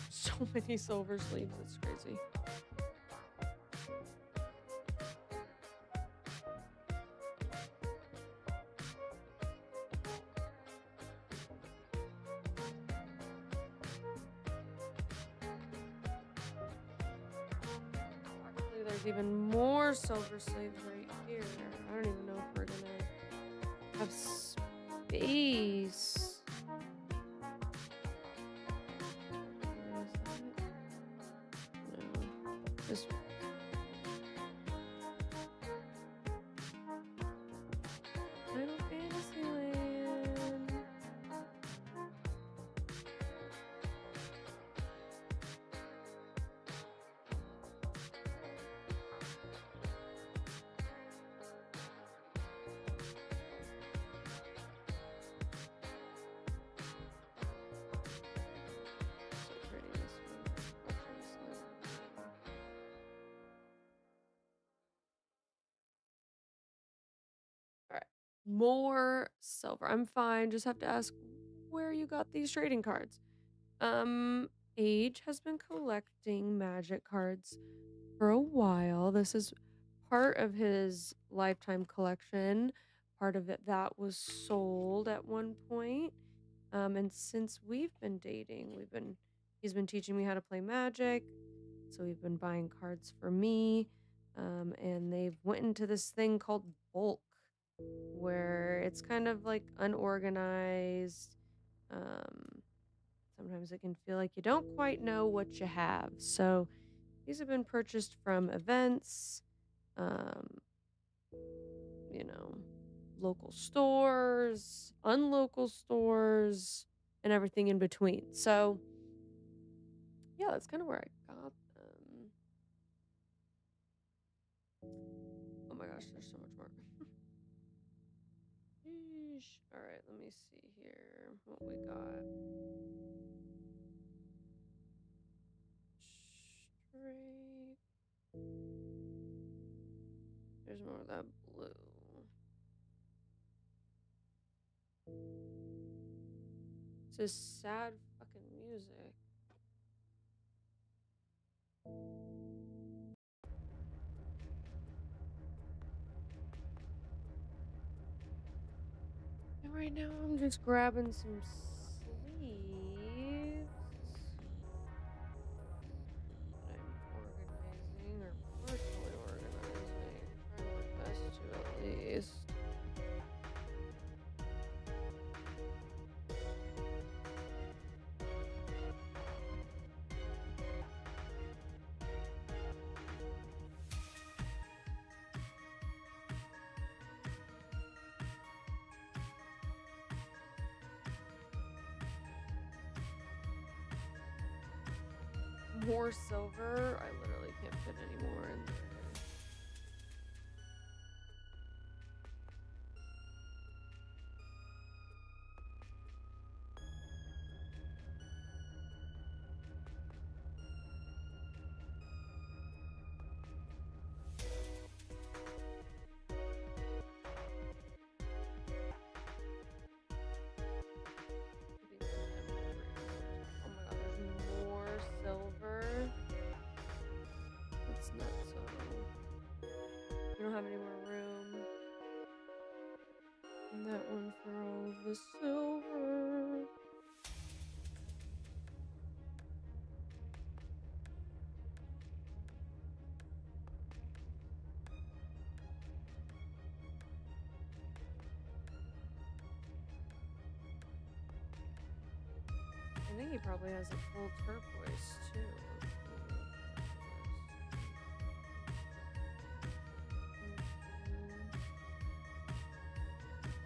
So many silver sleeves, it's crazy. There's even more silver sleeves right here. I don't even know if we're gonna have space. Where is that? No, this one. Final Fantasy Land. More silver. I'm fine. Just have to ask where you got these trading cards. Age has been collecting magic cards for a while. This is part of his lifetime collection. Part of it that was sold at one point. And since we've been dating, he's been teaching me how to play Magic. So we've been buying cards for me. And they've went into this thing called bulk, where it's kind of like unorganized. Um, Sometimes it can feel like you don't quite know what you have. So these have been purchased from events, um, you know, local stores, unlocal stores, and everything in between. So yeah, that's kind of where I got them. Oh my gosh, there's so much more. Yeesh. All right, let me see here what we got. Straight. There's more of that blue. It's just sad fucking music. And right now I'm just grabbing some sleeves that I'm organizing or partially organizing. Trying my best to at least. More silver. I literally can't fit any more in there. Oh my god, there's more silver. That's nuts. We don't have any more room. And that one for all of the silver. I think he probably has a full turquoise too.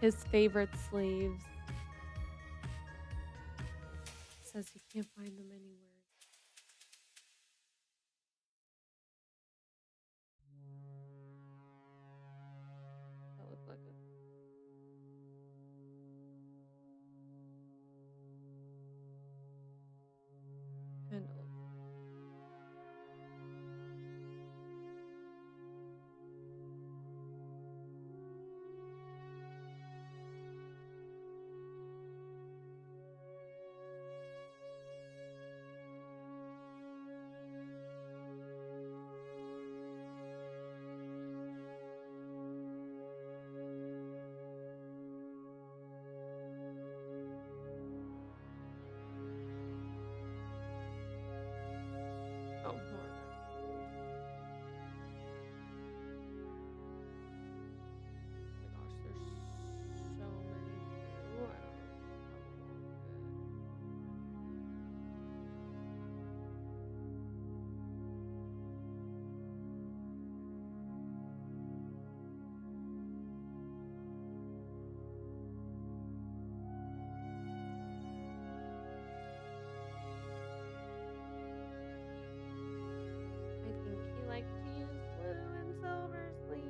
His favorite sleeves. Says he can't find them anywhere. That looked like a kind of. Oh, more of that gold. Oh my gosh, there's so many blue. I don't know how long I think he liked to use blue and silver sleeves.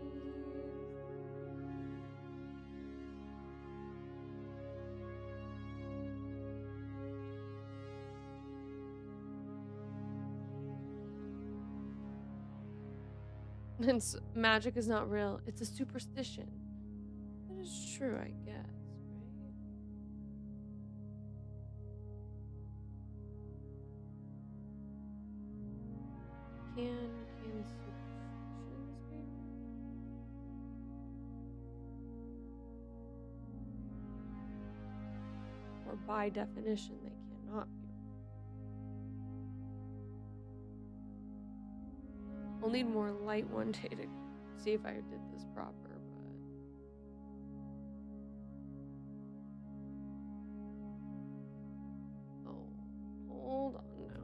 And magic is not real. It's a superstition. That is true, I guess, right? can superstitions be? Or by definition, they cannot be. I'll need more light one day to see if I did this proper, but... Oh, hold on now.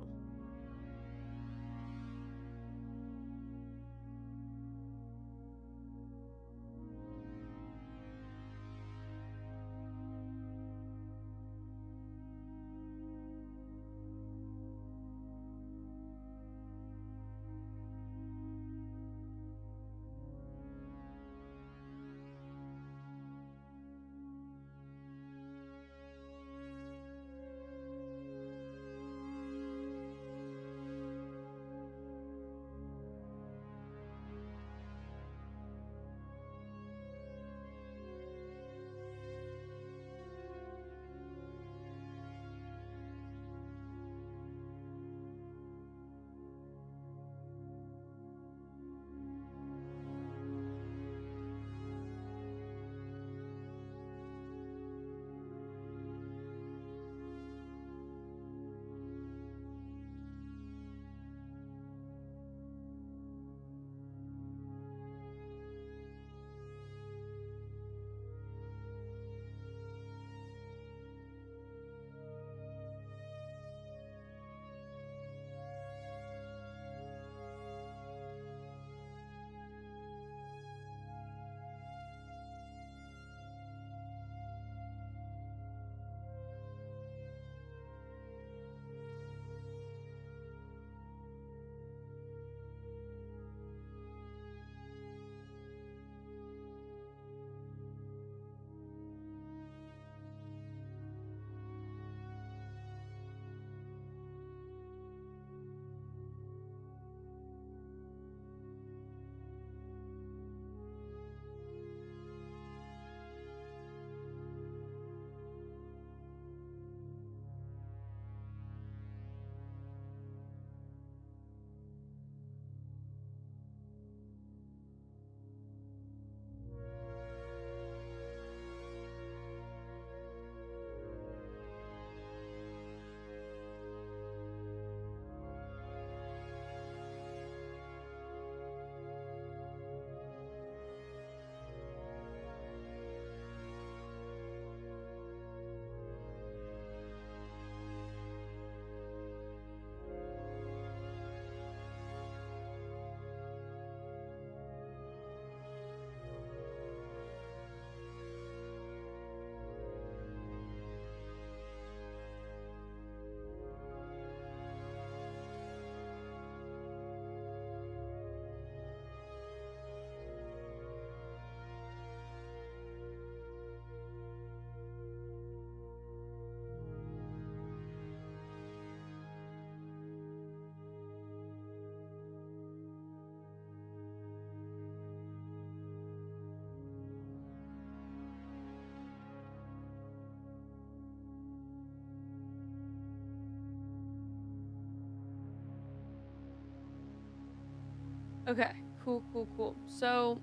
Okay, cool. So,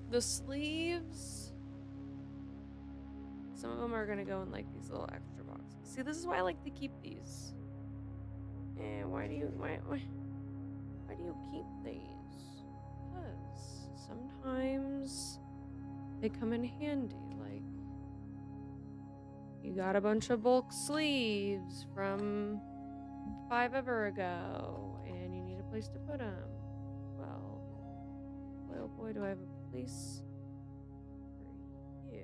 the sleeves, some of them are gonna go in like these little extra boxes. See, this is why I like to keep these. And why do you keep these? Because sometimes they come in handy. Like, you got a bunch of bulk sleeves from 5 ever ago, and you need a place to put them. Well, boy, oh boy, do I have a place for you.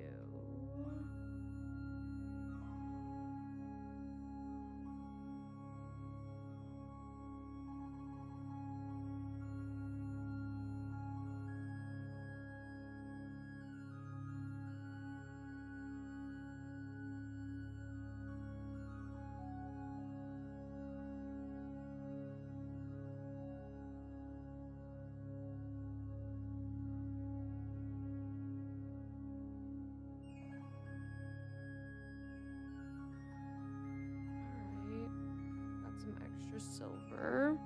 Some extra silver,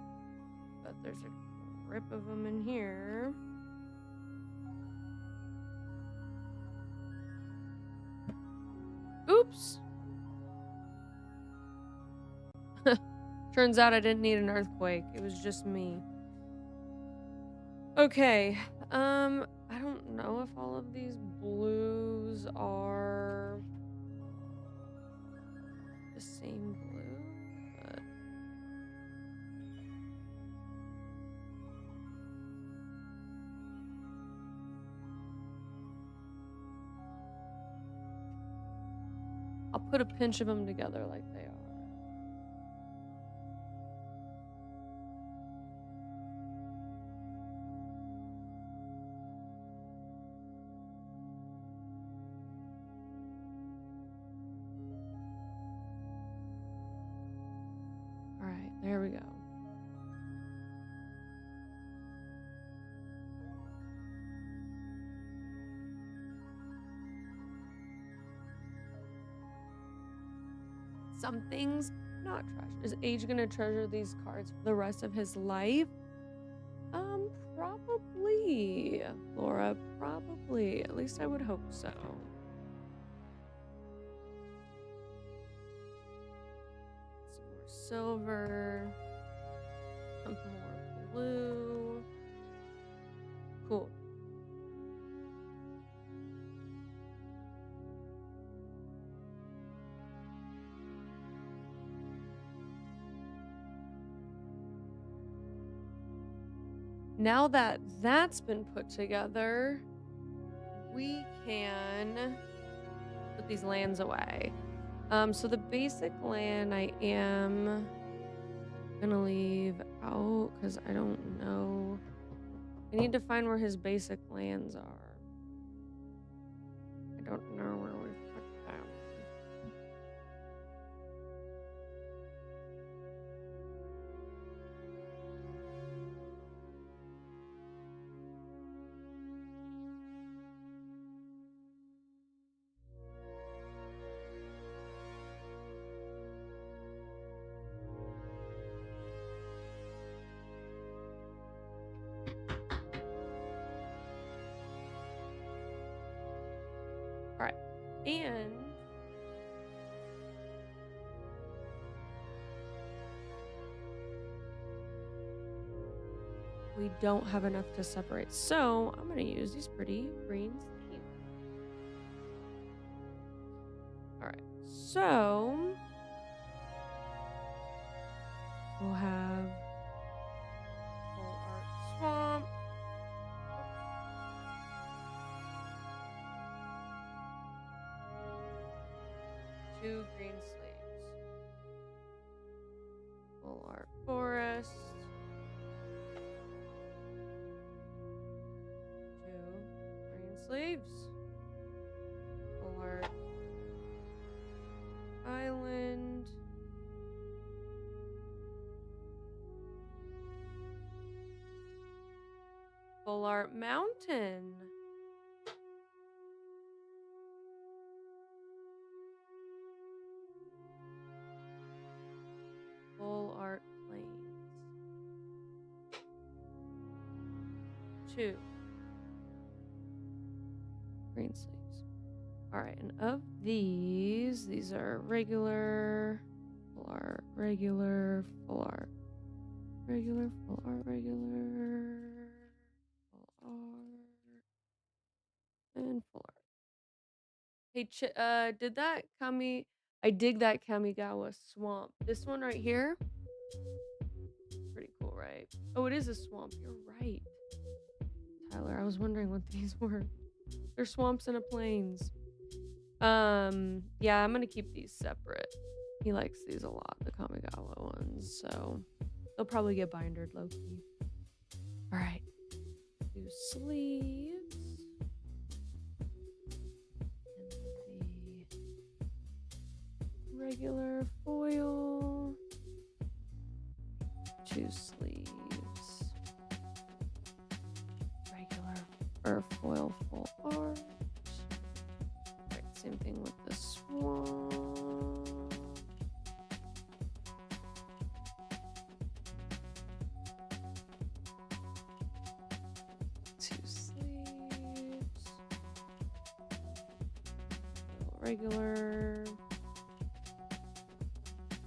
bet there's a grip of them in here. Oops. Turns out I didn't need an earthquake. It was just me. Okay. I don't know if all of these blues are the same blue, but I'll put a pinch of them together like they are. All right, there we go. Some things not trash. Is Aje gonna treasure these cards for the rest of his life? Probably, Laura, probably. At least I would hope so. Some more silver. Some more blue. Cool. Now that that's been put together, we can put these lands away. So the basic land I am gonna leave out because I don't know. I need to find where his basic lands are. I don't know where we've put them. All right, and we don't have enough to separate, so I'm gonna use these pretty green sleeves. All right, so we'll have full art swamp. 2 green sleeves. Full art forest. 2 green sleeves. Full art island. Full art mountain. Full art plains. 2 green sleeves. All right, and of these are regular, full art, regular, full art, regular, full art, regular, full art, and full art. Hey, did that Kami? I dig that Kamigawa swamp. This one right here. Pretty cool, right? Oh, it is a swamp. You're right, Tyler. I was wondering what these were. They're swamps and a plains. Yeah, I'm gonna keep these separate. He likes these a lot, the Kamigawa ones, so they'll probably get bindered low-key. All right, 2 sleeves. And the regular foil. 2 sleeves. Regular foil full art. Same thing with the swamp. regular.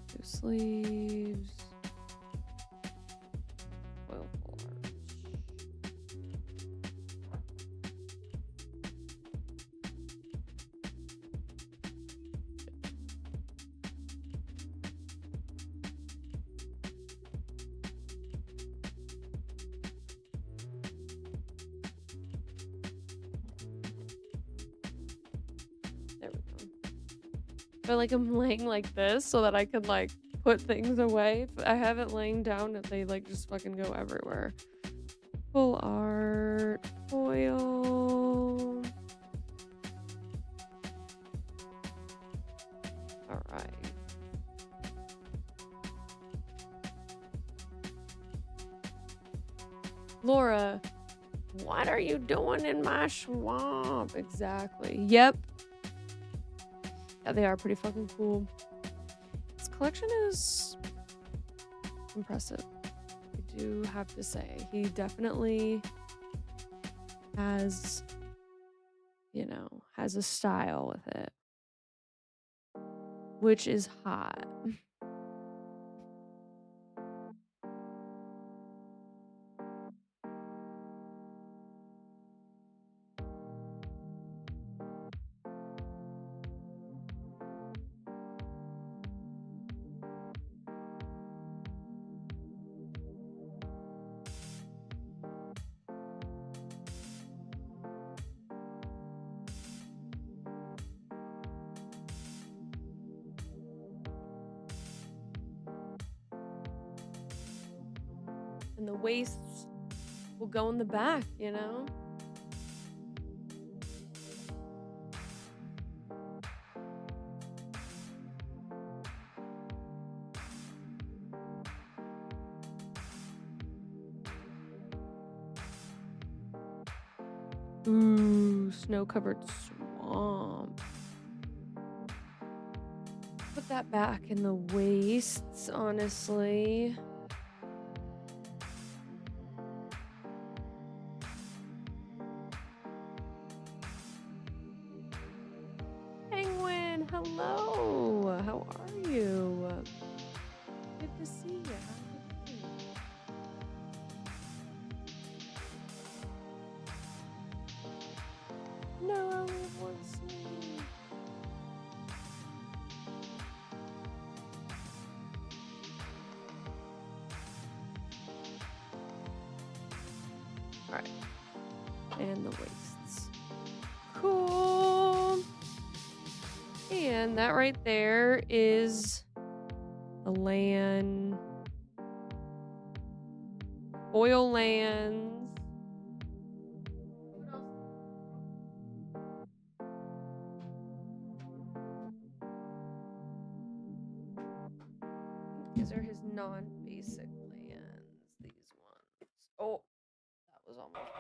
Two sleeves. Foil full art. There we go. But like I'm laying like this so that I could like put things away. I have it laying down and they like just fucking go everywhere. Full art, foil. All right. Laura, what are you doing in my swamp? Exactly. Yep. Yeah, they are pretty fucking cool. This collection is impressive. I do have to say. He definitely has, you know, has a style with it. Which is hot. And the waists will go in the back, you know? Ooh, snow-covered swamp. Put that back in the waists, honestly. Penguin, hello. How are you? Good to see you. No, I only have one sleeve. All right, and the waists. Cool. And that right there is a land, oil lands. These are his non-basic lands. These ones. Oh, that was almost.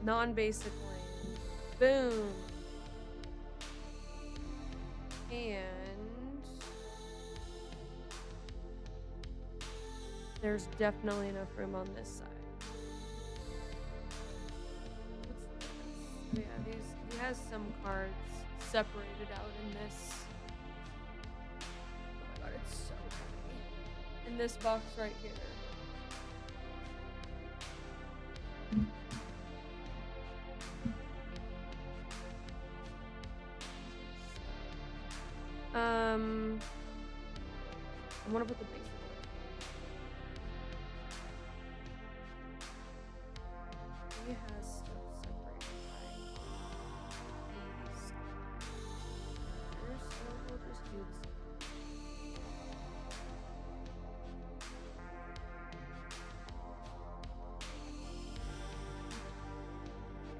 Non-basic land. Boom. And there's definitely enough room on this side. What's this? Yeah, he has some cards separated out in this. Oh my god, it's so heavy. In this box right here. I want to put the basic one. He has stuff separated by these colors, so we'll just do this.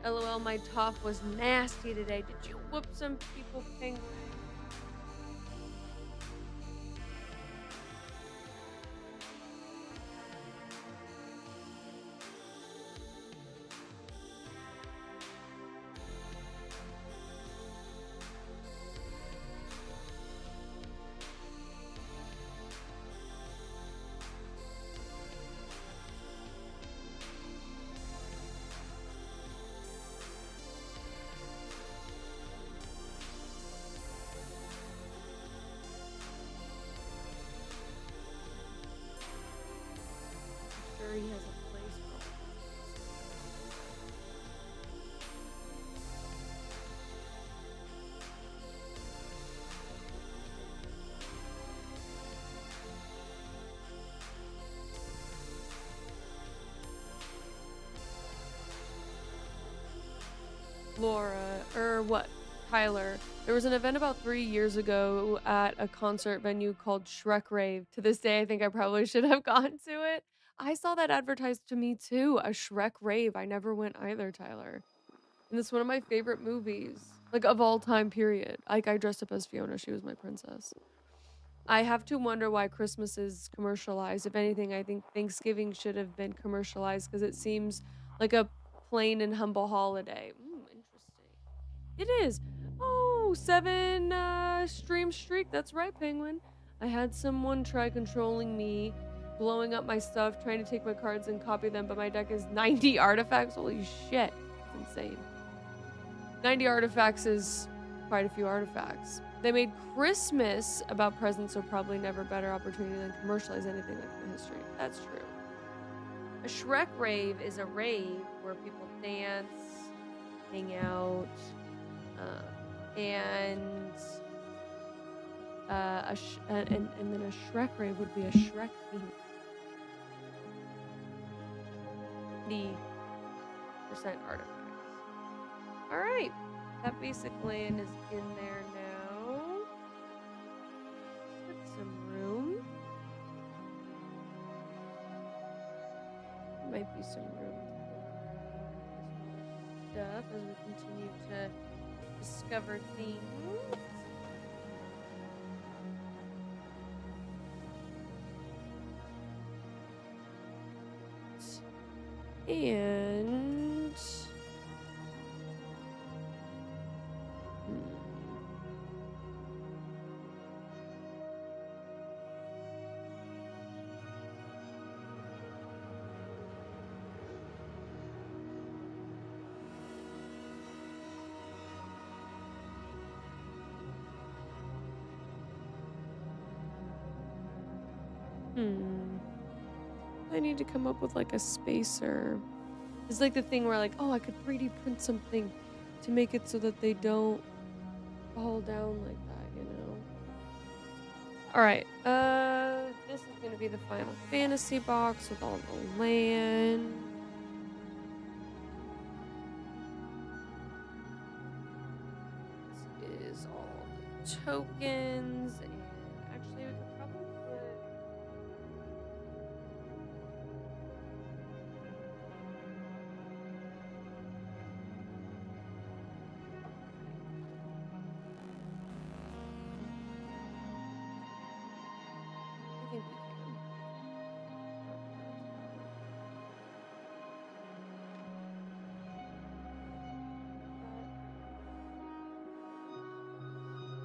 LOL, my top was nasty today. Did you whoop some people, Penguin? I'm sure he has a place for all. Laura, or what? Tyler. There was an event about 3 years ago at a concert venue called Shrek Rave. To this day, I think I probably should have gone to it. I saw that advertised to me too, a Shrek Rave. I never went either, Tyler. And it's one of my favorite movies, like of all time, period. Like I dressed up as Fiona, she was my princess. I have to wonder why Christmas is commercialized. If anything, I think Thanksgiving should have been commercialized because it seems like a plain and humble holiday. Interesting. It is. Oh, 7 stream streak. That's right, Penguin. I had someone try controlling me, blowing up my stuff, trying to take my cards and copy them, but my deck is 90 artifacts. Holy shit. It's insane. 90 artifacts is quite a few artifacts. They made Christmas about presents, so probably never better opportunity than commercialize anything like the history. That's true. A Shrek rave is a rave where people dance, hang out, and and then a Shrek rave would be a Shrek theme. 90% artifacts. All right, that basic land is in there now. Put some room. Might be some room for stuff as we continue to discover things. And I need to come up with like a spacer. It's like the thing where like, oh, I could 3D print something to make it so that they don't fall down like that, you know? All right, this is gonna be the Final Fantasy box with all the land. This is all the tokens, and actually we could probably put I think we can.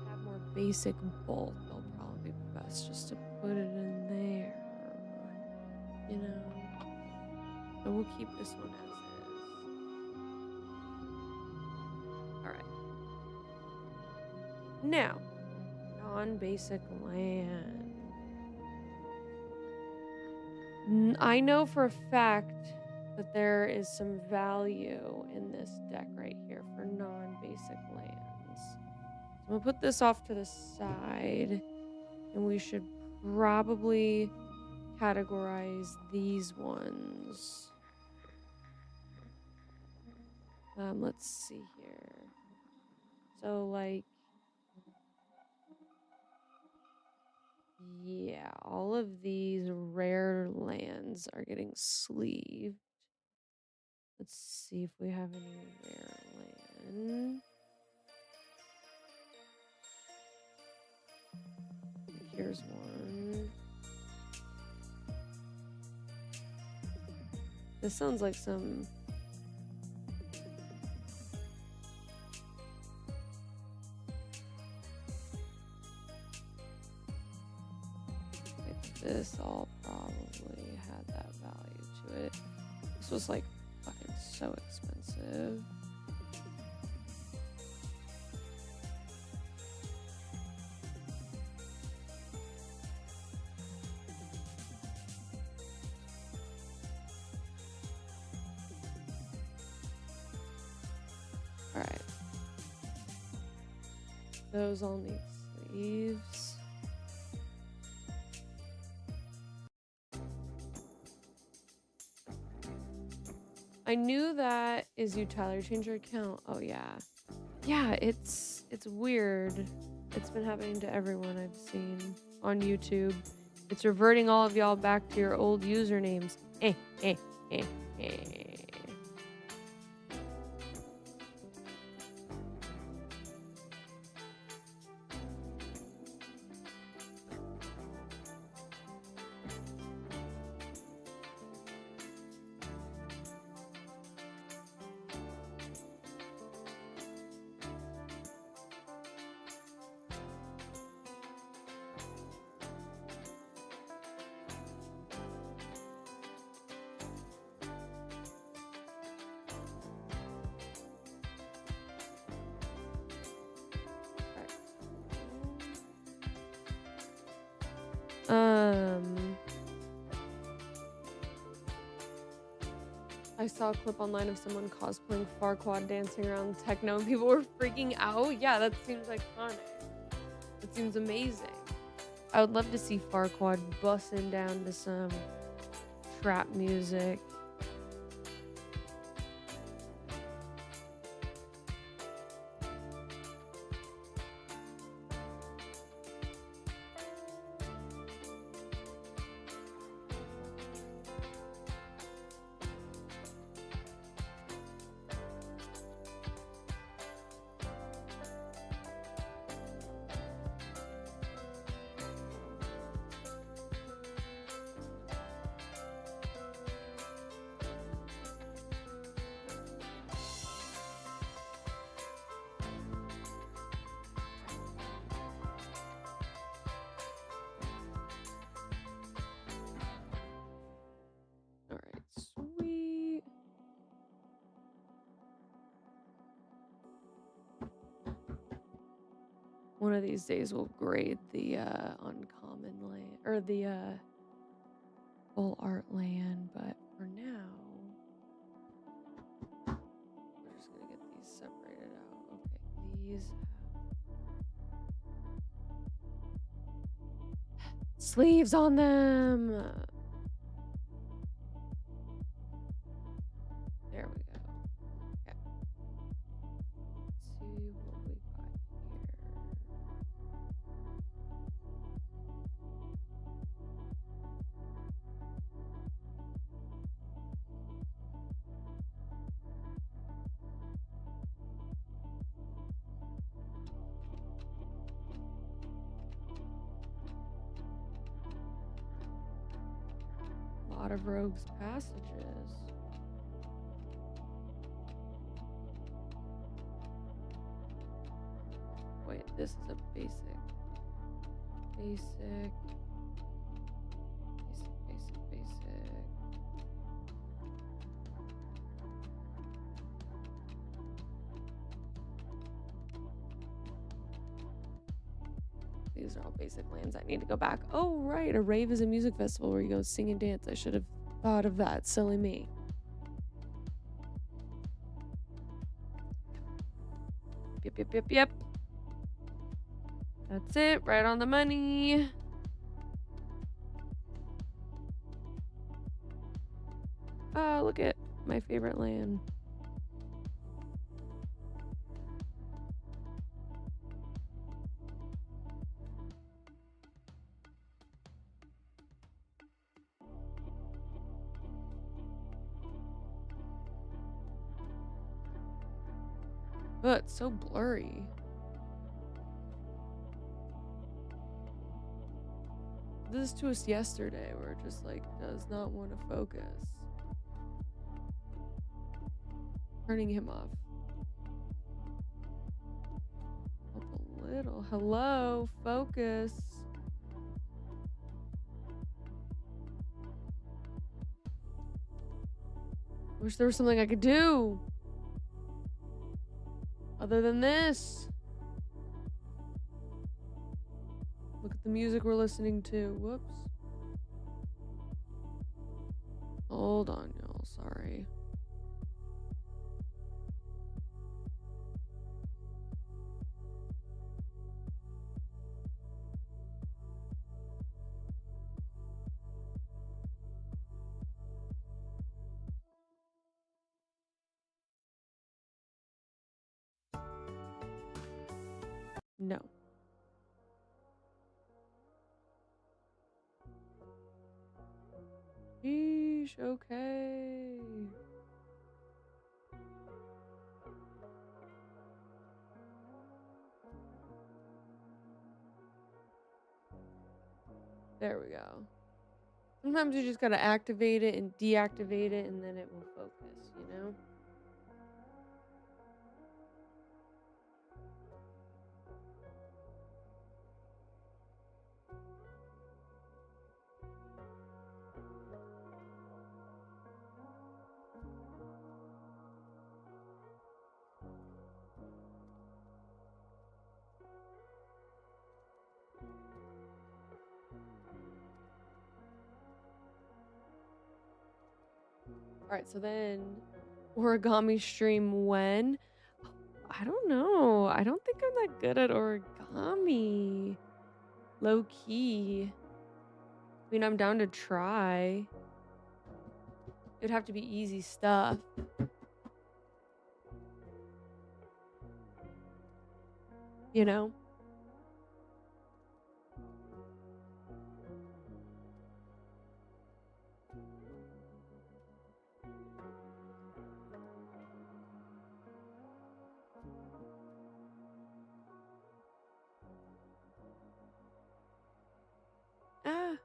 Have more basic bulk. They'll probably be best just to put it in there. You know. But we'll keep this one as is. Alright. Now, non-basic land. I know for a fact that there is some value in this deck right here for non-basic lands. So I'm gonna put this off to the side, and we should probably categorize these ones. Let's see here. So like, yeah, all of these rare lands are getting sleeved. Let's see if we have any rare land. Here's one. This sounds like some... This all probably had that value to it. This was like fucking so expensive. All right. Those all need sleeves. I knew that. Is you, Tyler? Change your account. Oh yeah. Yeah, it's weird. It's been happening to everyone I've seen on YouTube. It's reverting all of y'all back to your old usernames. Eh. I saw a clip online of someone cosplaying Farquaad dancing around techno and people were freaking out. Yeah, that seems iconic. That seems amazing. I would love to see Farquaad busting down to some trap music. One of these days we'll grade the uncommon land or the full art land, but for now we're just gonna get these separated out. Okay, these have sleeves on them. There we go. Okay. Let's see what we got here. A lot of rogues passages. Wait, this is a basic. These are all basic lands. I need to go back. Oh, right. A rave is a music festival where you go sing and dance. I should have thought of that. Silly me. Yep. That's it. Right on the money. Oh, look at my favorite land. Ugh, it's so blurry. This to us yesterday where it just like does not want to focus. Turning him off. Up a little. Hello, focus. Wish there was something I could do other than this. Look at the music we're listening to. Whoops. Hold on, y'all. Sorry. No. Sheesh, okay. There we go. Sometimes you just gotta activate it and deactivate it and then it will focus, you know? Alright, so then origami stream when? I don't know. I don't think I'm that good at origami. Low key. I mean, I'm down to try. It'd have to be easy stuff. You know? Ah.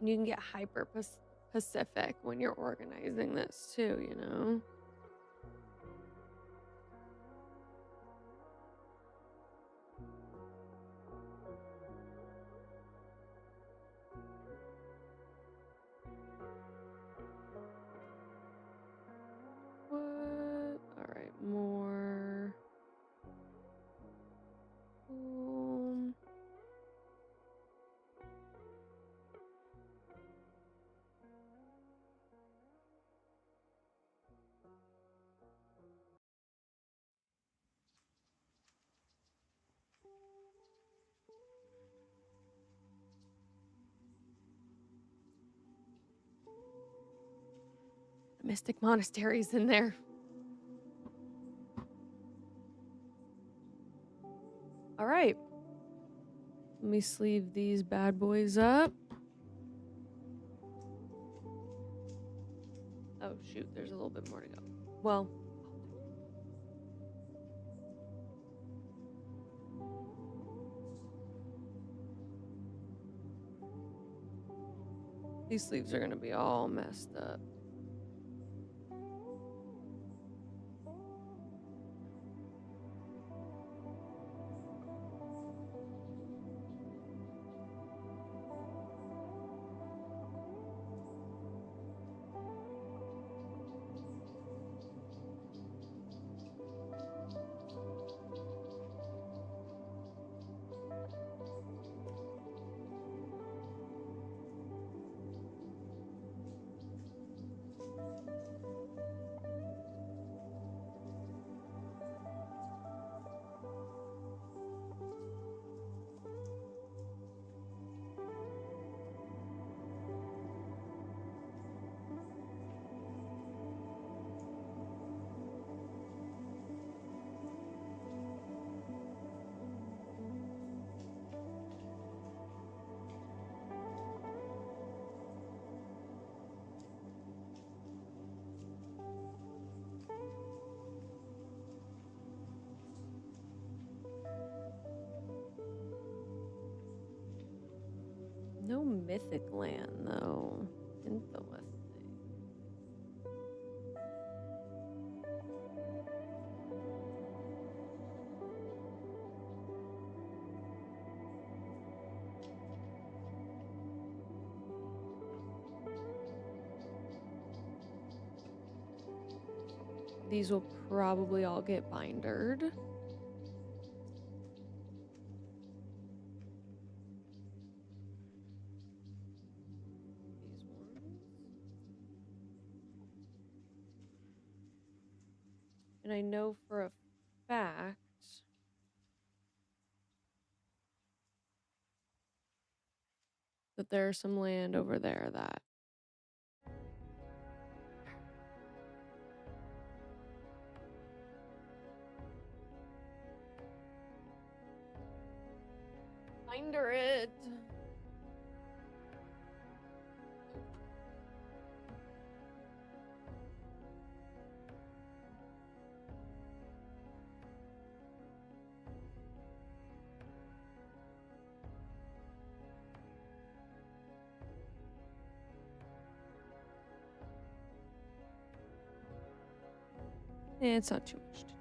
And you can get hyper Pacific when you're organizing this too, you know? What? Alright, more. The Mystic Monastery's in there. All right. Let me sleeve these bad boys up. Oh, shoot. There's a little bit more to go. Well, these sleeves are going to be all messed up. mythic land, though. Interesting. These will probably all get bindered. These ones. And I know for a fact that there's some land over there that binder it. It's not too much to do.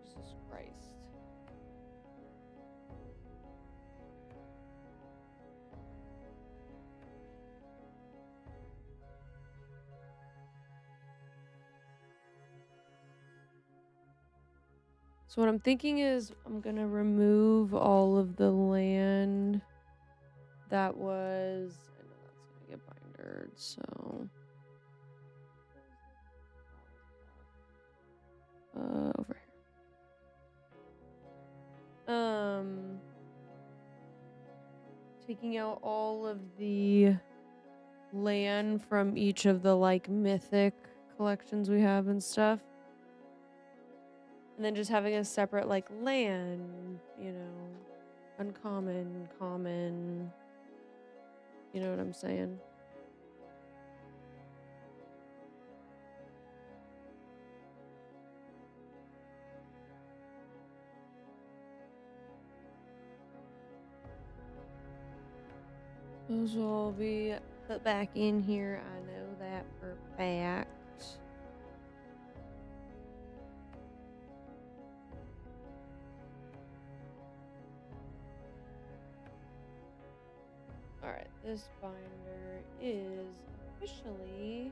Jesus Christ. So what I'm thinking is I'm gonna remove all of the land that was, I know that's gonna get bindered, so over here. Taking out all of the land from each of the like mythic collections we have and stuff. And then just having a separate like land, you know, uncommon, common, you know what I'm saying? Those will all be put back in here. I know that for a fact. Alright, this binder is officially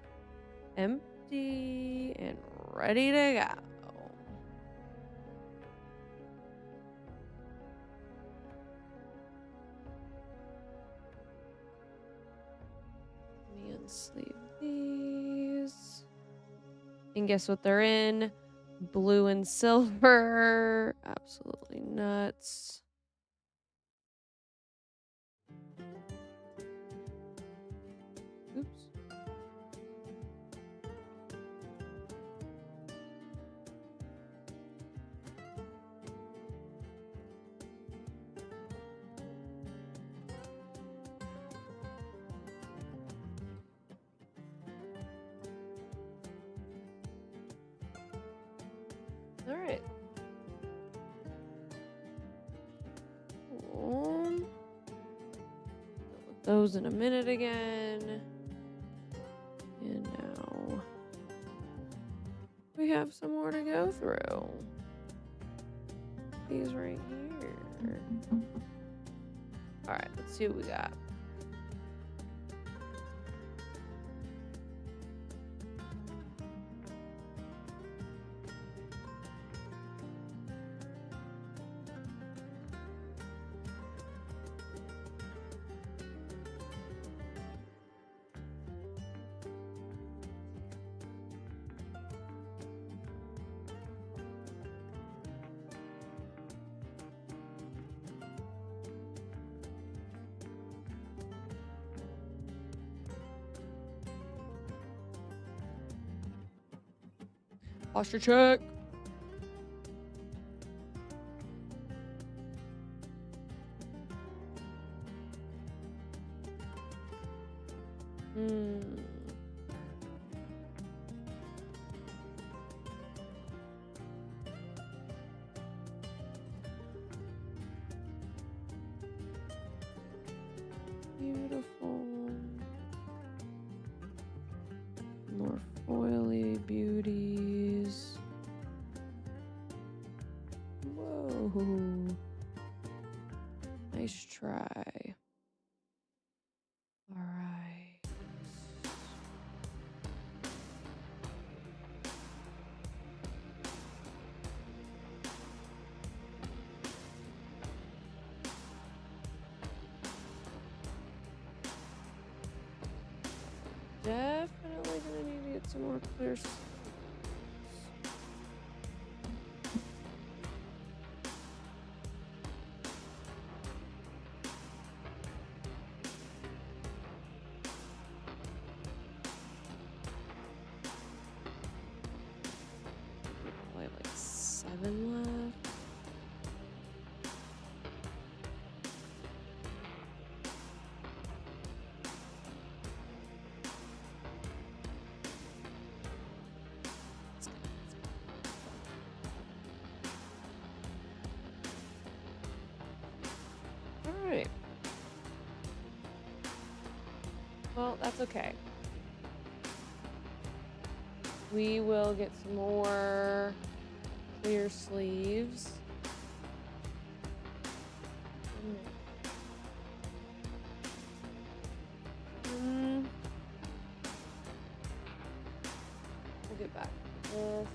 empty and ready to go. Let me unsleeve these. And guess what they're in? Blue and silver. Absolutely nuts. Oops. All right. Cool. Those in a minute again. And now we have some more to go through. These right here. All right, let's see what we got. Posture check. Beautiful. More foily beauties. Whoa. Nice try. All right. Definitely gonna need to get some more clear sleeves. I have like 7 left. Alright. Well, that's okay. We will get some more clear sleeves. We'll get back to this.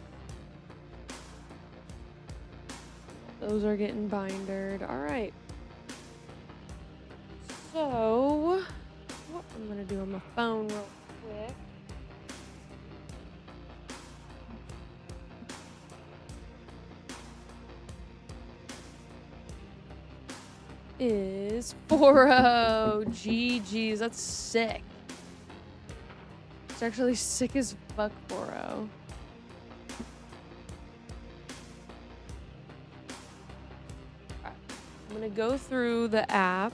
Those are getting bindered. Alright. So, what I'm gonna do on my phone real quick is 4-0. GG's. That's sick. It's actually sick as fuck, 4-0. Alright. I'm gonna go through the app.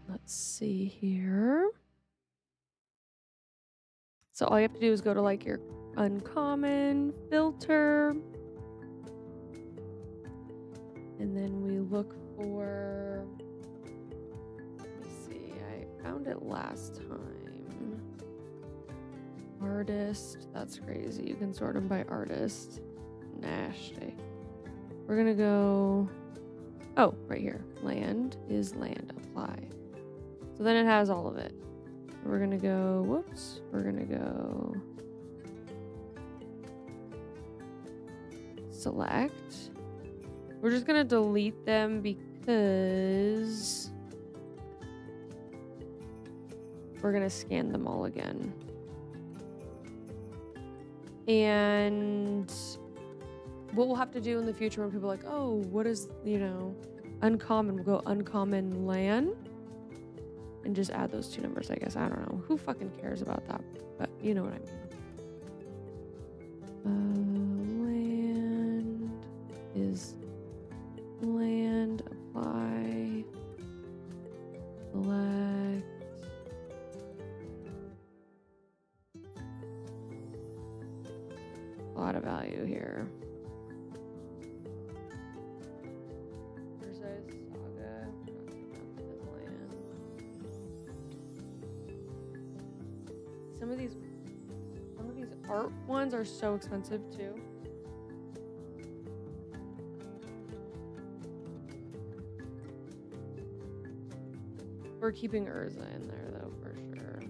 Let's see here. So all you have to do is go to like your uncommon filter. And then we look for, let me see, I found it last time. Artist, that's crazy. You can sort them by artist. Nasty. We're gonna go, oh, right here. Land is land, apply. So then it has all of it. We're gonna go, whoops, we're gonna go select. We're just gonna delete them because we're gonna scan them all again. And what we'll have to do in the future when people are like, oh, what is, you know, uncommon, we'll go uncommon land. And just add those 2 numbers, I guess. I don't know. Who fucking cares about that? But you know what I mean. Land is land. Apply. Select. A lot of value here. Some of these art ones are so expensive too. We're keeping Urza in there though for sure.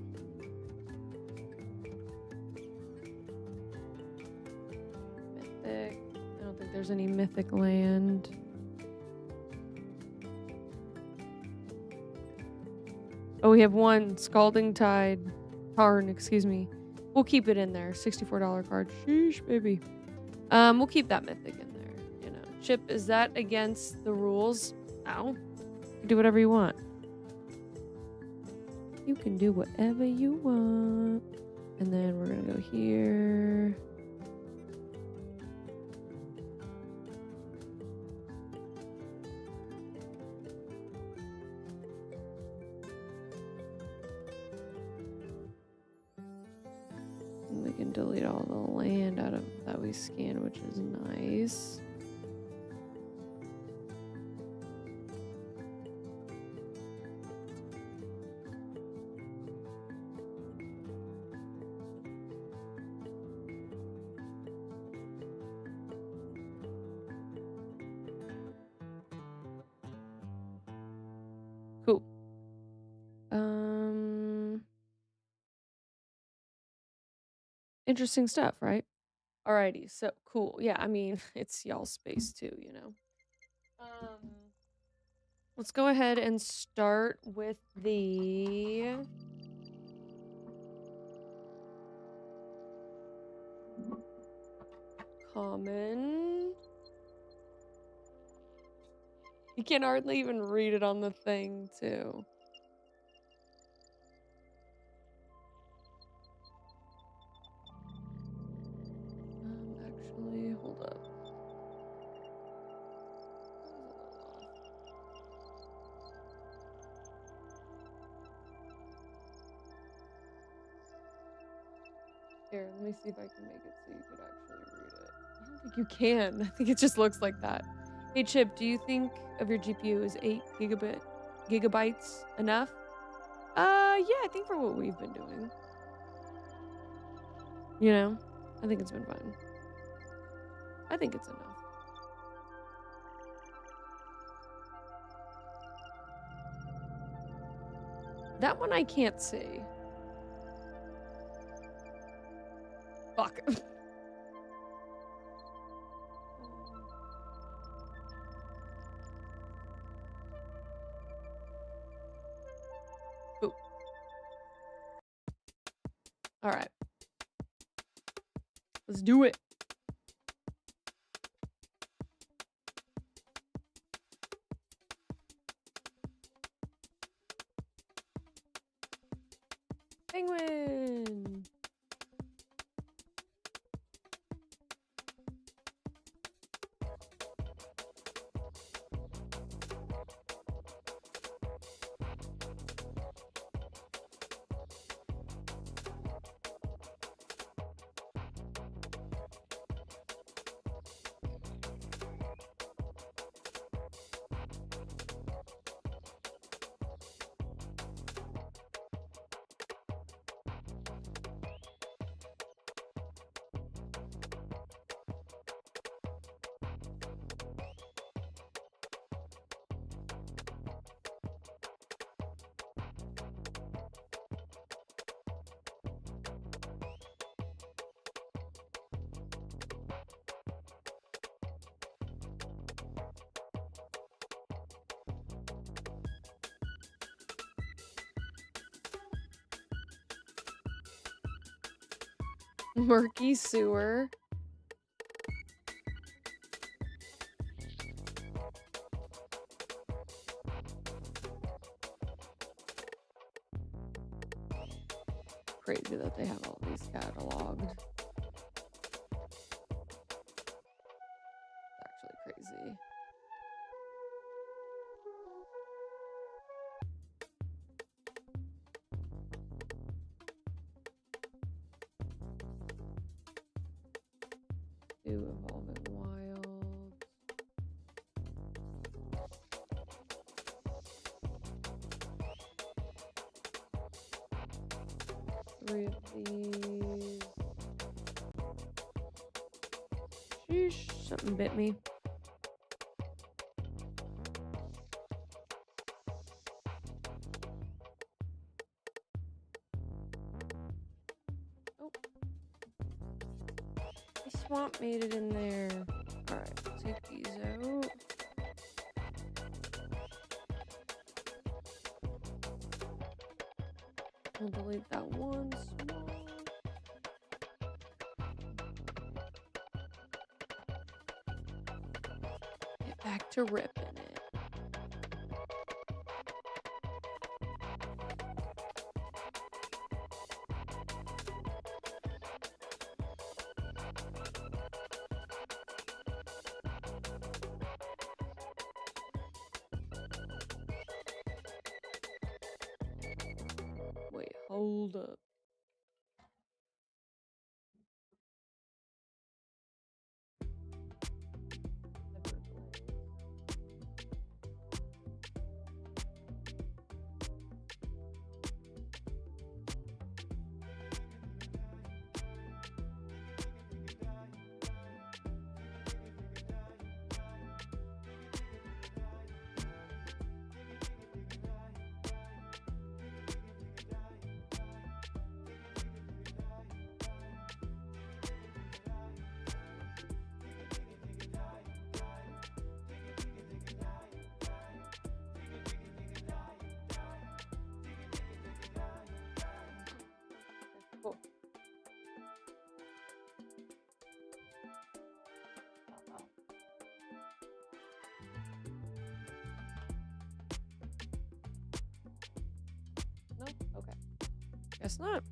Mythic. I don't think there's any mythic land. Oh, we have one Scalding Tarn, excuse me. We'll keep it in there. $64 card. Sheesh, baby. We'll keep that mythic in there, you know. Chip, is that against the rules? Ow. Do whatever you want. You can do whatever you want. And then we're gonna go here. And we can delete all the land out of that we scanned, which is nice. Cool. Interesting stuff, right? Alrighty, so cool. Yeah, I mean, it's y'all's space too, you know. Let's go ahead and start with the common. You can hardly even read it on the thing, too. Actually, hold up. Here, let me see if I can make it so you could actually read it. I don't think you can. I think it just looks like that. Hey, Chip, do you think of your GPU is 8 gigabytes enough? Yeah, I think for what we've been doing. You know, I think it's been fun. I think it's enough. That one I can't see. Fuck. Ooh. All right. Let's do it. Penguin. Murky sewer. Crazy that they have all these cataloged. It's actually crazy. Two evolving wild. Three of these. Sheesh, something bit me. Oh. The swamp made it in there. Alright, take these out. I'll delete that one swamp. Back to ripping it. Wait, hold up. Cool. No? Okay. Guess not.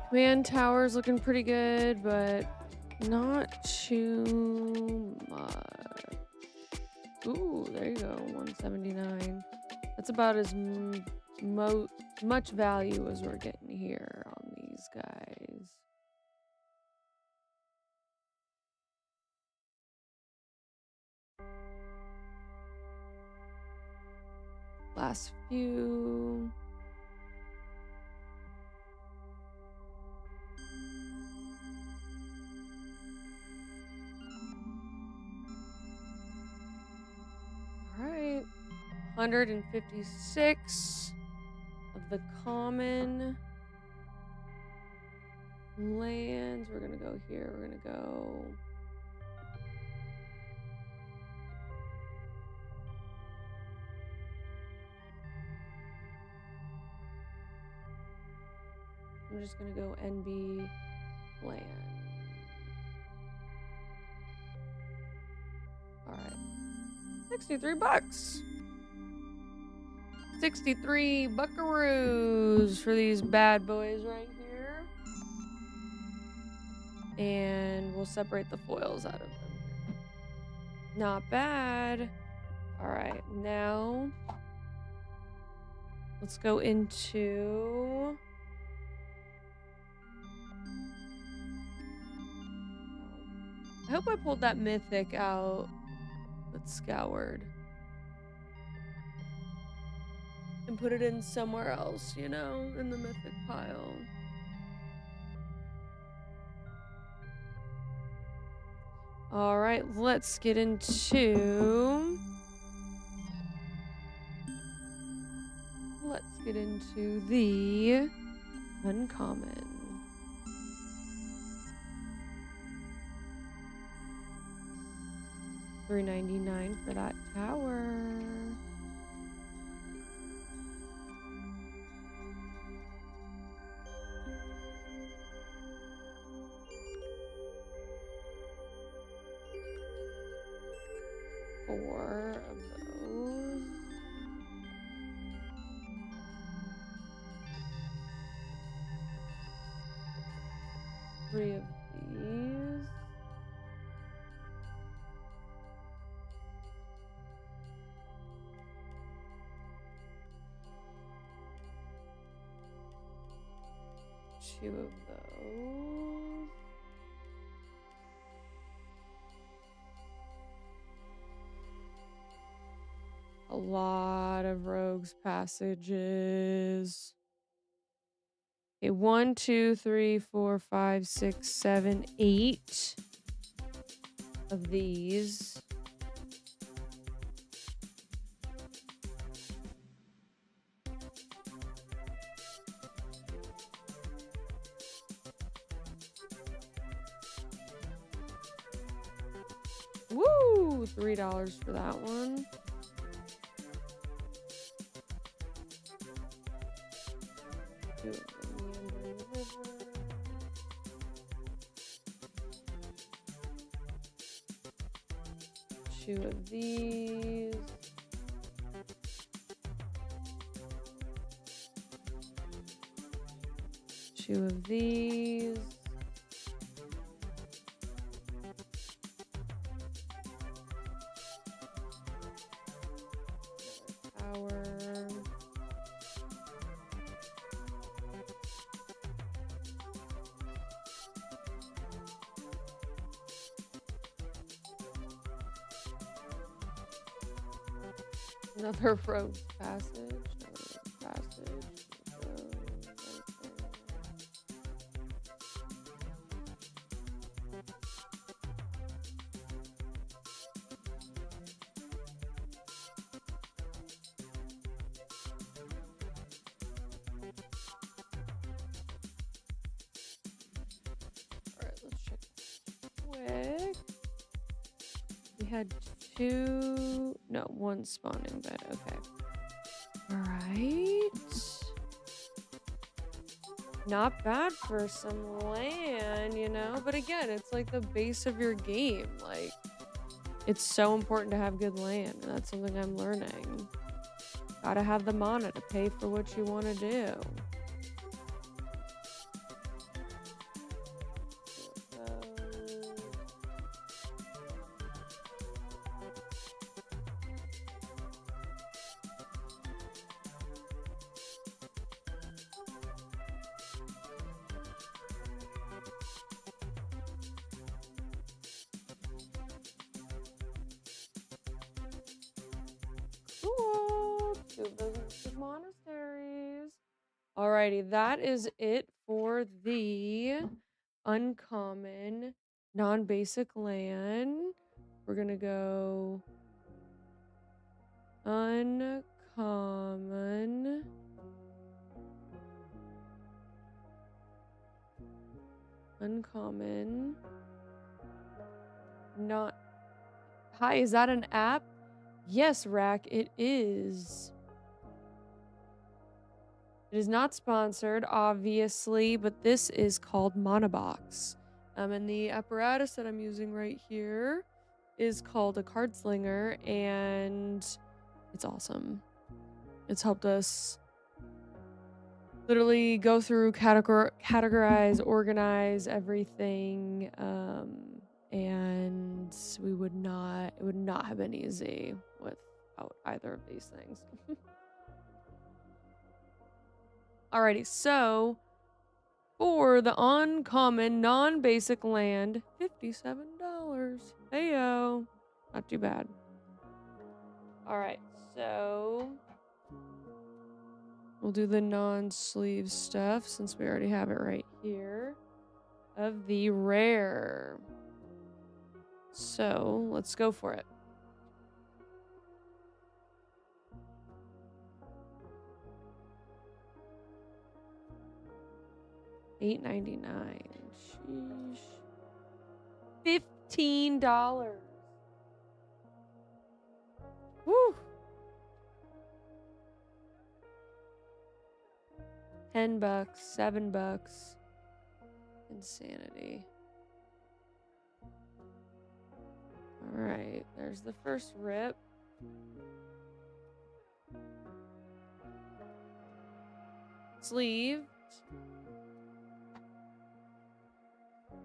Command tower's looking pretty good, but not too much. Ooh, there you go, 179. That's about as much value as we're getting here on these guys. Last few. All right, 156 of the common lands. We're gonna go here. We're gonna go. I'm just gonna go NB land. All right, 63 bucks. 63 buckaroos for these bad boys right here. And we'll separate the foils out of them. Not bad. All right, now let's go into... I hope I pulled that mythic out that's scoured. And put it in somewhere else, you know, in the mythic pile. All right, let's get into... the uncommon. $3.99 for that tower. Four of those. Three of these. Two of those. lot of rogues passages. Okay, 1, 2, 3, 4, 5, 6, 7, 8 of these. Woo! $3 for that one. Two of these. Two of these. Power. Another rogue's passage. Alright, let's check quick. We had one spawning bed. Okay. Alright. Not bad for some land, you know? But again, it's like the base of your game. Like, it's so important to have good land, and that's something I'm learning. Gotta have the mana to pay for what you want to do. Monasteries. Alrighty, that is it for the uncommon, non-basic land. We're gonna go uncommon. Uncommon. Not. Hi, is that an app? Yes, Rack, it is. It is not sponsored, obviously, but this is called Manabox. And the apparatus that I'm using right here is called a card slinger, and it's awesome. It's helped us literally go through, categorize, organize everything, and it would not have been easy without either of these things. Alrighty, so for the uncommon, non-basic land, $57. Heyo, not too bad. Alright, so we'll do the non-sleeve stuff since we already have it right here of the rare. So let's go for it. $8.99. Sheesh. $15. Woo. $10, $7. Insanity. All right, there's the first rip. Sleeve.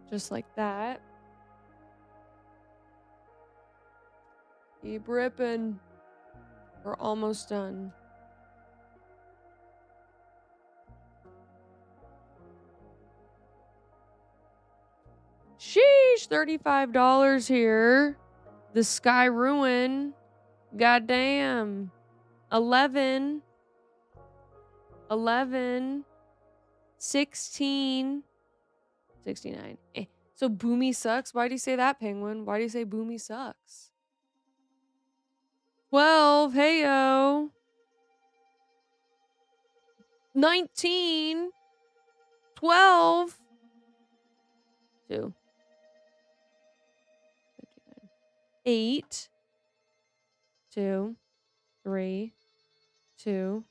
Just like that. Keep ripping. We're almost done. Sheesh, $35 here. The Sky Ruin. Goddamn. 11, 11, 16, 69. So Boomy sucks? Why do you say that, Penguin? Why do you say Boomy sucks? 12, heyo. 19, 12, 2, 59, 8, 2, 3, 2,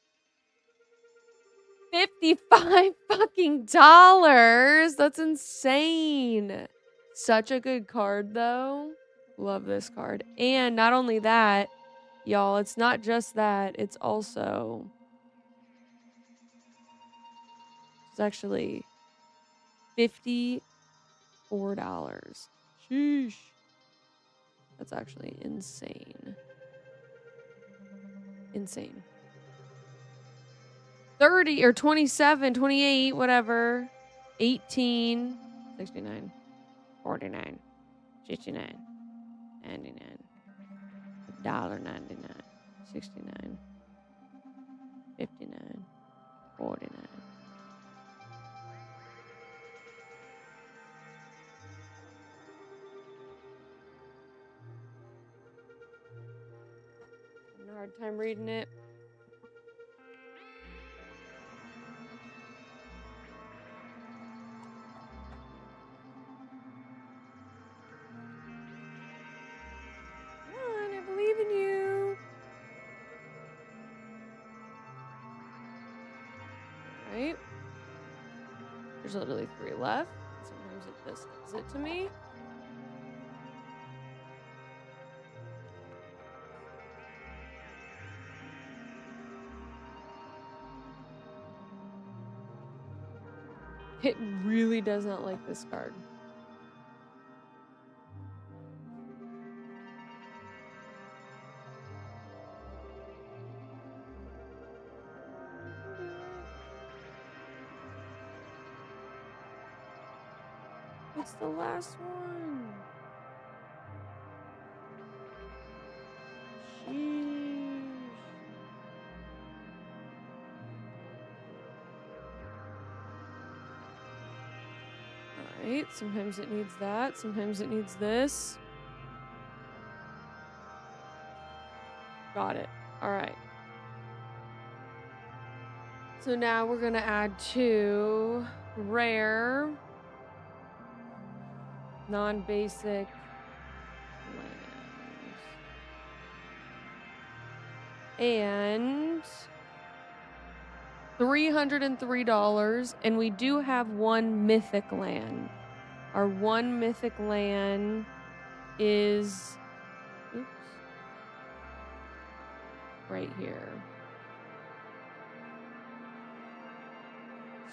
$55 fucking dollars. That's insane. Such a good card though. Love this card. And not only that, y'all, it's not just that, it's also it's actually $54. Sheesh. That's actually insane. Insane. 30 or 27, 28, whatever. 18, 69, 49, 69, 99, $1.99, 69, 59, 49. Having a hard time reading it. Come on, I believe in you. Right? There's literally 3 left. Sometimes it just does it to me. It really does not like this card. It's the last one. Sheesh. Alright, sometimes it needs that, sometimes it needs this. Got it. Alright. So now we're gonna add 2 rare, non-basic lands. And $303, and we do have 1 mythic land. Our 1 mythic land is, oops, right here.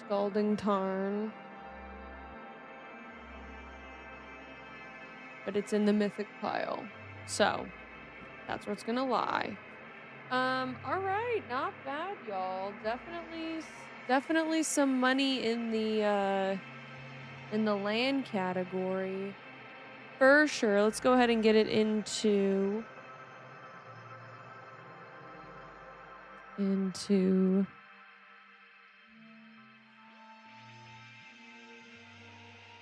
Scalding Tarn. But it's in the mythic pile. So, that's where it's gonna lie. Alright, not bad, y'all. Definitely some money in the land category. For sure. Let's go ahead and get it into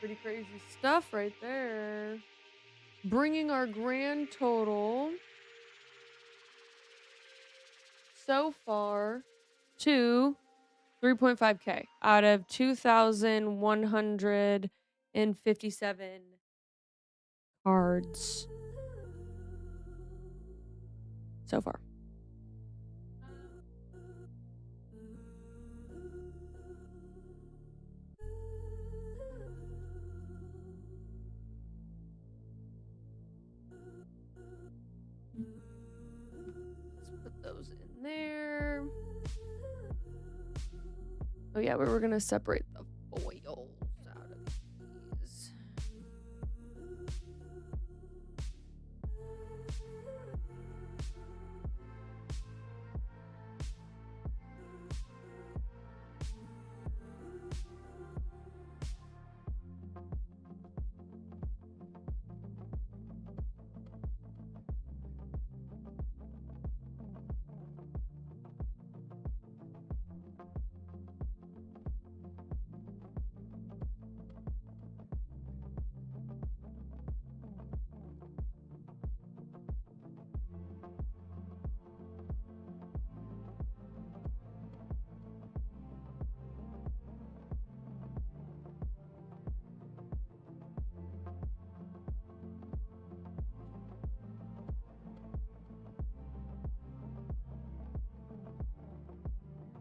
pretty crazy stuff right there. Bringing our grand total so far to 3.5K out of 2,157 cards so far. Let's put those in there. Oh yeah, we were gonna separate the foils out of these.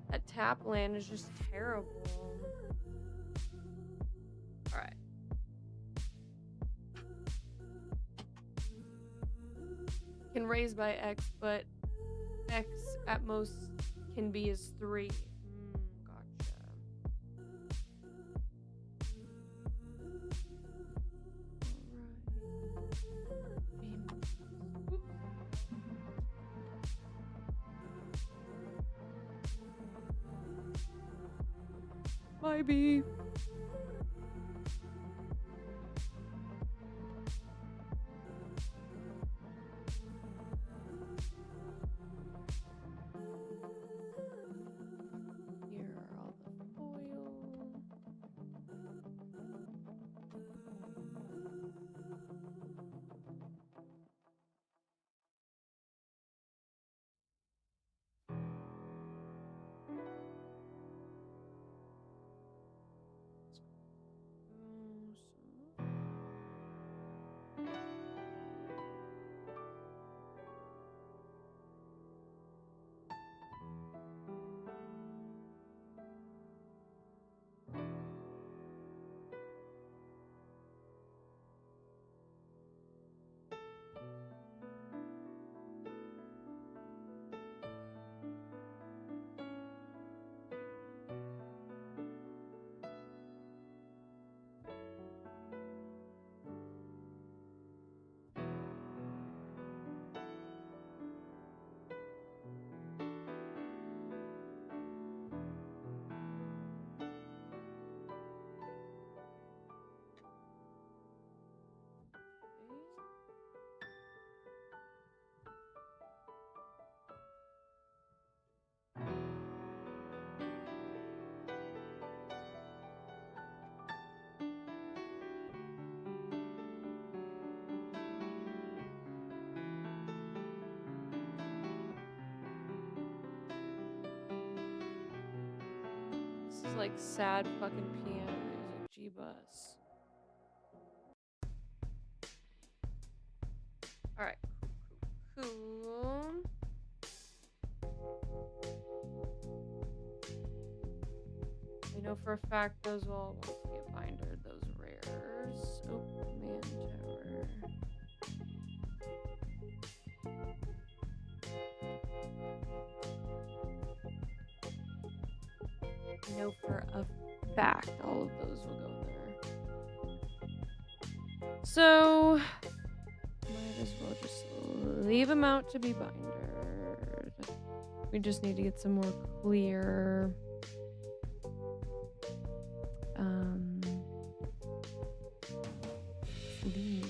That tap land is just terrible. Alright. Can raise by X, but X at most can be is 3. Gotcha. Alright. Maybe. This is like sad fucking piano music, G-Bus. Alright, cool. I know for a fact those will all want to get binder, those rares. Oh, man tower. I know for a fact all of those will go there. So, might as well just leave them out to be bindered. We just need to get some more clear sleeve.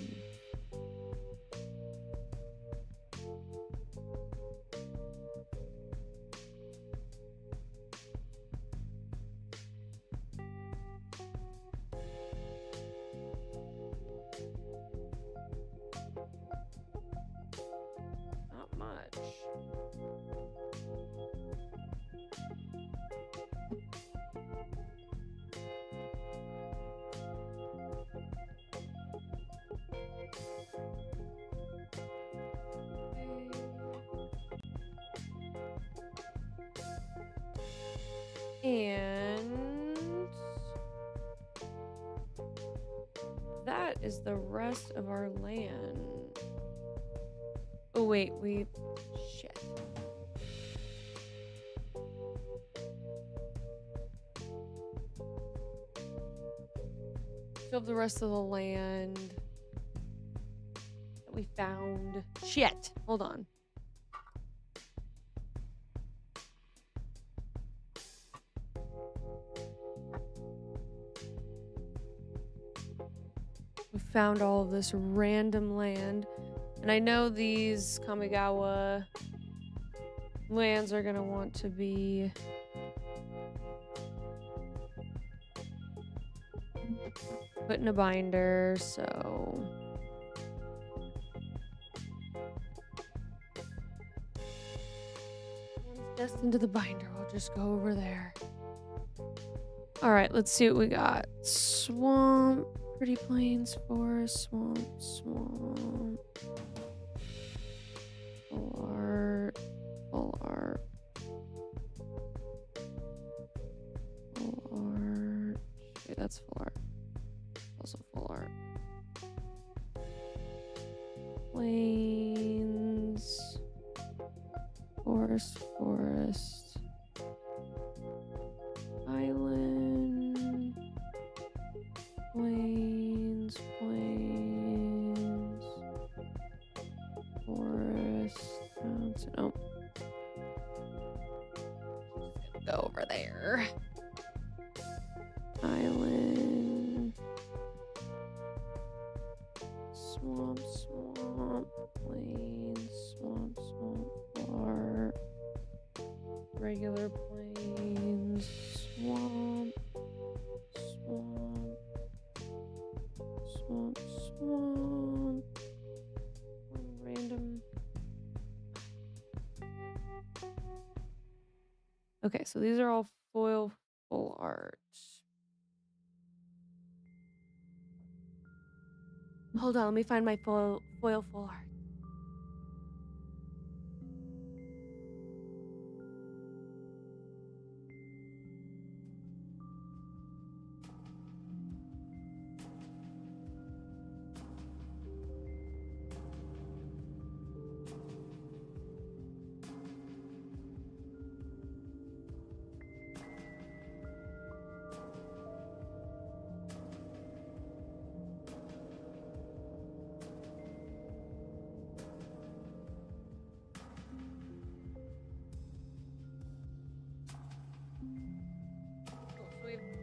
Not much. And that is the rest of our land. Oh wait, shit. Still have the rest of the land that we found. Shit, hold on. We found all of this random land. And I know these Kamigawa lands are gonna want to be put in a binder, so one's destined to the binder. We'll just go over there. All right, let's see what we got. Swamp, pretty plains, forest, swamp. Full art. that's full art. Also full art. Plains. Forest. Island. Plains. Forest. Mountain. Oh. Go over there. Island. Swamp. Plains. Swamp. Bar. Regular plains. Swamp. Random. Okay, so these are all foil full art. Hold on, let me find my foil full art.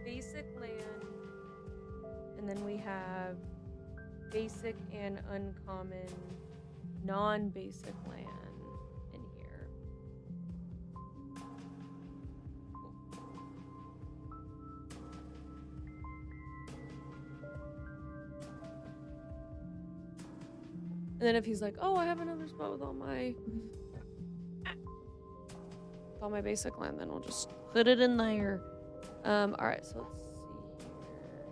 Basic land, and then we have basic and uncommon non-basic land in here. And then if he's like, oh, I have another spot with all my basic land, then we'll just put it in there. All right, so let's see here.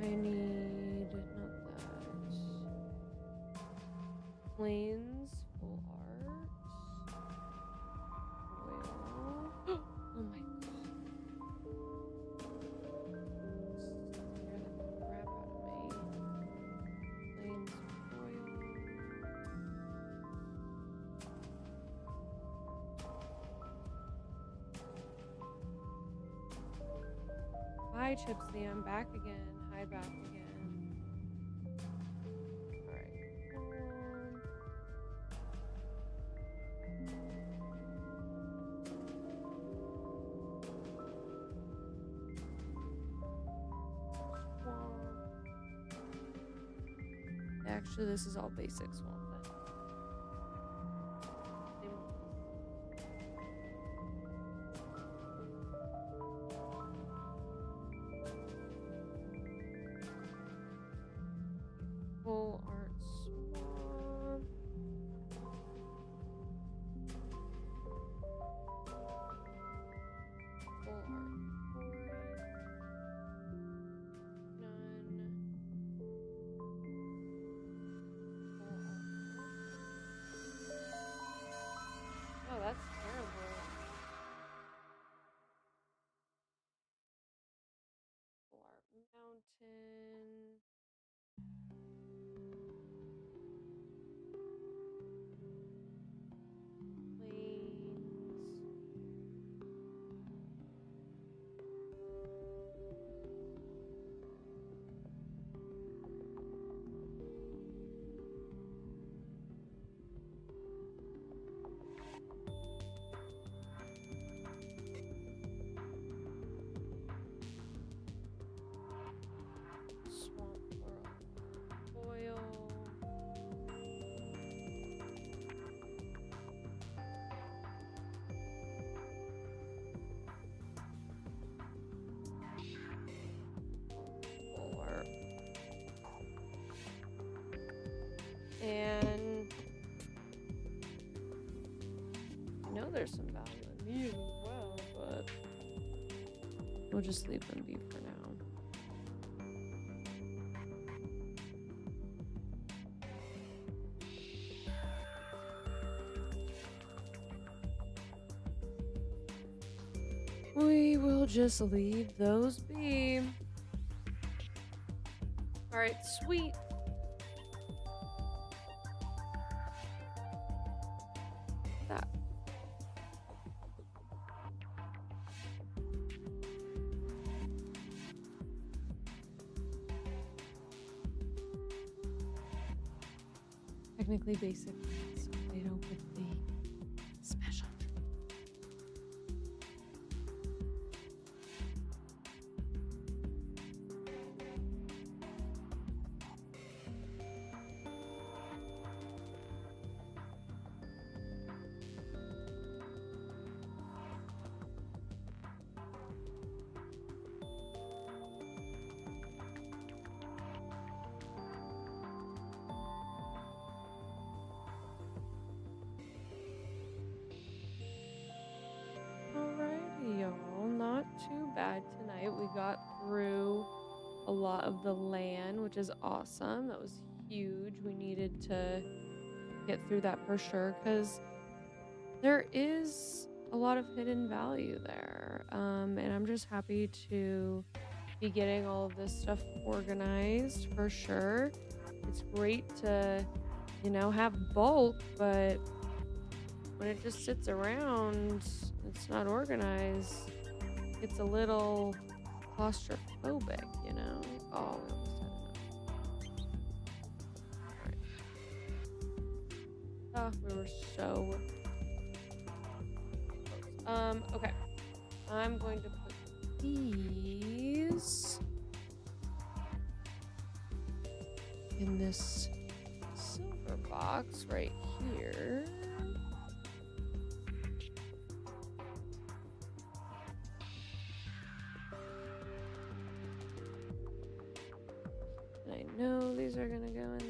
I need not that. Plains, full art. Oil. Oh my god. Scare the crap out of me. Plains, oil. Hi, Chipzy, I'm back again. Hi, back again. Alright. Swamp. Actually, this is all basic swamp then. Full art swamp. Full art forest. None. Full art. Oh, that's terrible. Full art mountain. Swamp foil. Four. And I know there's some value in these as well, but we'll just leave them be for now. We will just leave those be. All right, sweet. That. Technically basic, so they don't get the special. Alrighty, y'all. Not too bad tonight. We got through a lot of the land, which is awesome. That was huge. We needed to get through that for sure, because there is a lot of hidden value there. And I'm just happy to be getting all of this stuff organized for sure. It's great to, you know, have bulk, but when it just sits around, it's not organized, it's a little claustrophobic, you know? Oh, we almost had enough. Alright. Oh, we were so close. Okay. I'm going to put these in this silver box right here. And I know these are gonna go in there.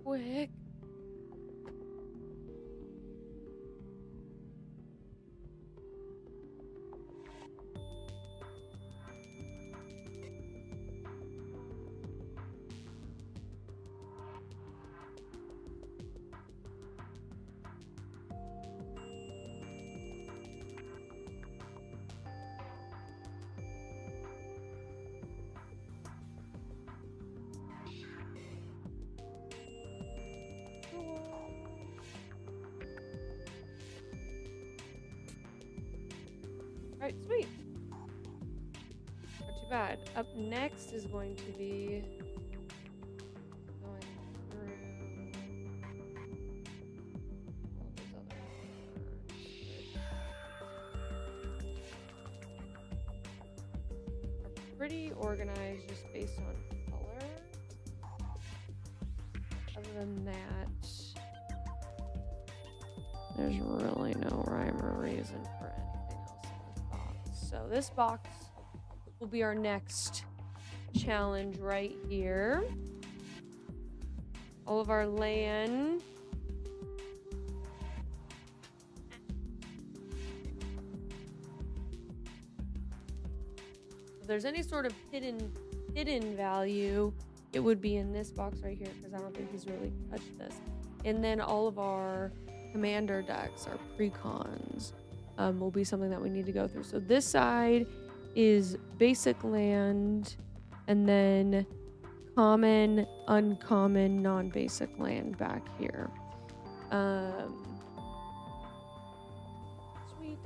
Quick. Alright, sweet. Not too bad. Up next is going to be going through all these other are pretty organized just based on color. Other than that, there's really no rhyme or reason for anything else in this box. So this box will be our next challenge right here. All of our land. If there's any sort of hidden value, it would be in this box right here, because I don't think he's really touched this. And then all of our commander decks, our precons, will be something that we need to go through. So this side is basic land, and then common, uncommon, non-basic land back here. Sweet.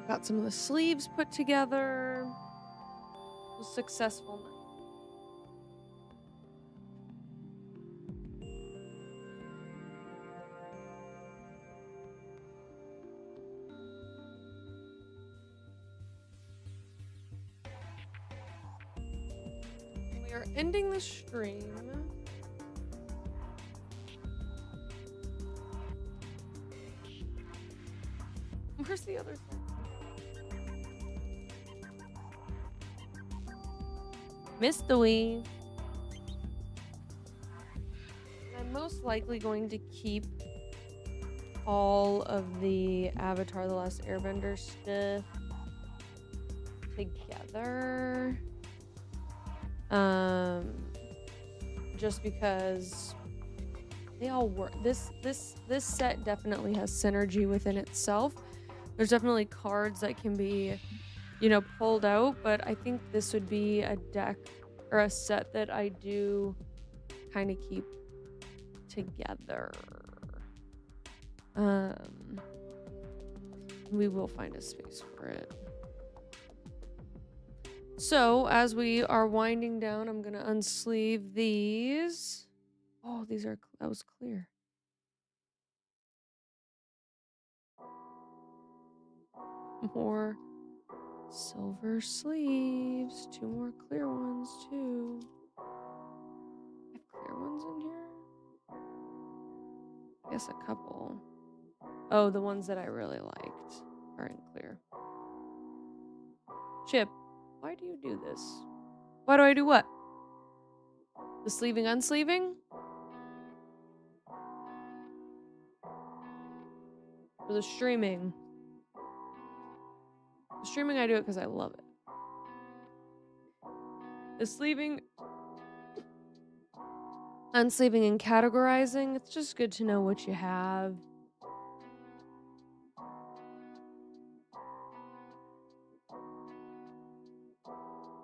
Got some of the sleeves put together. It was successful night. We are ending the stream. Where's the other thing? Missed the weave. I'm most likely going to keep all of the Avatar: The Last Airbender stuff together. Just because they all work. This set definitely has synergy within itself. There's definitely cards that can be, you know, pulled out, but I think this would be a deck or a set that I do kind of keep together. We will find a space for it. So as we are winding down, I'm gonna unsleeve these. Oh, these are, that was clear. More silver sleeves. 2 more clear ones too. I have clear ones in here? I guess a couple. Oh, the ones that I really liked are in clear. Chip, why do you do this? Why do I do what? The sleeving, unsleeving? Or the streaming? The streaming, I do it because I love it. The sleeving, unsleeving, and categorizing, it's just good to know what you have.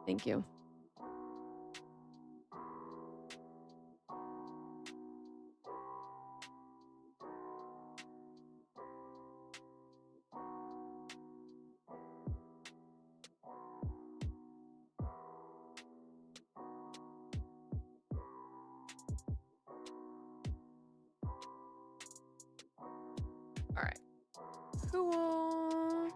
Thank you. All right. Cool.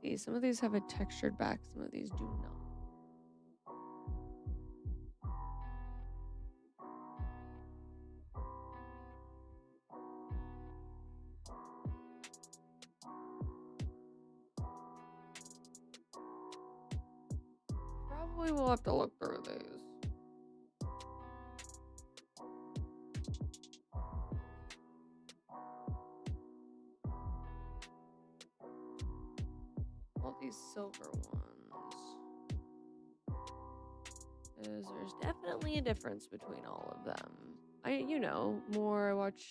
See, some of these have a textured back, some of these do not. Probably will have to look through these. All these silver ones. Because there's definitely a difference between all of them. You know, more I watch,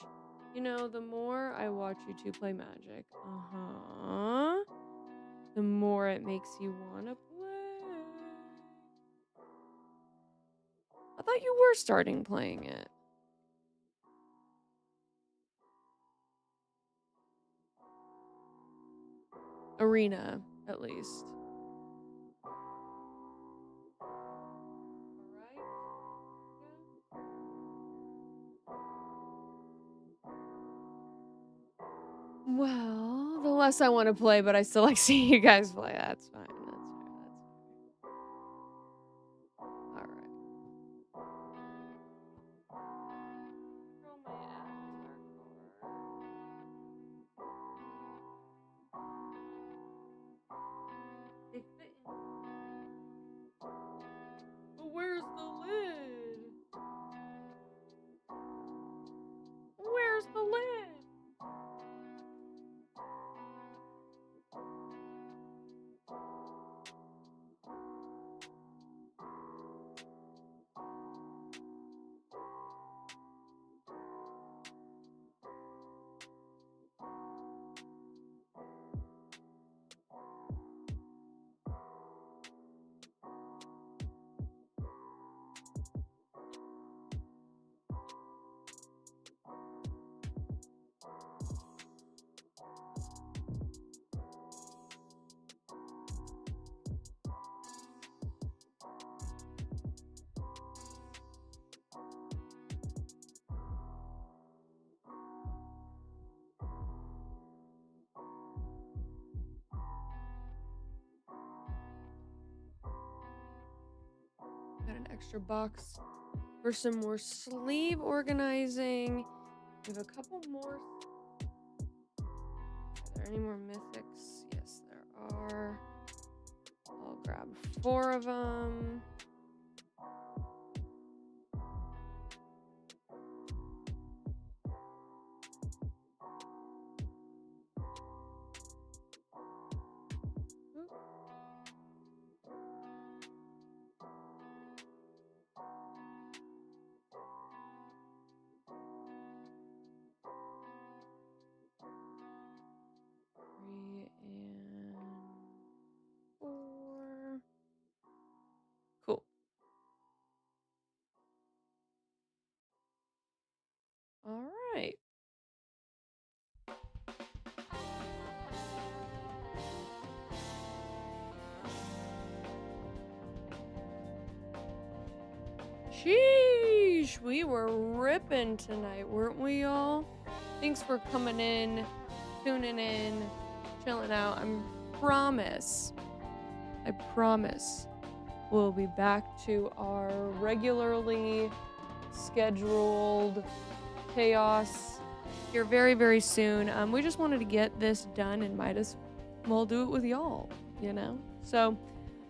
you know, the more I watch you two play Magic, the more it makes you want to play. I thought you were starting playing it. Arena, at least. Well, the less I want to play, but I still like seeing you guys play. That's fine. That's fair. All right. Throw my avatar card. But where's the lid? Where's the lid? Got an extra box for some more sleeve organizing. We have a couple more. Are there any more mythics? Yes, there are. I'll grab 4 of them. Cool. All right. Sheesh, we were ripping tonight, weren't we, y'all? Thanks for coming in, tuning in, chilling out. I promise we'll be back to our regularly scheduled chaos here very, very soon. We just wanted to get this done and might as well do it with y'all, you know? So,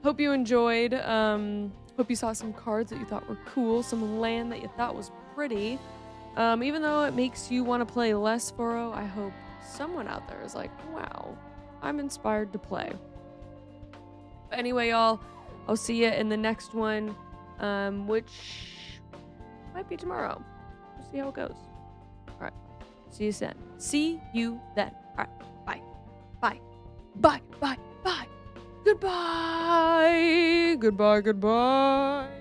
hope you enjoyed. Hope you saw some cards that you thought were cool, some land that you thought was pretty. Even though it makes you want to play less 4-0, I hope someone out there is like, wow, I'm inspired to play. But anyway, y'all, I'll see you in the next one, which might be tomorrow. We'll see how it goes. All right. See you then. See you then. All right. Bye. Bye. Bye. Bye. Bye. Goodbye. Goodbye. Goodbye.